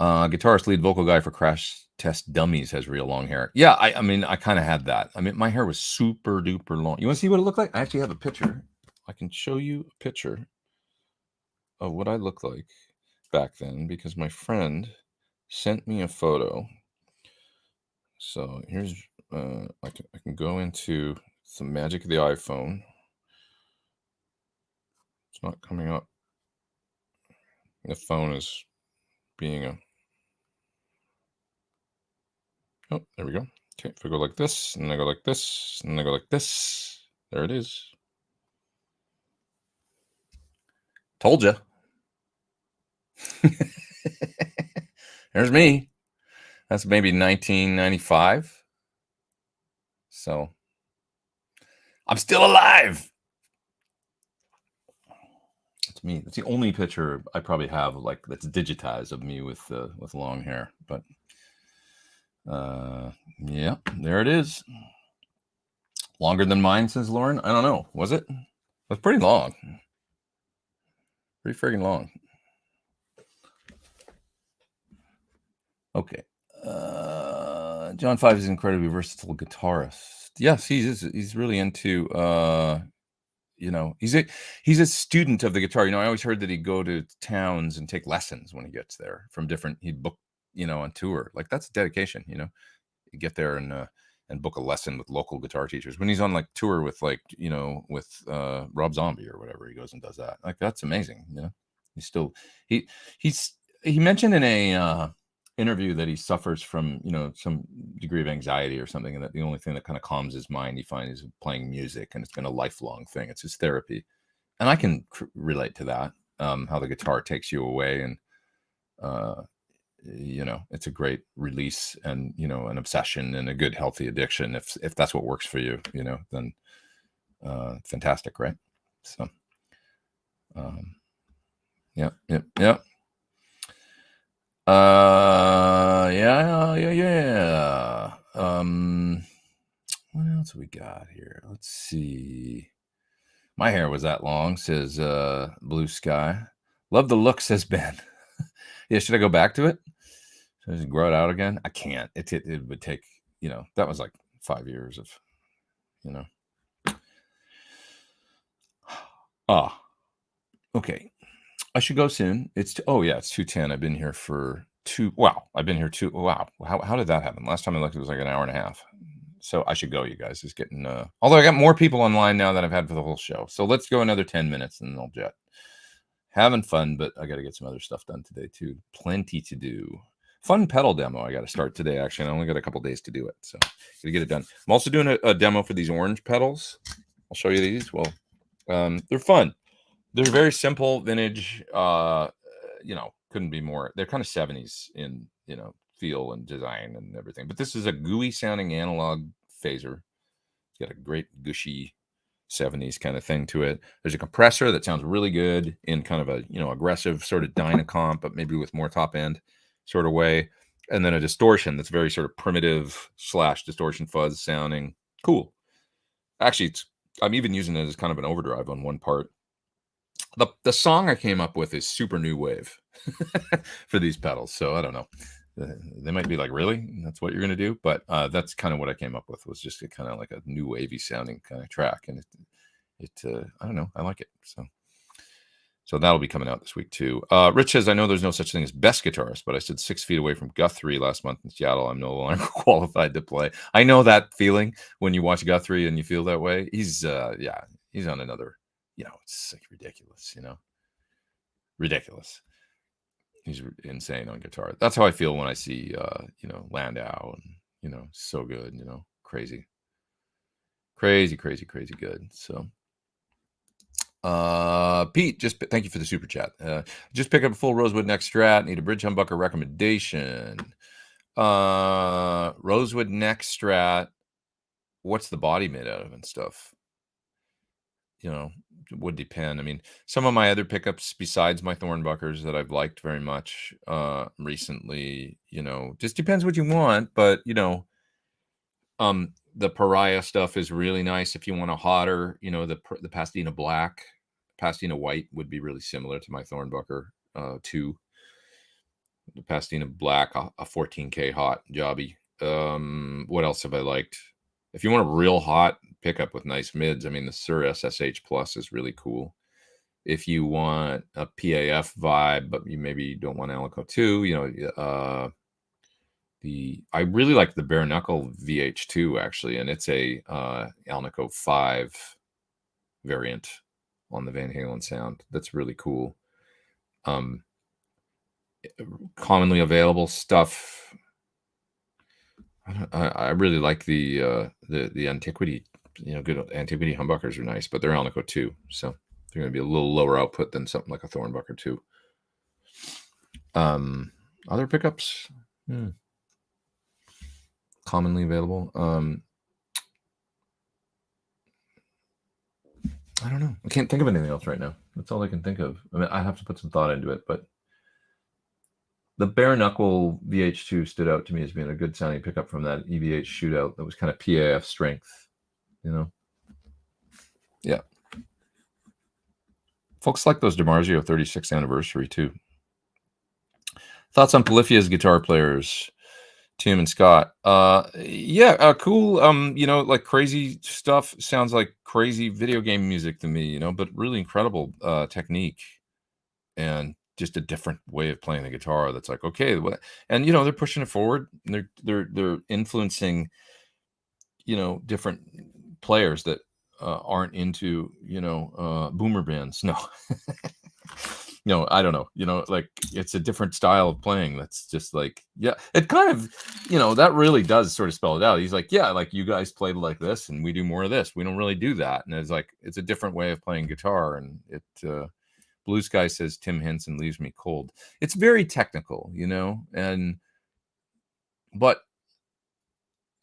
Guitarist, lead vocal guy for Crash Test Dummies has real long hair. Yeah, I mean, I kind of had that. I mean, my hair was super duper long. You want to see what it looked like? I actually have a picture. I can show you a picture of what I looked like back then because my friend sent me a photo. So here's, I can go into some magic of the iPhone. It's not coming up. The phone is being a... Oh, there we go. Okay, if I go like this, and I go like this, and I go like this, there it is. Told you. There's me. That's maybe 1995. So I'm still alive. That's me. That's the only picture I probably have that's digitized of me with long hair. But yeah, there it is. Longer than mine, says Lauren. I don't know. Was it? That's pretty long. Pretty friggin' long. Okay. John 5 is an incredibly versatile guitarist. Yes, he's really into he's a student of the guitar. I always heard that he'd go to towns and take lessons when he gets there from different, he'd book, on tour. Like, that's dedication, you get there and book a lesson with local guitar teachers. When he's on like tour with with Rob Zombie or whatever, he goes and does that. Like, that's amazing. He's still, he mentioned in a interview that he suffers from some degree of anxiety or something, and that the only thing that kind of calms his mind, he finds, is playing music, and it's been a lifelong thing. It's his therapy, and I can relate to that. How the guitar takes you away, and it's a great release, and an obsession and a good healthy addiction. If that's what works for you, then fantastic, right? So yeah. Yeah. What else have we got here? Let's see. My hair was that long, says Blue Sky. Love the look, says Ben. Yeah, should I go back to it? Should I just grow it out again? I can't. It would take, that was like 5 years of, okay. I should go soon. It's 2:10. I've been here for wow. How did that happen? Last time I looked, it was like an hour and a half. So I should go, you guys. It's getting although I got more people online now than I've had for the whole show. So let's go another 10 minutes and then I'll jet. Having fun, but I got to get some other stuff done today too. Plenty to do. Fun pedal demo I got to start today, actually. I only got a couple days to do it, so got to get it done. I'm also doing a demo for these orange pedals. I'll show you these. Well, they're fun. They're very simple, vintage. Couldn't be more. They're kind of 70s in feel and design and everything. But this is a gooey sounding analog phaser. It's got a great gushy 70s kind of thing to it. There's a compressor that sounds really good in kind of a aggressive sort of Dynacomp, but maybe with more top end sort of way. And then a distortion that's very sort of primitive / distortion fuzz sounding. Cool. Actually, I'm even using it as kind of an overdrive on one part. The song I came up with is super new wave for these pedals. So I don't know. They might be like, really? That's what you're going to do? But that's kind of what I came up with, was just a kind of like a new wavy sounding kind of track. And I don't know. I like it. So that'll be coming out this week too. Rich says, I know there's no such thing as best guitarist, but I stood 6 feet away from Guthrie last month in Seattle. I'm no longer qualified to play. I know that feeling when you watch Guthrie and you feel that way. He's on another, it's like ridiculous, ridiculous. He's insane on guitar. That's how I feel when I see, Landau and, so good, crazy good. So, Pete, just thank you for the super chat. Just pick up a full Rosewood neck Strat. Need a bridge humbucker recommendation. Rosewood neck Strat. What's the body made out of and stuff? Would depend. I mean, some of my other pickups besides my Thornbuckers that I've liked very much recently, just depends what you want. But the Pariah stuff is really nice if you want a hotter. The Pasadena Black, Pasadena White would be really similar to my Thornbucker 2. The Pasadena Black, a 14K hot jobby. What else have I liked? If you want a real hot pickup with nice mids, I mean, the Suhr SSH Plus is really cool. If you want a PAF vibe, but you maybe don't want Alico 2, I really like the Bare Knuckle VH2 actually, and it's a Alnico 5 variant on the Van Halen sound. That's really cool. Commonly available stuff. I really like the Antiquity. Good Antiquity humbuckers are nice, but they're Alnico 2, so they're going to be a little lower output than something like a Thornbucker 2. Other pickups. Commonly available. I don't know. I can't think of anything else right now. That's all I can think of. I mean, I have to put some thought into it, but the Bare Knuckle VH2 stood out to me as being a good sounding pickup from that EVH shootout that was kind of PAF strength, Yeah. Folks like those DiMarzio 36th anniversary too. Thoughts on Polyphia's guitar players? Tim and Scott. Cool. Like crazy stuff sounds like crazy video game music to me, but really incredible technique and just a different way of playing the guitar. That's like, okay, and they're pushing it forward. And they're influencing, different players that aren't into, boomer bands. No. No, I don't know. Like it's a different style of playing. That's just like, it kind of, that really does sort of spell it out. He's like, like you guys played like this and we do more of this. We don't really do that. And it's like, it's a different way of playing guitar. And Blue Sky says Tim Henson leaves me cold. It's very technical, but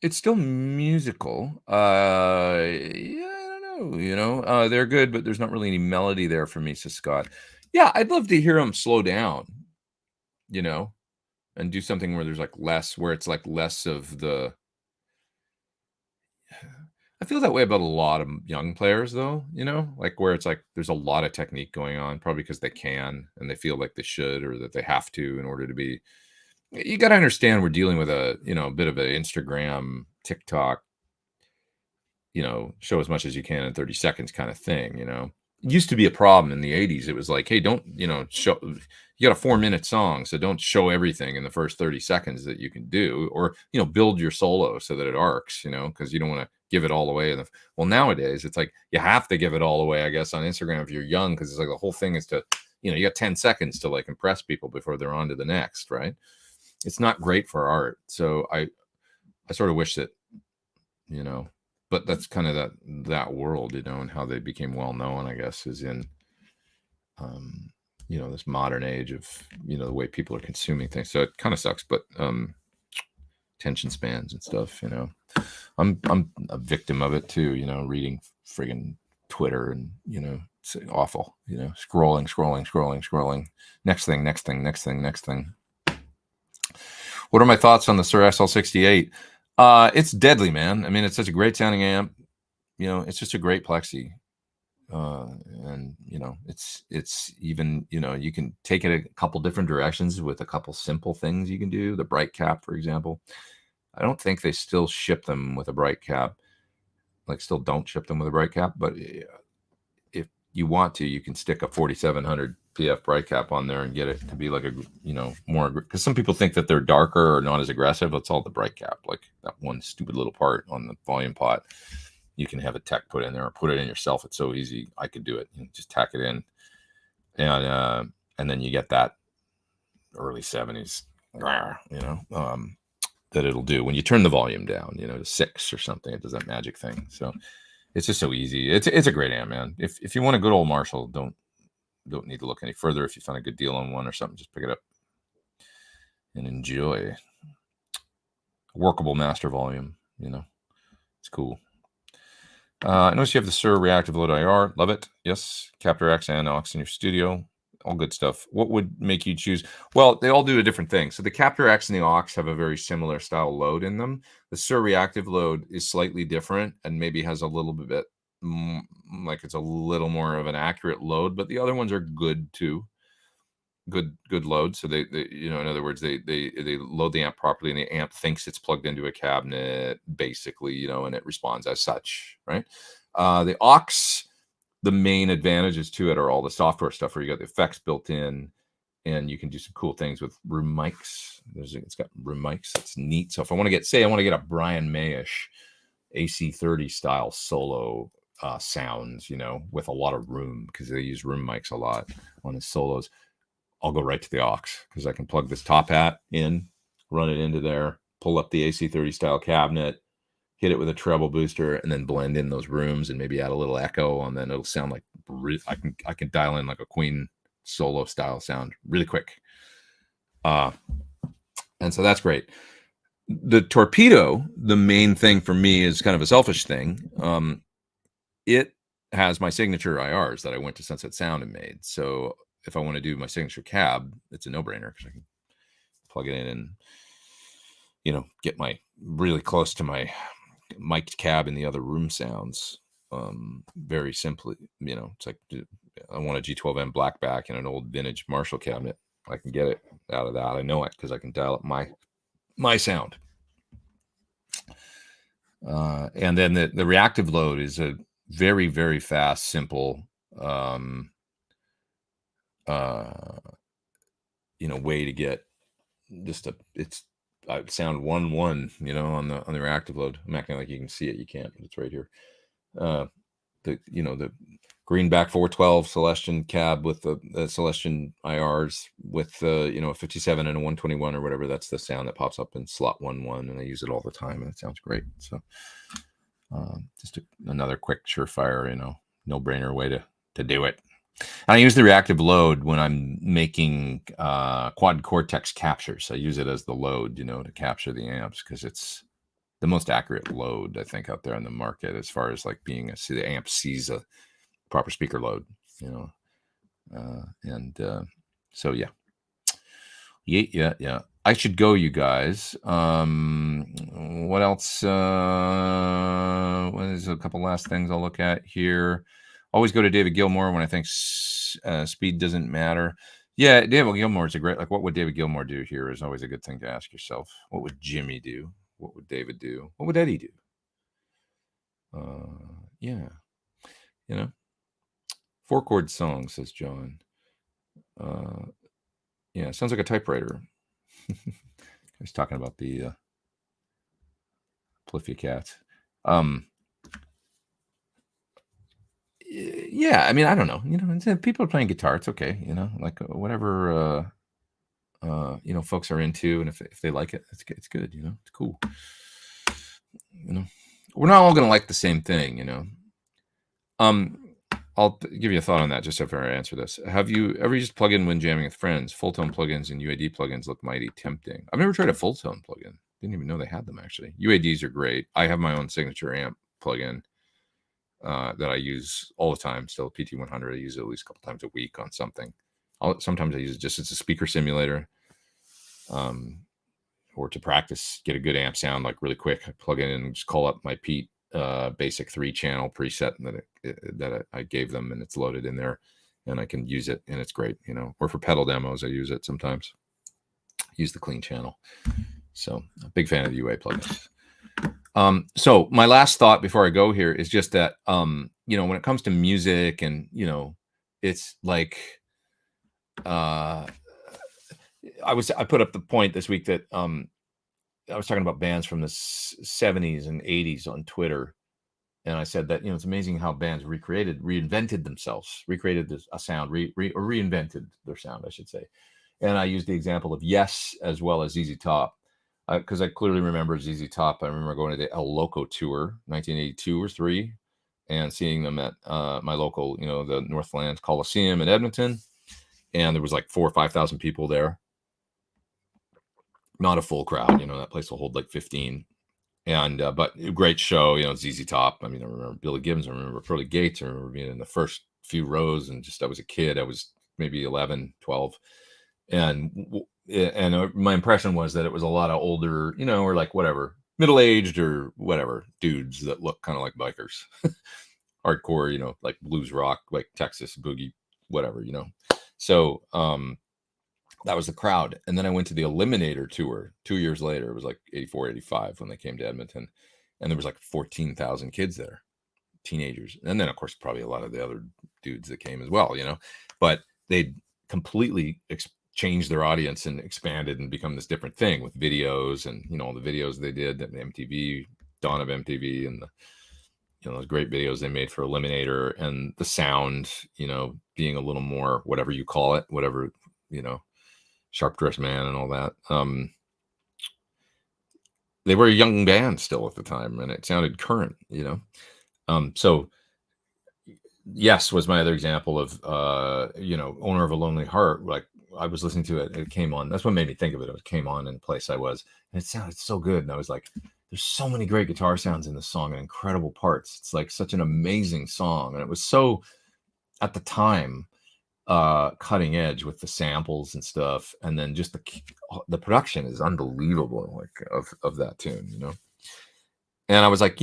it's still musical. I don't know, they're good, but there's not really any melody there for me, says Scott. Yeah, I'd love to hear him slow down, and do something where there's like less, where it's like less of the, I feel that way about a lot of young players, though, you know, like where it's like there's a lot of technique going on, probably because they can and they feel like they should or that they have to in order to be. You got to understand we're dealing with a, you know, a bit of an Instagram, TikTok, you know, show as much as you can in 30 seconds kind of thing, you know. It used to be a problem in the 80s. It was like, hey, don't, you know, show, you got a 4-minute song, so don't show everything in the first 30 seconds that you can do, or, you know, build your solo so that it arcs, you know, because you don't want to give it all away. Well, nowadays it's like you have to give it all away, I guess, on Instagram if you're young, because it's like the whole thing is to, you know, you got 10 seconds to like impress people before they're on to the next, right? It's not great for art. So I sort of wish that, you know, but that's kind of that world, you know, and how they became well known, I guess, is in, you know, this modern age of, you know, the way people are consuming things. So it kind of sucks, but attention spans and stuff, you know, I'm a victim of it too, you know, reading friggin' Twitter and, you know, it's awful, you know, scrolling, next thing. What are my thoughts on the Suhr SL68? It's deadly, man. I mean, it's such a great sounding amp. You know, it's just a great plexi. And you know, it's even, you know, you can take it a couple different directions with a couple simple things you can do. The bright cap, for example. I don't think they still ship them with a bright cap. Like, still don't ship them with a bright cap, but if you want to, you can stick a 4700 PF bright cap on there and get it to be like a, you know, more, because some people think that they're darker or not as aggressive. It's all the bright cap, like that one stupid little part on the volume pot. You can have a tech put in there or put it in yourself. It's so easy. I could do it. You just tack it in, and then you get that early 70s, you know, that it'll do when you turn the volume down, you know, to 6 or something. It does that magic thing. So it's just so easy. It's a great amp, man. If you want a good old Marshall, don't need to look any further. If you find a good deal on one or something, just pick it up and enjoy. Workable master volume, you know, it's cool. I notice you have the Suhr Reactive Load IR. Love it. Yes. Captor X and Aux in your studio. All good stuff. What would make you choose? Well, they all do a different thing. So the Captor X and the Aux have a very similar style load in them. The Suhr Reactive Load is slightly different and maybe has a little bit, like it's a little more of an accurate load, but the other ones are good too. Good load. So they you know, in other words, they load the amp properly, and the amp thinks it's plugged into a cabinet, basically, you know, and it responds as such, right? The Aux, the main advantages to it are all the software stuff where you got the effects built in, and you can do some cool things with room mics. It's got room mics. It's neat. So if I want to get a Brian Mayish AC30 style solo sounds, you know, with a lot of room, because they use room mics a lot on his solos, I'll go right to the aux, because I can plug this top hat in, run it into there, pull up the AC30 style cabinet, hit it with a treble booster, and then blend in those rooms and maybe add a little echo, and then it'll sound like I can dial in like a Queen solo style sound really quick. And so that's great. The Torpedo, the main thing for me is kind of a selfish thing. It has my signature IRs that I went to Sunset Sound and made. So if I want to do my signature cab, it's a no-brainer, because I can plug it in and, you know, get my really close to my mic'd cab in the other room sounds very simply. You know, it's like, I want a G12M blackback in an old vintage Marshall cabinet. I can get it out of that. I know it because I can dial up my sound. And then the reactive load is a very, very fast, simple you know, way to get just sound 1-1, you know, on the reactive load. I'm acting like you can see it. You can't, but it's right here. You know, the greenback 412 Celestion cab with the Celestion IRs with you know, a 57 and a 121 or whatever. That's the sound that pops up in slot 1-1, and I use it all the time, and it sounds great. So just another quick, surefire, you know, no-brainer way to do it. And I use the reactive load when I'm making quad cortex captures. I use it as the load, you know, to capture the amps, because it's the most accurate load, I think, out there in the market, as far as like being the amp sees a proper speaker load, you know. So yeah. I should go, you guys. What else? There's a couple last things I'll look at here. Always go to David Gilmour when I think speed doesn't matter. Yeah, David Gilmour is a great, like, what would David Gilmour do here is always a good thing to ask yourself. What would Jimmy do? What would David do? What would Eddie do? Yeah, 4-chord song, says John. Yeah, sounds like a typewriter. I was talking about the Polyphia Cats. Yeah, I mean, I don't know. People are playing guitar. It's okay, like whatever folks are into, and if they like it, it's good. It's cool. We're not all gonna like the same thing. I'll give you a thought on that just after I answer this. Have you ever used plugin when jamming with friends? Full tone plugins and UAD plugins look mighty tempting. I've never tried a full tone plugin. Didn't even know they had them, actually. UADs are great. I have my own signature amp plugin that I use all the time. Still, PT100. I use it at least a couple times a week on something. Sometimes I use it just as a speaker simulator, or to practice, get a good amp sound like really quick. I plug it in and just call up my Pete basic 3-channel preset that I gave them, and it's loaded in there, and I can use it, and it's great. Or for pedal demos, I use it sometimes. Use the clean channel. So, I'm a big fan of the UA plugins. So my last thought before I go here is just that, when it comes to music and, it's like, I put up the point this week that, I was talking about bands from the 70s and 80s on Twitter. And I said that, it's amazing how bands reinvented themselves, recreated a sound, or reinvented their sound, I should say. And I used the example of Yes as well as ZZ Top. Because I clearly remember ZZ Top. I remember going to the El Loco tour, 1982 or 3, and seeing them at my local, the Northlands Coliseum in Edmonton. And there was like 4,000 or 5,000 people there. Not a full crowd, that place will hold like 15. And but great show, ZZ Top. I mean, I remember Billy Gibbons. I remember Pearly Gates. I remember being in the first few rows, and I was a kid. I was maybe 11, 12. And my impression was that it was a lot of older, or like whatever, middle-aged or whatever dudes that look kind of like bikers, hardcore, like blues rock, like Texas boogie, whatever. So that was the crowd. And then I went to the Eliminator tour 2 years later. It was like 84, 85 when they came to Edmonton, and there was like 14,000 kids there, teenagers, and then of course probably a lot of the other dudes that came as well. But they completely changed their audience and expanded and become this different thing with videos and all the videos they did, the MTV, dawn of MTV, and those great videos they made for Eliminator, and the sound being a little more whatever you call it, whatever, Sharp Dressed Man and all that. They were a young band still at the time, and it sounded current. So Yes was my other example of Owner of a Lonely Heart. Like, I was listening to it, it came on. That's what made me think of it. It came on in the place I was, and it sounded so good. And I was like, there's so many great guitar sounds in this song and incredible parts. It's like such an amazing song. And it was so, at the time, cutting edge with the samples and stuff. And then just the production is unbelievable, like of that tune, And I was like,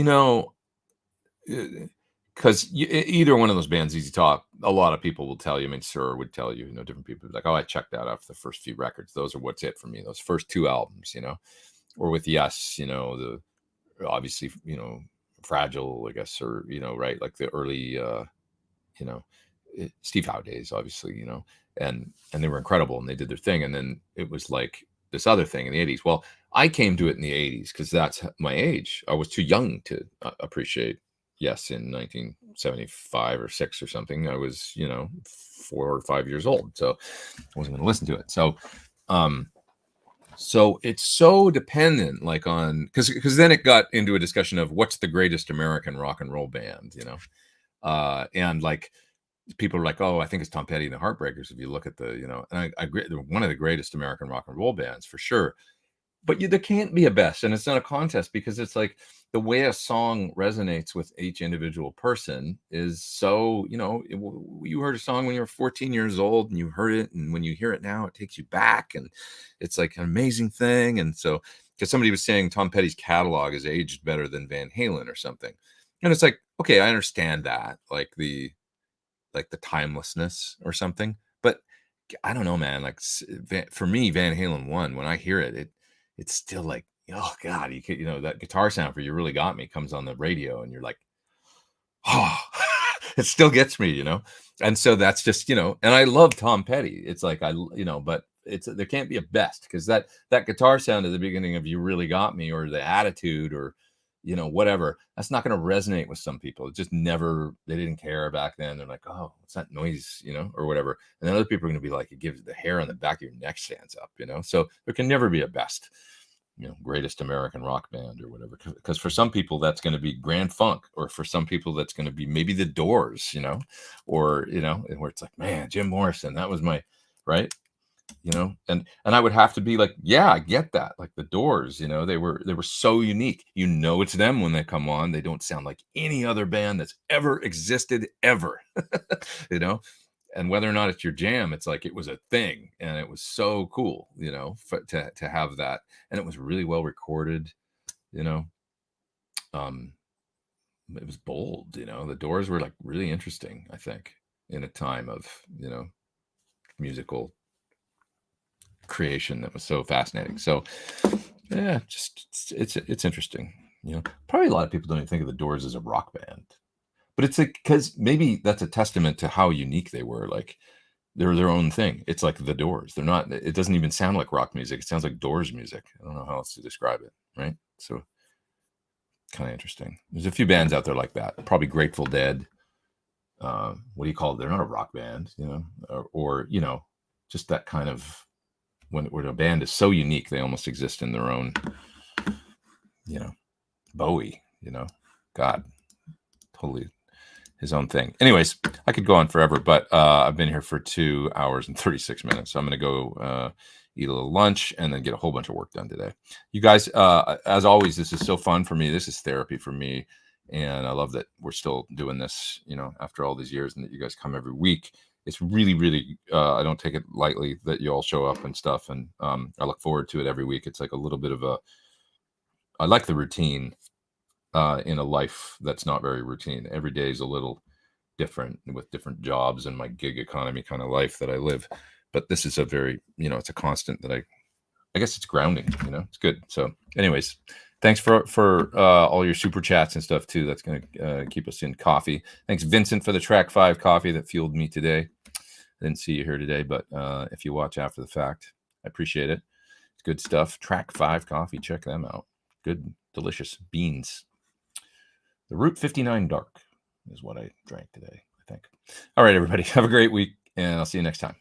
because either one of those bands, ZZ Top, a lot of people will tell you. I mean, Suhr would tell you, different people like, oh, I checked out after the first few records. Those are what's it for me. Those first 2 albums, or with Yes, the obviously, Fragile, I guess, or right, like the early, Steve Howe days, obviously, and they were incredible and they did their thing. And then it was like this other thing in the 80s. Well, I came to it in the 80s because that's my age. I was too young to appreciate Yes in 1975 or 6 or something. I was 4 or 5 years old, so I wasn't going to listen to it. So it's so dependent, like, on because then it got into a discussion of what's the greatest American rock and roll band, and like people are like, oh, I think it's Tom Petty and the Heartbreakers. If you look at the, and I agree, they're one of the greatest American rock and roll bands for sure. but there can't be a best, and it's not a contest, because it's like the way a song resonates with each individual person is so, you heard a song when you were 14 years old and you heard it, and when you hear it now, it takes you back, and it's like an amazing thing. And so, because somebody was saying Tom Petty's catalog is aged better than Van Halen or something, and it's like, okay, I understand that, like the timelessness or something, but I don't know, man. Like for me, Van Halen 1, when I hear it, it's still like, oh God, you could, that guitar sound for "You Really Got Me" comes on the radio, and you're like, oh, it still gets me, And so that's just, and I love Tom Petty. It's like but there can't be a best, because that guitar sound at the beginning of "You Really Got Me," or the attitude, or whatever, that's not going to resonate with some people. It just never, they didn't care back then. They're like, oh, what's that noise, or whatever. And then other people are going to be like, it gives the hair on the back of your neck stands up, So there can never be a best, greatest American rock band or whatever. Because for some people, that's going to be Grand Funk, or for some people, that's going to be maybe the Doors, or, where it's like, man, Jim Morrison, that was my, right. And I would have to be like, yeah, I get that. Like the Doors, they were so unique. It's them when they come on. They don't sound like any other band that's ever existed ever. And whether or not it's your jam, it's like, it was a thing, and it was so cool, to have that, and it was really well recorded. It was bold. The Doors were like really interesting, I think, in a time of musical creation that was so fascinating. So yeah, just it's interesting. Probably a lot of people don't even think of the Doors as a rock band, but it's like, because maybe that's a testament to how unique they were. Like they're their own thing. It's like the Doors. They're not, it doesn't even sound like rock music. It sounds like Doors music. I don't know how else to describe it, right? So kind of interesting. There's a few bands out there like that. Probably Grateful Dead. What do you call it? They're not a rock band, or just that kind of, when a band is so unique, they almost exist in their own, Bowie, God, totally his own thing. Anyways, I could go on forever, but I've been here for 2 hours and 36 minutes. So I'm going to go eat a little lunch and then get a whole bunch of work done today. You guys, as always, this is so fun for me. This is therapy for me. And I love that we're still doing this, after all these years, and that you guys come every week. It's really, really, I don't take it lightly that you all show up and stuff. And I look forward to it every week. It's like a little bit of I like the routine in a life that's not very routine. Every day is a little different, with different jobs and my gig economy kind of life that I live. But this is a very, it's a constant that I guess it's grounding, it's good. So anyways, thanks for all your super chats and stuff too. That's going to keep us in coffee. Thanks, Vincent, for the Track 5 coffee that fueled me today. I didn't see you here today, but if you watch after the fact, I appreciate it. It's good stuff. Track 5 coffee. Check them out. Good, delicious beans. The Route 59 Dark is what I drank today, I think. All right, everybody. Have a great week, and I'll see you next time.